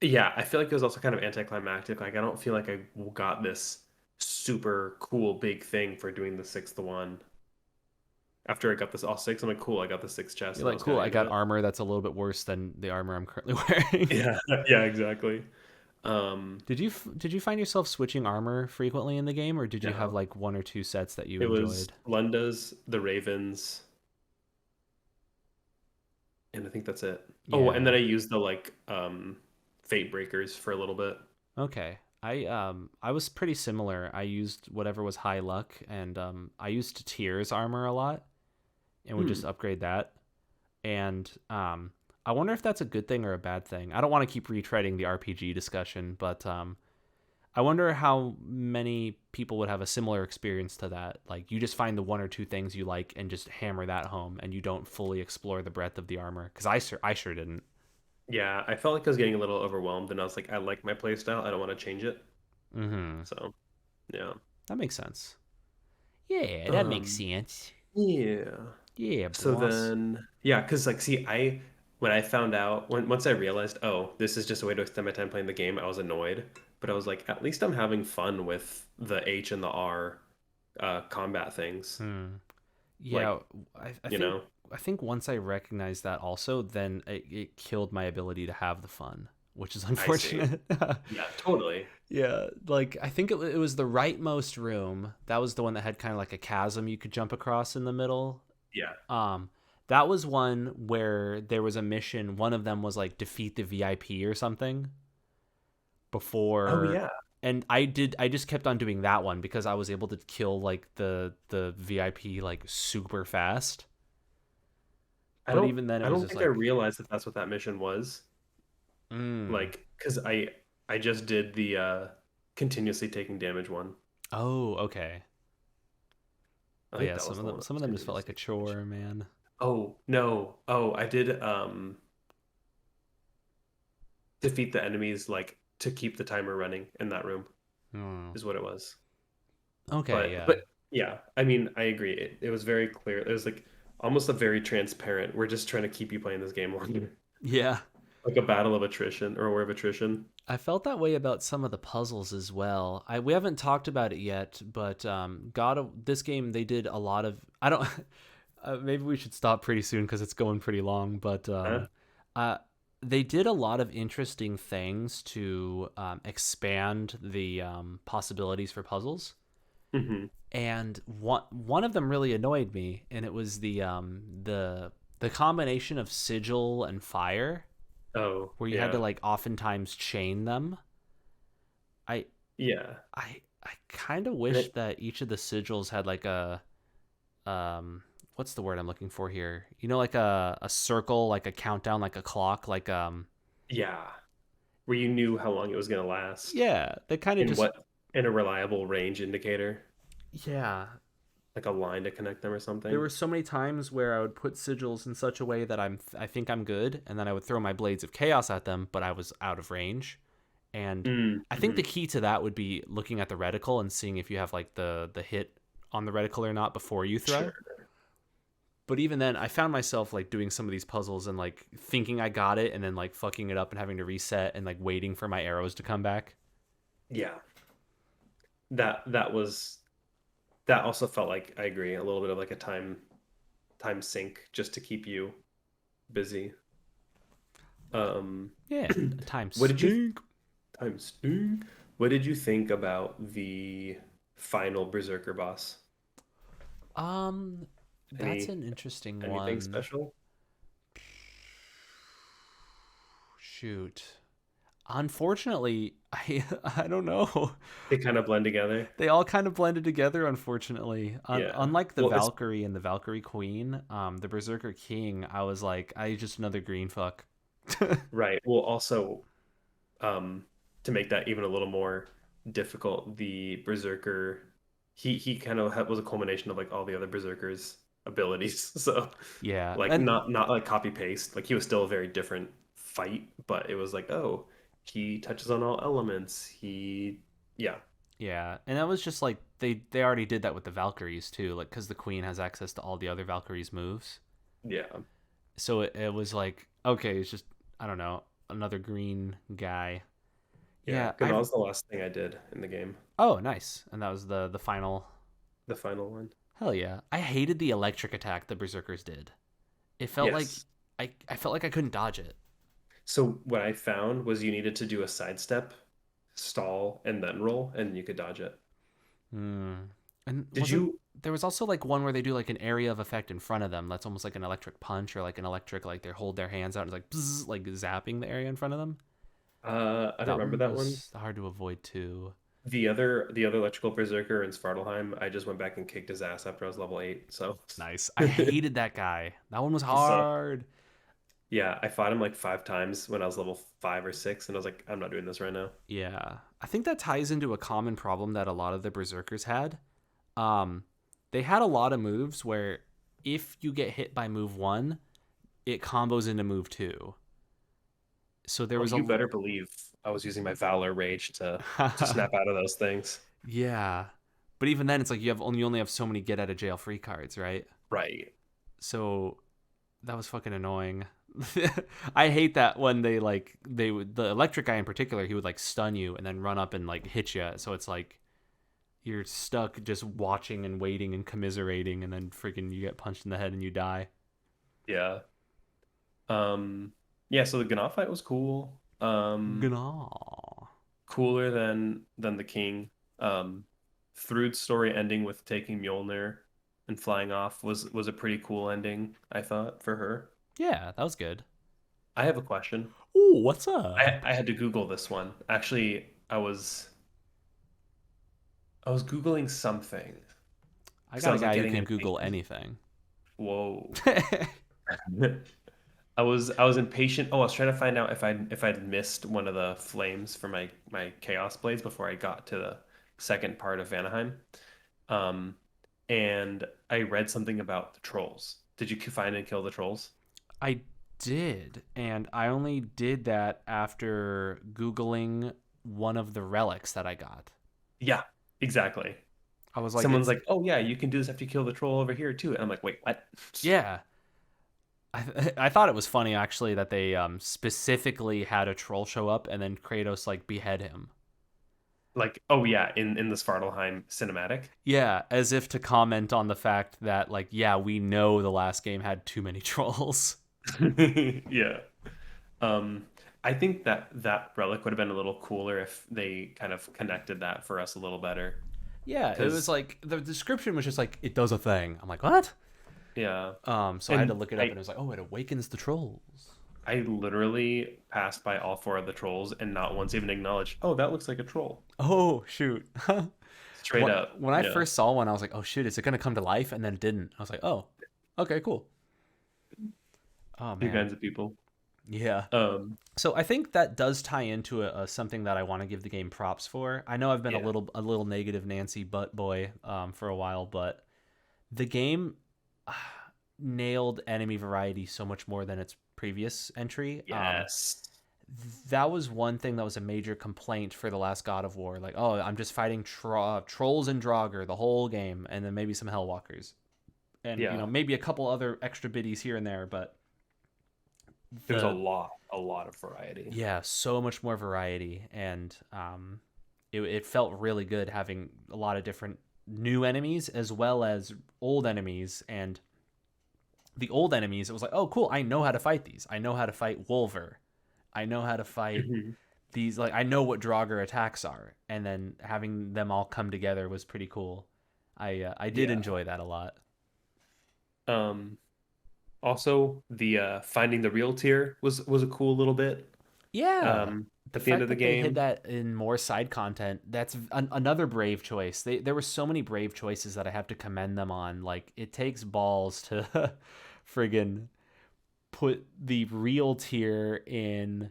yeah, I feel like it was also kind of anticlimactic. Like I don't feel like I got this super cool big thing for doing the sixth one. After I got this all six, I'm like, cool, I got the sixth chest, You're and I like, was cool, kind of I into got it. armor that's a little bit worse than the armor I'm currently wearing. Yeah, yeah, exactly. Um, Did you find yourself switching armor frequently in the game, or did you have no, like one or two sets that you it was enjoyed? Lunda's, the Ravens, and I think that's it. Oh, and then Yeah. I used the like Fate Breakers for a little bit. Okay. I was pretty similar. I used whatever was high luck, and I used Tyr's armor a lot and would just Hmm. upgrade that. And I wonder if that's a good thing or a bad thing. I don't want to keep retreading the RPG discussion, but I wonder how many people would have a similar experience to that. Like you just find the one or two things you like and just hammer that home, and you don't fully explore the breadth of the armor. Because I sure didn't. Yeah, I felt like I was getting a little overwhelmed, and I was like, I like my playstyle. I don't want to change it. Mm-hmm. So, yeah. That makes sense. Yeah, that makes Um, sense. yeah. Yeah, So boss. then, yeah, because like, see, when I found out, once I realized, oh, this is just a way to extend my time playing the game, I was annoyed. But I was like, at least I'm having fun with the H and the R combat things. Hmm. Yeah, Like, I you think know, I think once I recognized that also, then it killed my ability to have the fun, which is I see. unfortunate. Yeah, totally. Yeah, like I think it was the rightmost room. That was the one that had kind of like a chasm you could jump across in the middle. Yeah. Um, that was one where there was a mission. One of them was like defeat the VIP or something Oh before, yeah. and I just kept on doing that one because I was able to kill like the VIP like super fast. But even then, it I was don't just think I like, realized that that's what that mission was. mm. Like, because I just did the continuously taking damage one. Oh, okay. I But think yeah, that was the one that some was of them just felt like continuously a taking damage. chore, man. Oh, no. Oh, I did defeat the enemies like to keep the timer running in that room Hmm. is what it was. Okay, But yeah, yeah, I mean, I agree. It was very clear. It was like almost a very transparent. We're just trying to keep you playing this game longer. yeah. Like a battle of attrition or a war of attrition. I felt that way about some of the puzzles as well. I We haven't talked about it yet, but God of this game they did a lot of. I don't. Maybe we should stop pretty soon because it's going pretty long. But Huh? uh, they did a lot of interesting things to expand the possibilities for puzzles. Hmm. And one of them really annoyed me, and it was the combination of sigil and fire, Oh, where you had to yeah. like oftentimes chain them. I Yeah. I kind of And wish it, that each of the sigils had like a what's the word I'm looking for here? You know, like a circle, like a countdown, like a clock, like yeah. Where you knew how long it was going to last yeah, they kind of and just what in a reliable range indicator, yeah. like a line to connect them or There something. were so many times where I would put sigils in such a way that I think I'm good, and then I would throw my blades of chaos at them, but I was out of range. And I think the Mm-hmm. key to that would be looking at the reticle and seeing if you have like the hit on the reticle or not before you throw. Sure. But even then, I found myself like doing some of these puzzles and like thinking I got it and then like fucking it up and having to reset and like waiting for my arrows to come back. Yeah. That was that also felt like I agree, a little bit of like a time sink just to keep you busy. Um Yeah, time what did you stink. time sink? What did you think about the final Berserker boss? Um, that's Any an interesting anything one. special? shoot. Unfortunately, I don't know. They kind of blend together. They all kind of blended together, unfortunately. Yeah. Unlike the Well, it's Valkyrie and the Valkyrie Queen, the Berserker King, I was like, I just another green fuck. right. Well, also, um, to make that even a little more difficult, the Berserker, he kind of was a culmination of like all the other Berserkers' abilities. So, Yeah, like and not like copy paste. Like he was still a very different fight, but it was like, oh, he touches on all elements. Yeah, yeah, and that was just like they already did that with the Valkyries too, like because the Queen has access to all the other Valkyries' moves. yeah, So it was like, okay, it's just I don't know, another green guy. yeah. Yeah, That I've was the last thing I did in the game, oh nice, and that was the final. the final one. Hell yeah, I hated the electric attack the Berserkers did. It felt like Yes. I felt like I couldn't dodge it. So what I found was you needed to do a sidestep, stall, and then roll, and you could dodge it. Hmm. And Did wasn't you? there was also like one where they do like an area of effect in front of them that's almost like an electric punch or like an electric like they hold their hands out and it's like bzz, like zapping the area in front of them. I don't That remember one that one. was hard to avoid too. The other electrical berserker in Svartalheim, I just went back and kicked his ass after I was level 8. So, Nice. I hated that guy. That one was so hard. yeah, I fought him like 5 times when I was level 5 or 6, and I was like, I'm not doing this right now. Yeah. I think that ties into a common problem that a lot of the berserkers had. Um they had a lot of moves where if you get hit by move 1, it combos into move 2. So there Oh, was you a better believe I was using my Valor Rage to snap out of those things. yeah. But even then, it's like you only have so many get out of jail free cards, right? Right. So that was fucking annoying. I hate that when they would the electric guy in particular, he would like stun you and then run up and like hit you. So it's like you're stuck just watching and waiting and commiserating, and then freaking you get punched in the head and you die. Yeah. Um, yeah, so the Gnaw fight was cool. Gnaw. Cooler than the King. Thrud's story ending with taking Mjolnir and flying off was a pretty cool ending, I thought, for her. Yeah, that was good. I have a question. Ooh, what's up? I had to Google this one. Actually, I was Googling something I because I got a was like guy who getting can Google impatient. anything. Whoa. I was impatient. Oh, I was trying to find out if I'd missed one of the flames for my chaos blades before I got to the second part of Vanaheim. Um, and I read something about the trolls. Did you find and kill the trolls? I did, and I only did that after Googling one of the relics that I got. Yeah, exactly. I was like, Someone's it's, like, "Oh yeah, you can do this after you kill the troll over here too." And I'm like, "Wait, what?" yeah. I thought it was funny actually that they specifically had a troll show up and then Kratos like behead him. Like, oh yeah, in the Svartalheim cinematic. Yeah, as if to comment on the fact that like, yeah, we know the last game had too many trolls. Yeah. Um, I think that relic would have been a little cooler if they kind of connected that for us a little better. Yeah, it was Because like the description was just like it does a thing. I'm like, what? yeah, So I had to and look it up, and it was like, oh, it awakens the trolls. I literally passed by all four of the trolls and not once even acknowledged, oh, that looks like a troll. Oh shoot! Straight up. When I Yeah. first saw one, I was like, "Oh shit, is it gonna come to life?" And then it didn't. I was like, "Oh, okay, cool." Oh Two man, kinds of people. yeah. Um, So I think that does tie into something that I want to give the game props for. I know I've been yeah. a little negative Nancy butt boy for a while, but the game nailed enemy variety so much more than its previous entry. Yes. That was one thing that was a major complaint for the last God of War. Like, oh, I'm just fighting trolls and Draugr the whole game, and then maybe some Hellwalkers, and Yeah. maybe a couple other extra biddies here and there. But There's a the lot of variety. yeah, so much more variety, and it felt really good having a lot of different new enemies as well as old enemies. And the old enemies, it was like, oh, cool, I know how to fight these. I know how to fight Wolver. I know how to fight Mhm. these, like I know what Draugr attacks are, and then having them all come together was pretty cool. I did Yeah. enjoy that a lot. Um, Also the finding the real tier was a cool little bit. Yeah. The at the end fact of the that they hid game. that in more side content, that's another brave choice. There were so many brave choices that I have to commend them on. Like, it takes balls to friggin' put the real tier in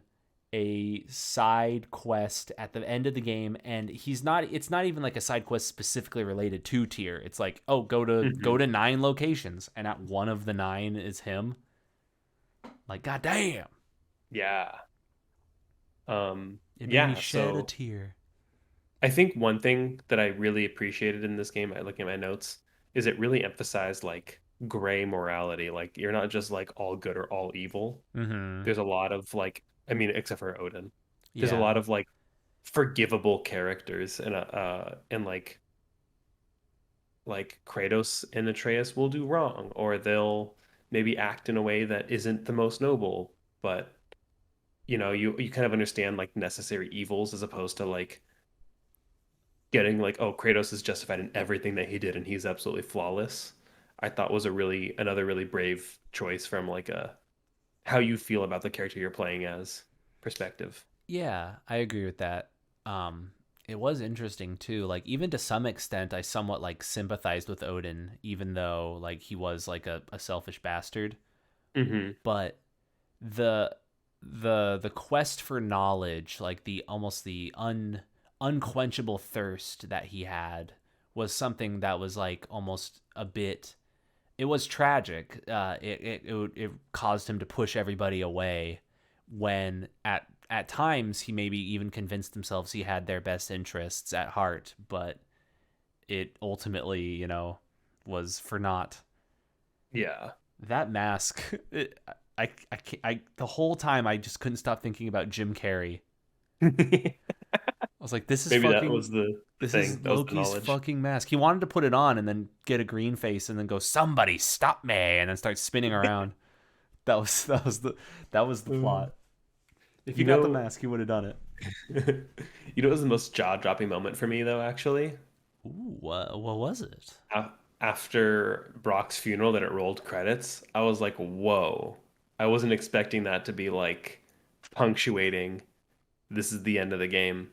a side quest at the end of the game, and it's not even like a side quest specifically related to tier. It's like, oh, go Hmm. to 9 locations, and at one of the 9 is him. Like, goddamn. Yeah. It made me Yeah, shed a so tear. I think one thing that I really appreciated in this game, I looking at my notes, is it really emphasized like gray morality. Like you're not just like all good or all evil. Mm-hmm. There's a lot of like, I mean, except for Odin, there's a Yeah. lot of like forgivable characters and like Kratos and Atreus will do wrong, or they'll maybe act in a way that isn't the most noble, but you kind of understand like necessary evils as opposed to like getting like, oh, Kratos is justified in everything that he did and he's absolutely flawless. I thought was a really another really brave choice from like a how you feel about the character you're playing as perspective. Yeah, I agree with that. Um, it was interesting too. Like, even to some extent, I somewhat like sympathized with Odin, even though like he was like a selfish bastard. Hmm. But the the quest for knowledge, like the almost the unquenchable thirst that he had, was something that was like almost a bit. It was tragic. It caused him to push everybody away when at times he maybe even convinced himself he had their best interests at heart, but it ultimately, was for naught. Yeah. That mask, the whole time I just couldn't stop thinking about Jim Carrey. Maybe I was like, this is that fucking was the this thing. is That was the Loki's knowledge. fucking mask. He wanted to put it on and then get a green face and then go, somebody stop me, and then start spinning around. That was that was the Uh, plot. If he you got the know, mask, he would have done it. you know, what was the most jaw-dropping moment for me though, actually? Ooh, what was it? After Brock's funeral that it rolled credits, I was like, whoa. I wasn't expecting that to be like punctuating this is the end of the game.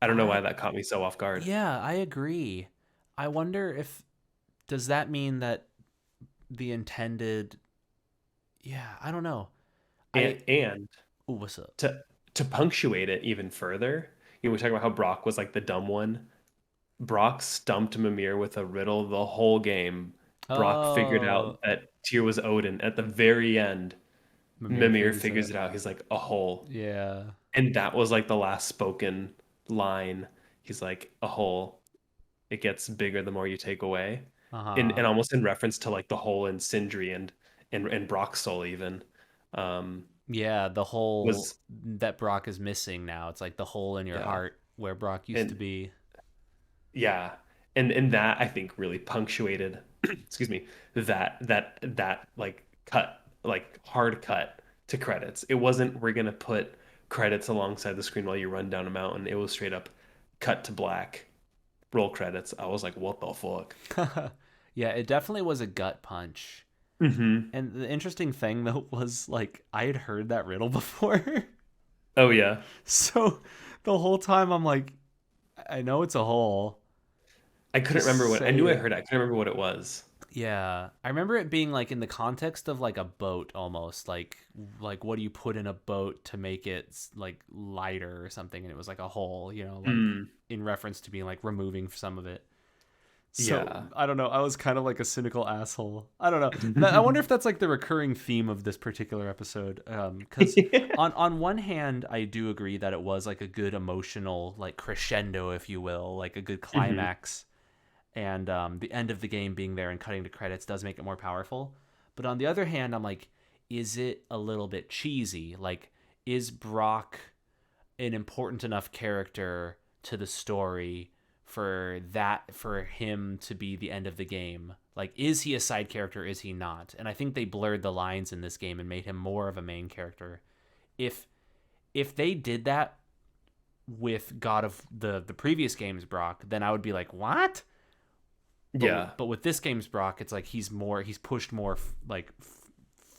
I don't know why I that caught me so off guard. Yeah, I agree. I wonder if does that mean that the intended yeah, I don't know. And I and Ooh, what's up? to punctuate it even further, we talk about how Brock was like the dumb one. Brock stumped Mimir with a riddle the whole game. Brock figured Oh, out that Tyr was Odin. At the very end, Mimir Mimir figures it figures out. it out. He's like, a hole. Yeah. And that was like the last spoken line. He's like, a hole. It gets bigger the more you take away. Uh-huh. And almost in reference to like the hole in Sindri and Brock's soul even. Um Yeah, the hole was that Brock is missing now. It's like the hole in your yeah. heart where Brock used to And be. yeah. And that I think really punctuated excuse me, that like cut, like hard cut to credits. It wasn't we're gonna put credits alongside the screen while you run down a mountain. It was straight up cut to black, roll credits. I was like, what the fuck? Yeah, it definitely was a gut punch. Hmm. And the interesting thing though was like I had heard that riddle before. Oh yeah. So the whole time I'm like, I know it's a hole. I couldn't Just remember what I say knew I it. heard it. I couldn't remember what it was. Yeah, I remember it being like in the context of like a boat almost, like what do you put in a boat to make it like lighter or something, and it was like a hole, like Mm, in reference to being like removing some of it. So yeah. I don't know. I was kind of like a cynical asshole. I don't know. I wonder if that's like the recurring theme of this particular episode. Because on one hand, I do agree that it was like a good emotional like crescendo, if you will, like a good Hmm. climax, and the end of the game being there and cutting to credits does make it more powerful. But on the other hand, I'm like, is it a little bit cheesy? Like, is Brock an important enough character to the story for him to be the end of the game? Like, is he a side character? Is he not? And I think they blurred the lines in this game and made him more of a main character. If if they did that with God of the previous game's Brock, then I would be like, what? Yeah. But with this game's Brock, it's like he's pushed more like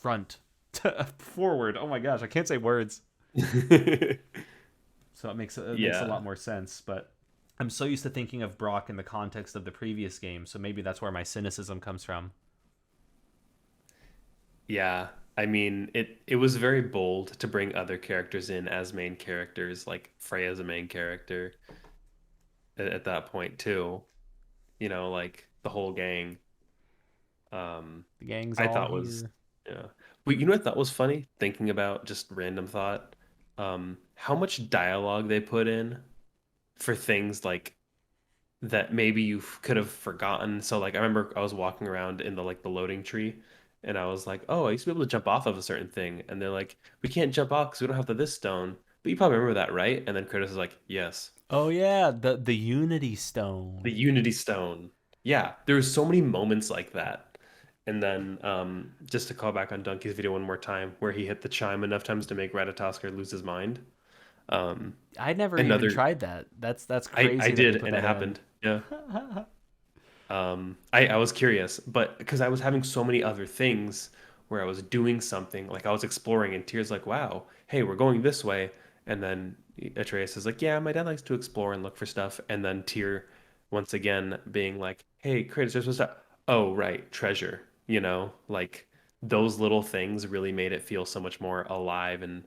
front to forward. Oh my gosh, I can't say words. So it makes a Yeah. lot more sense. But I'm so used to thinking of Brock in the context of the previous game, so maybe that's where my cynicism comes from. Yeah. I mean, it was very bold to bring other characters in as main characters, like Freya's a main character at that point too. Like the whole gang. Um, The gang's I all thought was here. yeah. But you know what I thought was funny? Thinking about just random thought, how much dialogue they put in for things like that maybe you could have forgotten. So like I remember I was walking around in the loading tree and I was like, "Oh, I used to be able to jump off of a certain thing." And they're like, "We can't jump off because we don't have this stone." But you probably remember that, right? And then Kratos is like, "Yes, Oh yeah, the Unity the Stone. Unity Stone." Yeah, there was so many moments like that. And then just to call back on Donkey's video one more time, where he hit the chime enough times to make Ratatoskr lose his mind. Um, I never even another, tried that. That's I crazy that they did, put and it that in. happened. Yeah. I was curious, but because I was having so many other things where I was doing something, like I was exploring, and Tyr's like, "Wow, hey, we're going this way," and then Atreus is like, "Yeah, my dad likes to explore and look for stuff," and then Tyr, once again, being like, "Hey, Kratos, there's stuff." Oh, right, treasure. Like those little things really made it feel so much more alive and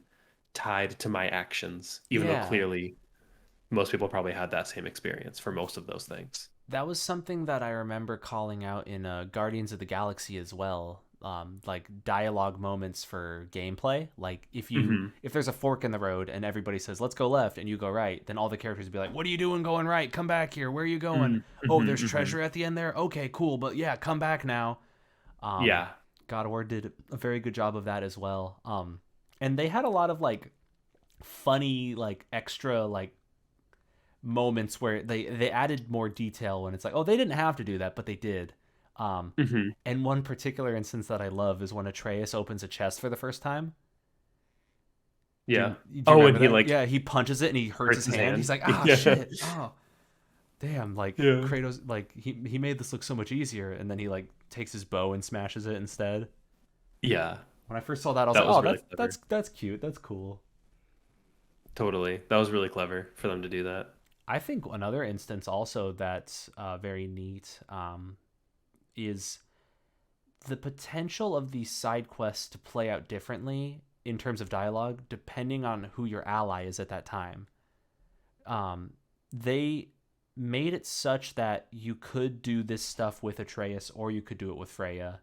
tied to my actions, even though Yeah, clearly most people probably had that same experience for most of those things. that was something that I remember calling out in Guardians of the Galaxy as well. Like dialogue moments for gameplay. Like Hmm. if there's a fork in the road and everybody says let's go left and you go right, then all the characters would be like, "What are you doing going right? Come back here. Where are you going? Oh, Mm-hmm, there's hmm. treasure at the end there. Okay, cool. But yeah, come back now." Um, Yeah. God of War did a very good job of that as well. And they had a lot of like funny, like extra, like moments where they added more detail when it's like, oh, they didn't have to do that, but they did. Um, Hmm. and one particular instance that I love is when Atreus opens a chest for the first time. Yeah. Do you Oh, remember and he that? like Yeah, he punches it and he hurts hurts his his hand. He's hand. like, ah, Yeah. shit. Oh, damn. Like Yeah. Kratos, like he made this look so much easier, and then he like takes his bow and smashes it instead. Yeah. When I first saw that, I was That like, was oh, really that's clever. that's cute. That's cool. Totally. That was really clever for them to do that. I think another instance also that's very neat is the potential of these side quests to play out differently in terms of dialogue depending on who your ally is at that time. Um, they made it such that you could do this stuff with Atreus or you could do it with Freya,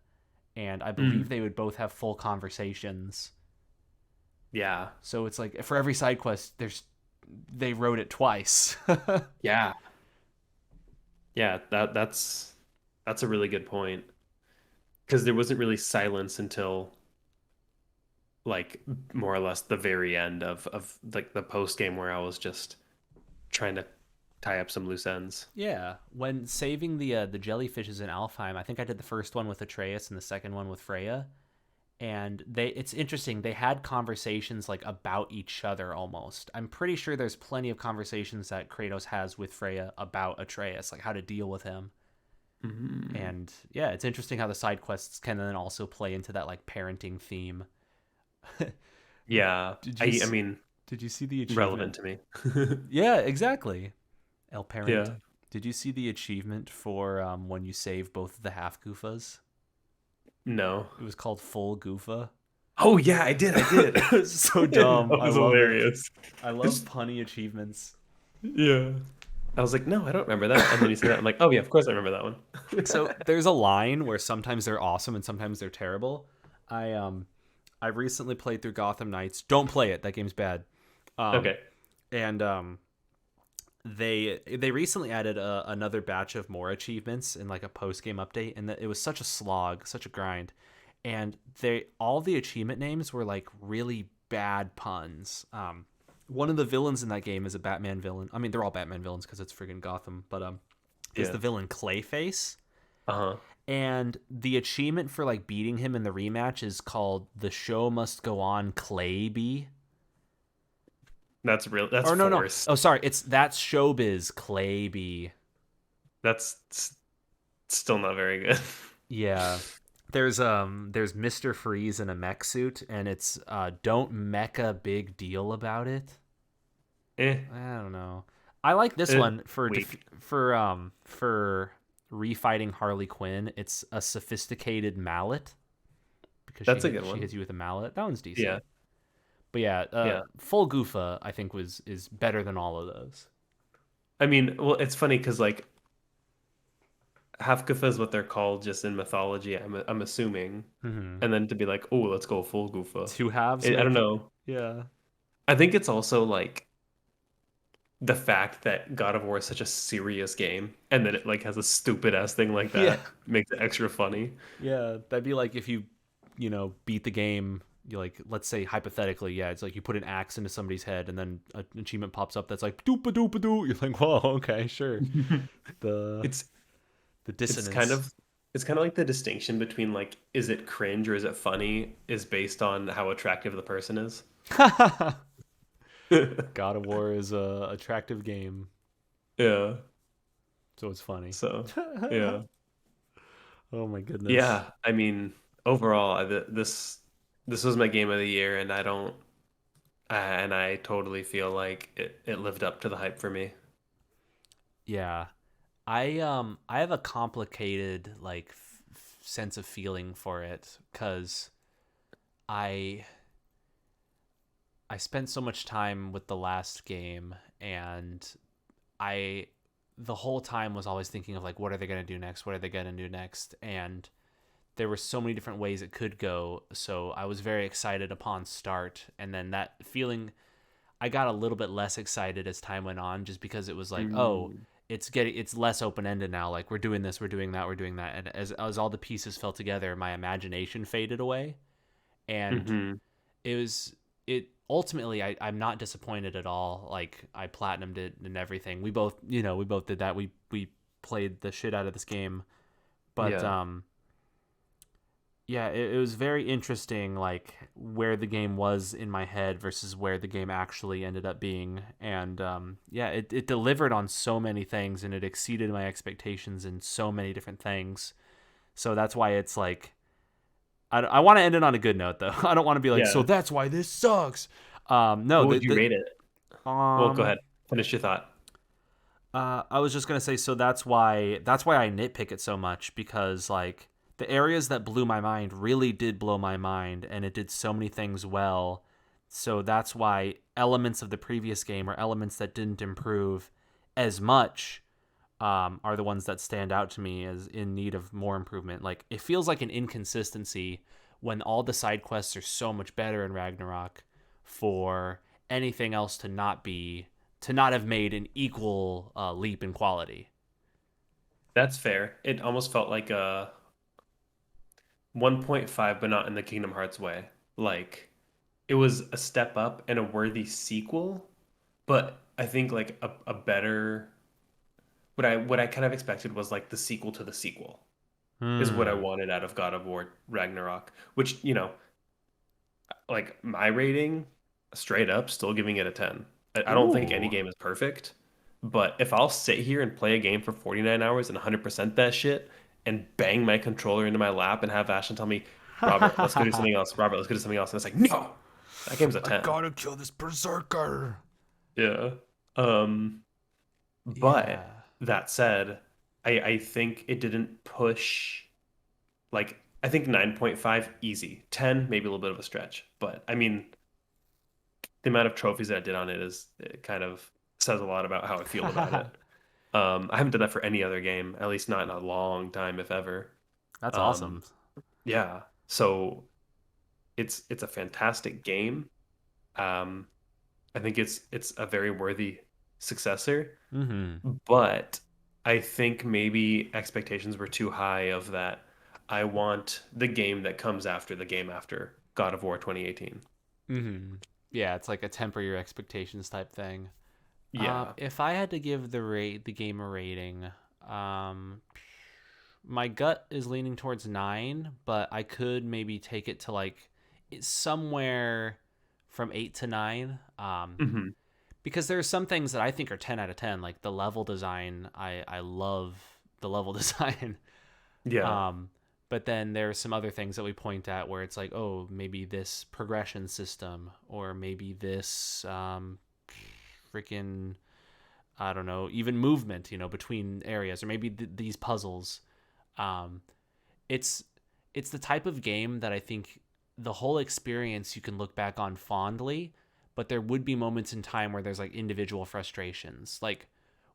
and I believe Mm. they would both have full conversations. Yeah. So it's like for every side quest, they wrote it twice. Yeah. Yeah. That's a really good point. Because there wasn't really silence until like more or less the very end of like the post game where I was just trying to tie up some loose ends. Yeah, when saving the jellyfishes in Alfheim, I think I did the first one with Atreus and the second one with Freya, and it's interesting. They had conversations like about each other almost. I'm pretty sure there's plenty of conversations that Kratos has with Freya about Atreus, like how to deal with him. Mm. And yeah, it's interesting how the side quests can then also play into that like parenting theme. Yeah. Did you I mean, did you see the relevant achievement? to me. Yeah, exactly. El Parent. Yeah. Did you see the achievement for when you save both of the half Goofas? No. It was called Full Goofa. Oh yeah, I did. I did. It's so dumb. That I was love it. hilarious. I love punny achievements. Yeah. I was like, no, I don't remember that. And then you said that. I'm like, oh yeah, of course I remember that one. So there's a line where sometimes they're awesome and sometimes they're terrible. I um I recently played through Gotham Knights. Don't play it. That game's bad. Um Okay. and they recently added another batch of more achievements in like a post game update, and it was such a slog, such a grind, and they all the achievement names were like really bad puns. One of the villains in that game is a Batman villain. I mean, they're all Batman villains because it's friggin' Gotham, but is Yeah. the villain Clayface, Uh-huh. and the achievement for like beating him in the rematch is called "The Show Must Go On, Clayby." That's Or no. forced. Oh, sorry. That's Showbiz Clayby. That's still not very good. Yeah. there's Mr. Freeze in a mech suit, and it's don't mech a big deal about it. Eh, I don't know. I like this eh, one for weak. for refighting Harley Quinn. It's a sophisticated mallet because That's a good she hits one. you with a mallet. That one's Yeah, decent. But yeah, yeah. full Goofa I think was is better than all of those. I mean, well, it's funny because like Hafgufa is what they're called just in mythology. I'm assuming, Mm-hmm. and then to be like, oh, let's go full Gufa. Two halves I don't make know. yeah. I think it's also like the fact that God of War is such a serious game, and then it like has a stupid ass thing like Yeah. that makes it extra funny. Yeah, that'd be like if you know, beat the game. You like, let's say hypothetically, yeah, it's like you put an axe into somebody's head, and then an achievement pops up that's like doopa doopa doo. You're like, whoa, okay, sure. The It's the it's kind dissonance. of it's kind of like the distinction between like is it cringe or is it funny is based on how attractive the person is. God of War is a attractive game, Yeah. so it's funny. So, yeah. Oh my goodness. Yeah, I mean, overall, this was my game of the year, and I totally feel like it lived up to the hype for me. Yeah, I have a complicated like sense of feeling for it because I I spent so much time with the last game, and I the whole time was always thinking of like what are they going to do next? What are they going to do next? And there were so many different ways it could go. So I was very excited upon start, and then that feeling I got a little bit less excited as time went on, just because it was like, oh, Mm, it's less open ended now. Like we're doing this, we're doing that, we're doing that, and as all the pieces fell together, my imagination faded away, and hmm. it was it ultimately I'm not disappointed at all. Like I platinumed it and everything. We both did that. We played the shit out of this game, but Yeah. yeah, it was very interesting, like where the game was in my head versus where the game actually ended up being. And yeah, it delivered on so many things, and it exceeded my expectations in so many different things. So that's why it's like, I want to end it on a good note, though. I don't want to be like, so Yeah. that's why this sucks. No, What would you rate it? Well, go um, ahead. Finish your thought. I was just gonna say, so that's why I nitpick it so much, because like the areas that blew my mind really did blow my mind, and it did so many things well. So that's why elements of the previous game, or elements that didn't improve as much, are the ones that stand out to me as in need of more improvement. Like it feels like an inconsistency when all the side quests are so much better in Ragnarok for anything else to not have made an equal leap in quality. That's fair. It almost felt like a 1.5, but not in the Kingdom Hearts way. Like it was a step up and a worthy sequel, but I think like a better what I kind of expected was like the sequel to the sequel is what I Hmm. wanted out of God of War Ragnarok, which, like my rating, straight up, still giving it a 10. I don't think any Ooh. game is perfect, but if I'll sit here and play a game for 49 hours and 100% that shit and bang my controller into my lap and have Ashton tell me, Robert, let's go do something else. Robert, let's go do something else. And it's like, no, that game's a I 10. gotta kill this berserker. Yeah. Um, but Yeah. that said, I think it didn't push. Like, I think 9.5 easy. 10 maybe a little bit of a stretch. But I mean, the amount of trophies that I did on it is it kind of says a lot about how I feel about it. I haven't done that for any other game, at least not in a long time, if ever. That's Um, awesome. yeah. So it's a fantastic game. Um, I think it's a very worthy successor, Mm-hmm. but I think maybe expectations were too high of that. I want the game that comes after the game after God of War 2018. Mm-hmm. Yeah, it's like a temper your expectations type thing. Yeah. If I had to give the game a rating, um, my gut is leaning towards 9, but I could maybe take it to like somewhere from 8 to 9. Hmm. Because there are some things that I think are 10 out of 10, like the level design. I love the level design. Yeah. Um, But then there are some other things that we point at where it's like, oh, maybe this progression system, or maybe this freaking, I don't know, even movement, between areas, or maybe these puzzles. Um, it's it's the type of game that I think the whole experience you can look back on fondly, but there would be moments in time where there's like individual frustrations. Like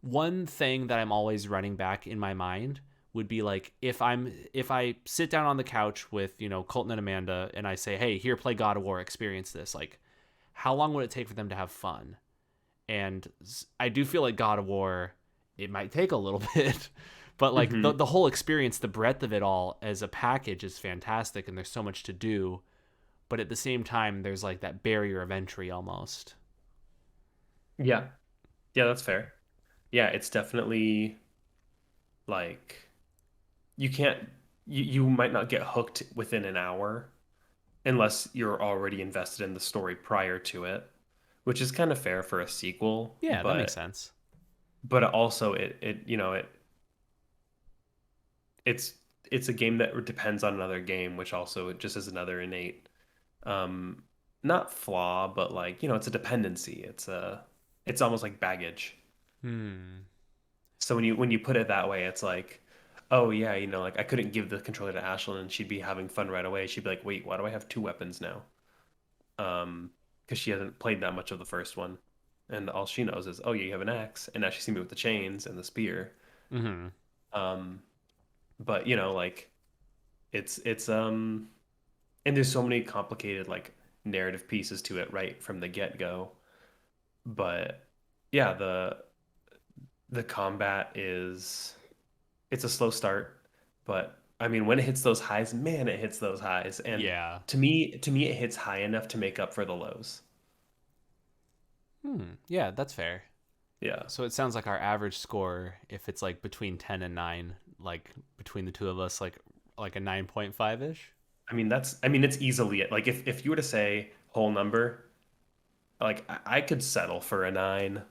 one thing that I'm always running back in my mind would be like if I sit down on the couch with, Colton and Amanda and I say, "Hey, here play God of War, experience this." Like how long would it take for them to have fun? And I do feel like God of War, it might take a little bit, but like Hmm. the whole experience, the breadth of it all as a package is fantastic, and there's so much to do. But at the same time, there's like that barrier of entry almost. Yeah. Yeah, that's fair. Yeah, it's definitely like you can't you might not get hooked within an hour unless you're already invested in the story prior to it, which is kind of fair for a sequel, Yeah, that makes sense. but also it's it's a game that depends on another game, which also just is another innate um not flaw, but like, it's a dependency. It's almost like baggage. Hmm. So when you put it that way, it's like, oh yeah, like I couldn't give the controller to Ashlyn and she'd be having fun right away. She'd be like, wait, why do I have two weapons now? Because she hasn't played that much of the first one, and all she knows is, oh yeah, you have an axe, and now she's seen me with the chains and the spear. Hmm. Um, but like it's and there's so many complicated like narrative pieces to it right from the get-go. But yeah, the combat it's a slow start, but I mean when it hits those highs, man, it hits those highs. And Yeah. to me it hits high enough to make up for the lows. Yeah, that's fair. Yeah. So it sounds like our average score, if it's like between 10 and 9, like between the two of us, like a 9.5 ish. I mean it's easily like if you were to say whole number, like I could settle for a 9,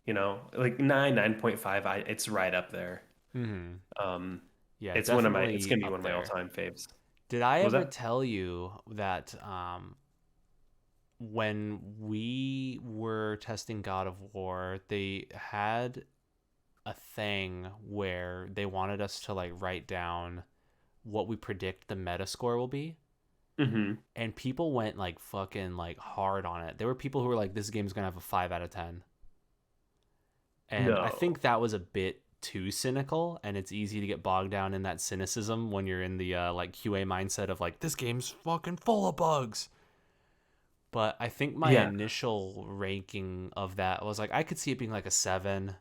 like 9.5, it's right up there. Hmm. Um Yeah, it's definitely gonna be one up of my there. all-time faves. Did I What was ever that? tell you that when we were testing God of War, they had a thing where they wanted us to like write down what we predict the meta score will be? Mm-hmm. And people went like fucking like hard on it. There were people who were like, this game's gonna have a 5 out of 10. And I No. think that was a bit too cynical, and it's easy to get bogged down in that cynicism when you're in the like QA mindset of like, this game's fucking full of bugs. But I think my Yeah. initial ranking of that was like, I could see it being like a 7,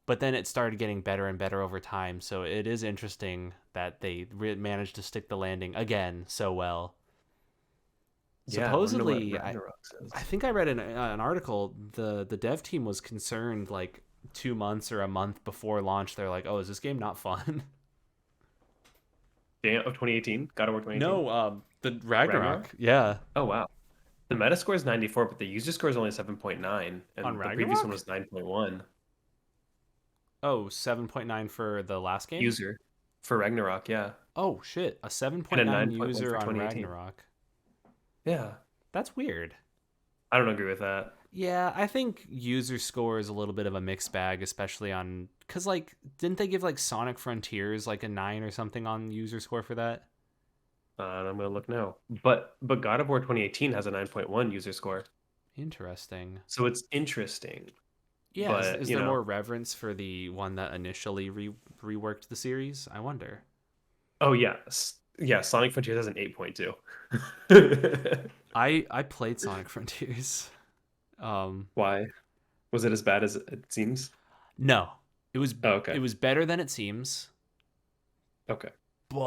but then it started getting better and better over time. So it is interesting that they managed to stick the landing again so well. Yeah, I wonder what Supposedly, Ragnarok I says. think I read an article. The dev team was concerned like 2 months or a month before launch. They're like, "Oh, is this game not fun?" Damn, of 2018, God of War 2018, No, the Ragnarok. Ragnarok. Yeah, Oh wow, the Metascore is 94, but the user score is only 7.9, on and the previous one Ragnarok. was 9.1. Oh, 7.9 for the last game. User for Ragnarok, yeah, Oh shit, a and a 7.9 9.1 user for on 2018. Ragnarok. Yeah, That's weird. I don't agree with that. Yeah, I think user score is a little bit of a mixed bag, especially on because like didn't they give like Sonic Frontiers like a 9 or something on user score for that? I'm gonna look now, but God of War 2018 has a 9.1 user score, Interesting. so it's interesting. Yeah, But is there more reverence for the one that initially reworked the series? I wonder. oh yeah, yeah, Sonic Frontiers has an 8.2. I played Sonic Frontiers. Um, Why? Was it as bad as it seems? no, it was Oh, it okay. was better than it seems, Okay. but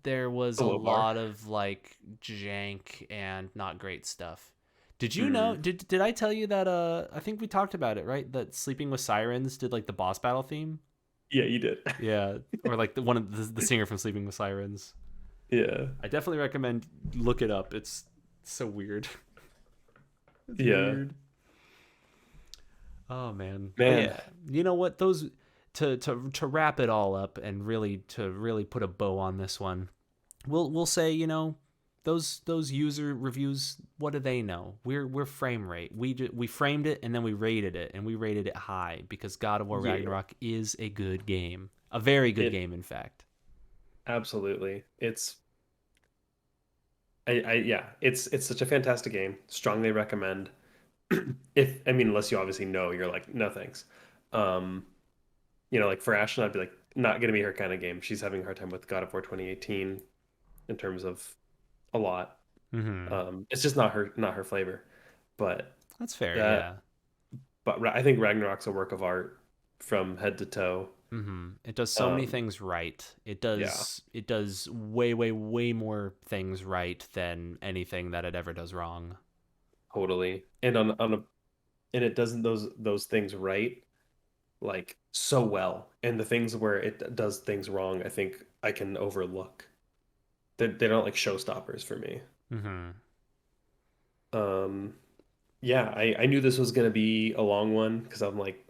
there was The a low bar. lot of like jank and not great stuff. Did you know? Mm. Did I tell you that? I think we talked about it, right? That Sleeping with Sirens did like the boss battle theme. Yeah, you did. Yeah, or like the one of the singer from Sleeping with Sirens. Yeah. I definitely recommend look it up. It's so weird. It's Yeah. weird. Oh man. But Man. yeah, you know what? Those to wrap it all up and really put a bow on this one, we'll say, those user reviews, what do they know? We're frame rate. We framed it and then we rated it, and we rated it high because God of War Yeah, Ragnarok is a good game, a very good it game, in fact. absolutely. It's such a fantastic game. Strongly recommend. If I mean, unless you obviously know, you're like, no thanks. Um, like for Ashton, I'd be like, not gonna be her kind of game. She's having a hard time with God of War 2018 in terms of a lot. Mm-hmm. It's just not her flavor. But That's fair, that, yeah. I think Ragnarok's a work of art from head to toe. Mm-hmm. It does so many Um, things right. yeah, It does way, way, way more things right than anything that it ever does wrong. totally. And it does those things right like so well. And the things where it does things wrong, I think I can overlook. They don't like showstoppers for me. Mm-hmm. Um, yeah, I knew this was gonna be a long one because I'm like,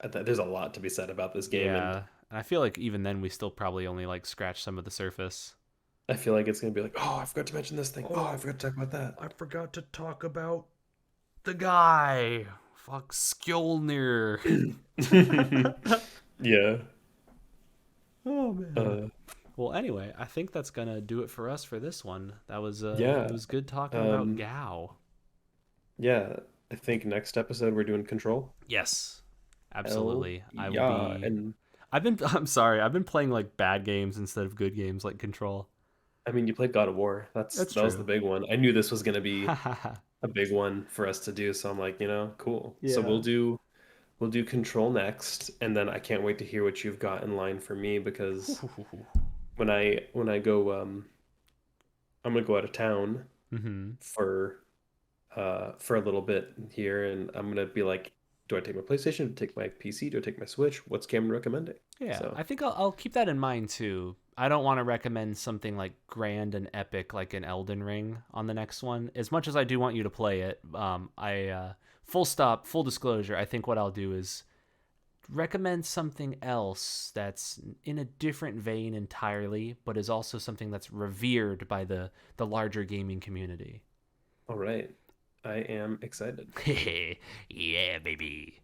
there's a lot to be said about this game, and Yeah. And I feel like even then we still probably only like scratch some of the surface. I feel like it's gonna be like, oh, I forgot to mention this thing. Oh, I Oh, forgot to talk about that. I forgot to talk about the guy. Fuck Skjolnir. Yeah. Oh man. Uh, Well, anyway, I think that's gonna do it for us for this one. It yeah. was good talking about Um, Gao. yeah. I think next episode we're doing Control. Yes, Hell absolutely. I will yeah. be. And I'm sorry. I've been playing like bad games instead of good games like Control. I mean, you played God of War. That's That was the true. big one. I knew this was gonna be a big one for us to do. So I'm like, cool. So Yeah. we'll do Control next, and then I can't wait to hear what you've got in line for me because when I go I'm gonna go out of town Mm-hmm. for a little bit here, and I'm gonna be like, do I take my PlayStation? Do I take my PC? Do I take my Switch? What's Cameron recommending? Yeah, So, I think I'll keep that in mind too. I don't want to recommend something like grand and epic like an Elden Ring on the next one. As much as I do want you to play it, full stop, full disclosure. I think what I'll do is recommend something else that's in a different vein entirely, but is also something that's revered by the larger gaming community. all right, I am excited. Yeah, baby.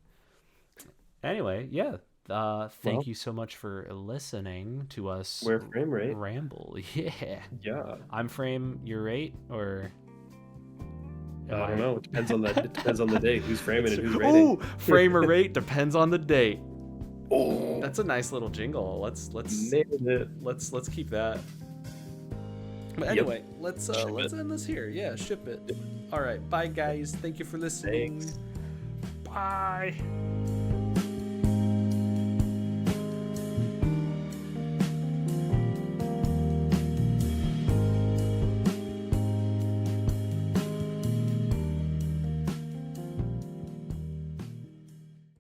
Anyway, yeah. Thank Well, you so much for listening to us where frame rate? ramble. Yeah. Yeah, I'm Frame, you're right, or am I don't I? know. It depends on the day. Who's framing That's and who's rating? oh, frame or rate depends on the date. Oh, That's a nice little jingle. nailed it. Let's keep that. But Yep. anyway, Ship let's it. end this here. Yeah, ship it. All right, bye guys. Thank you for listening. Thanks. Bye.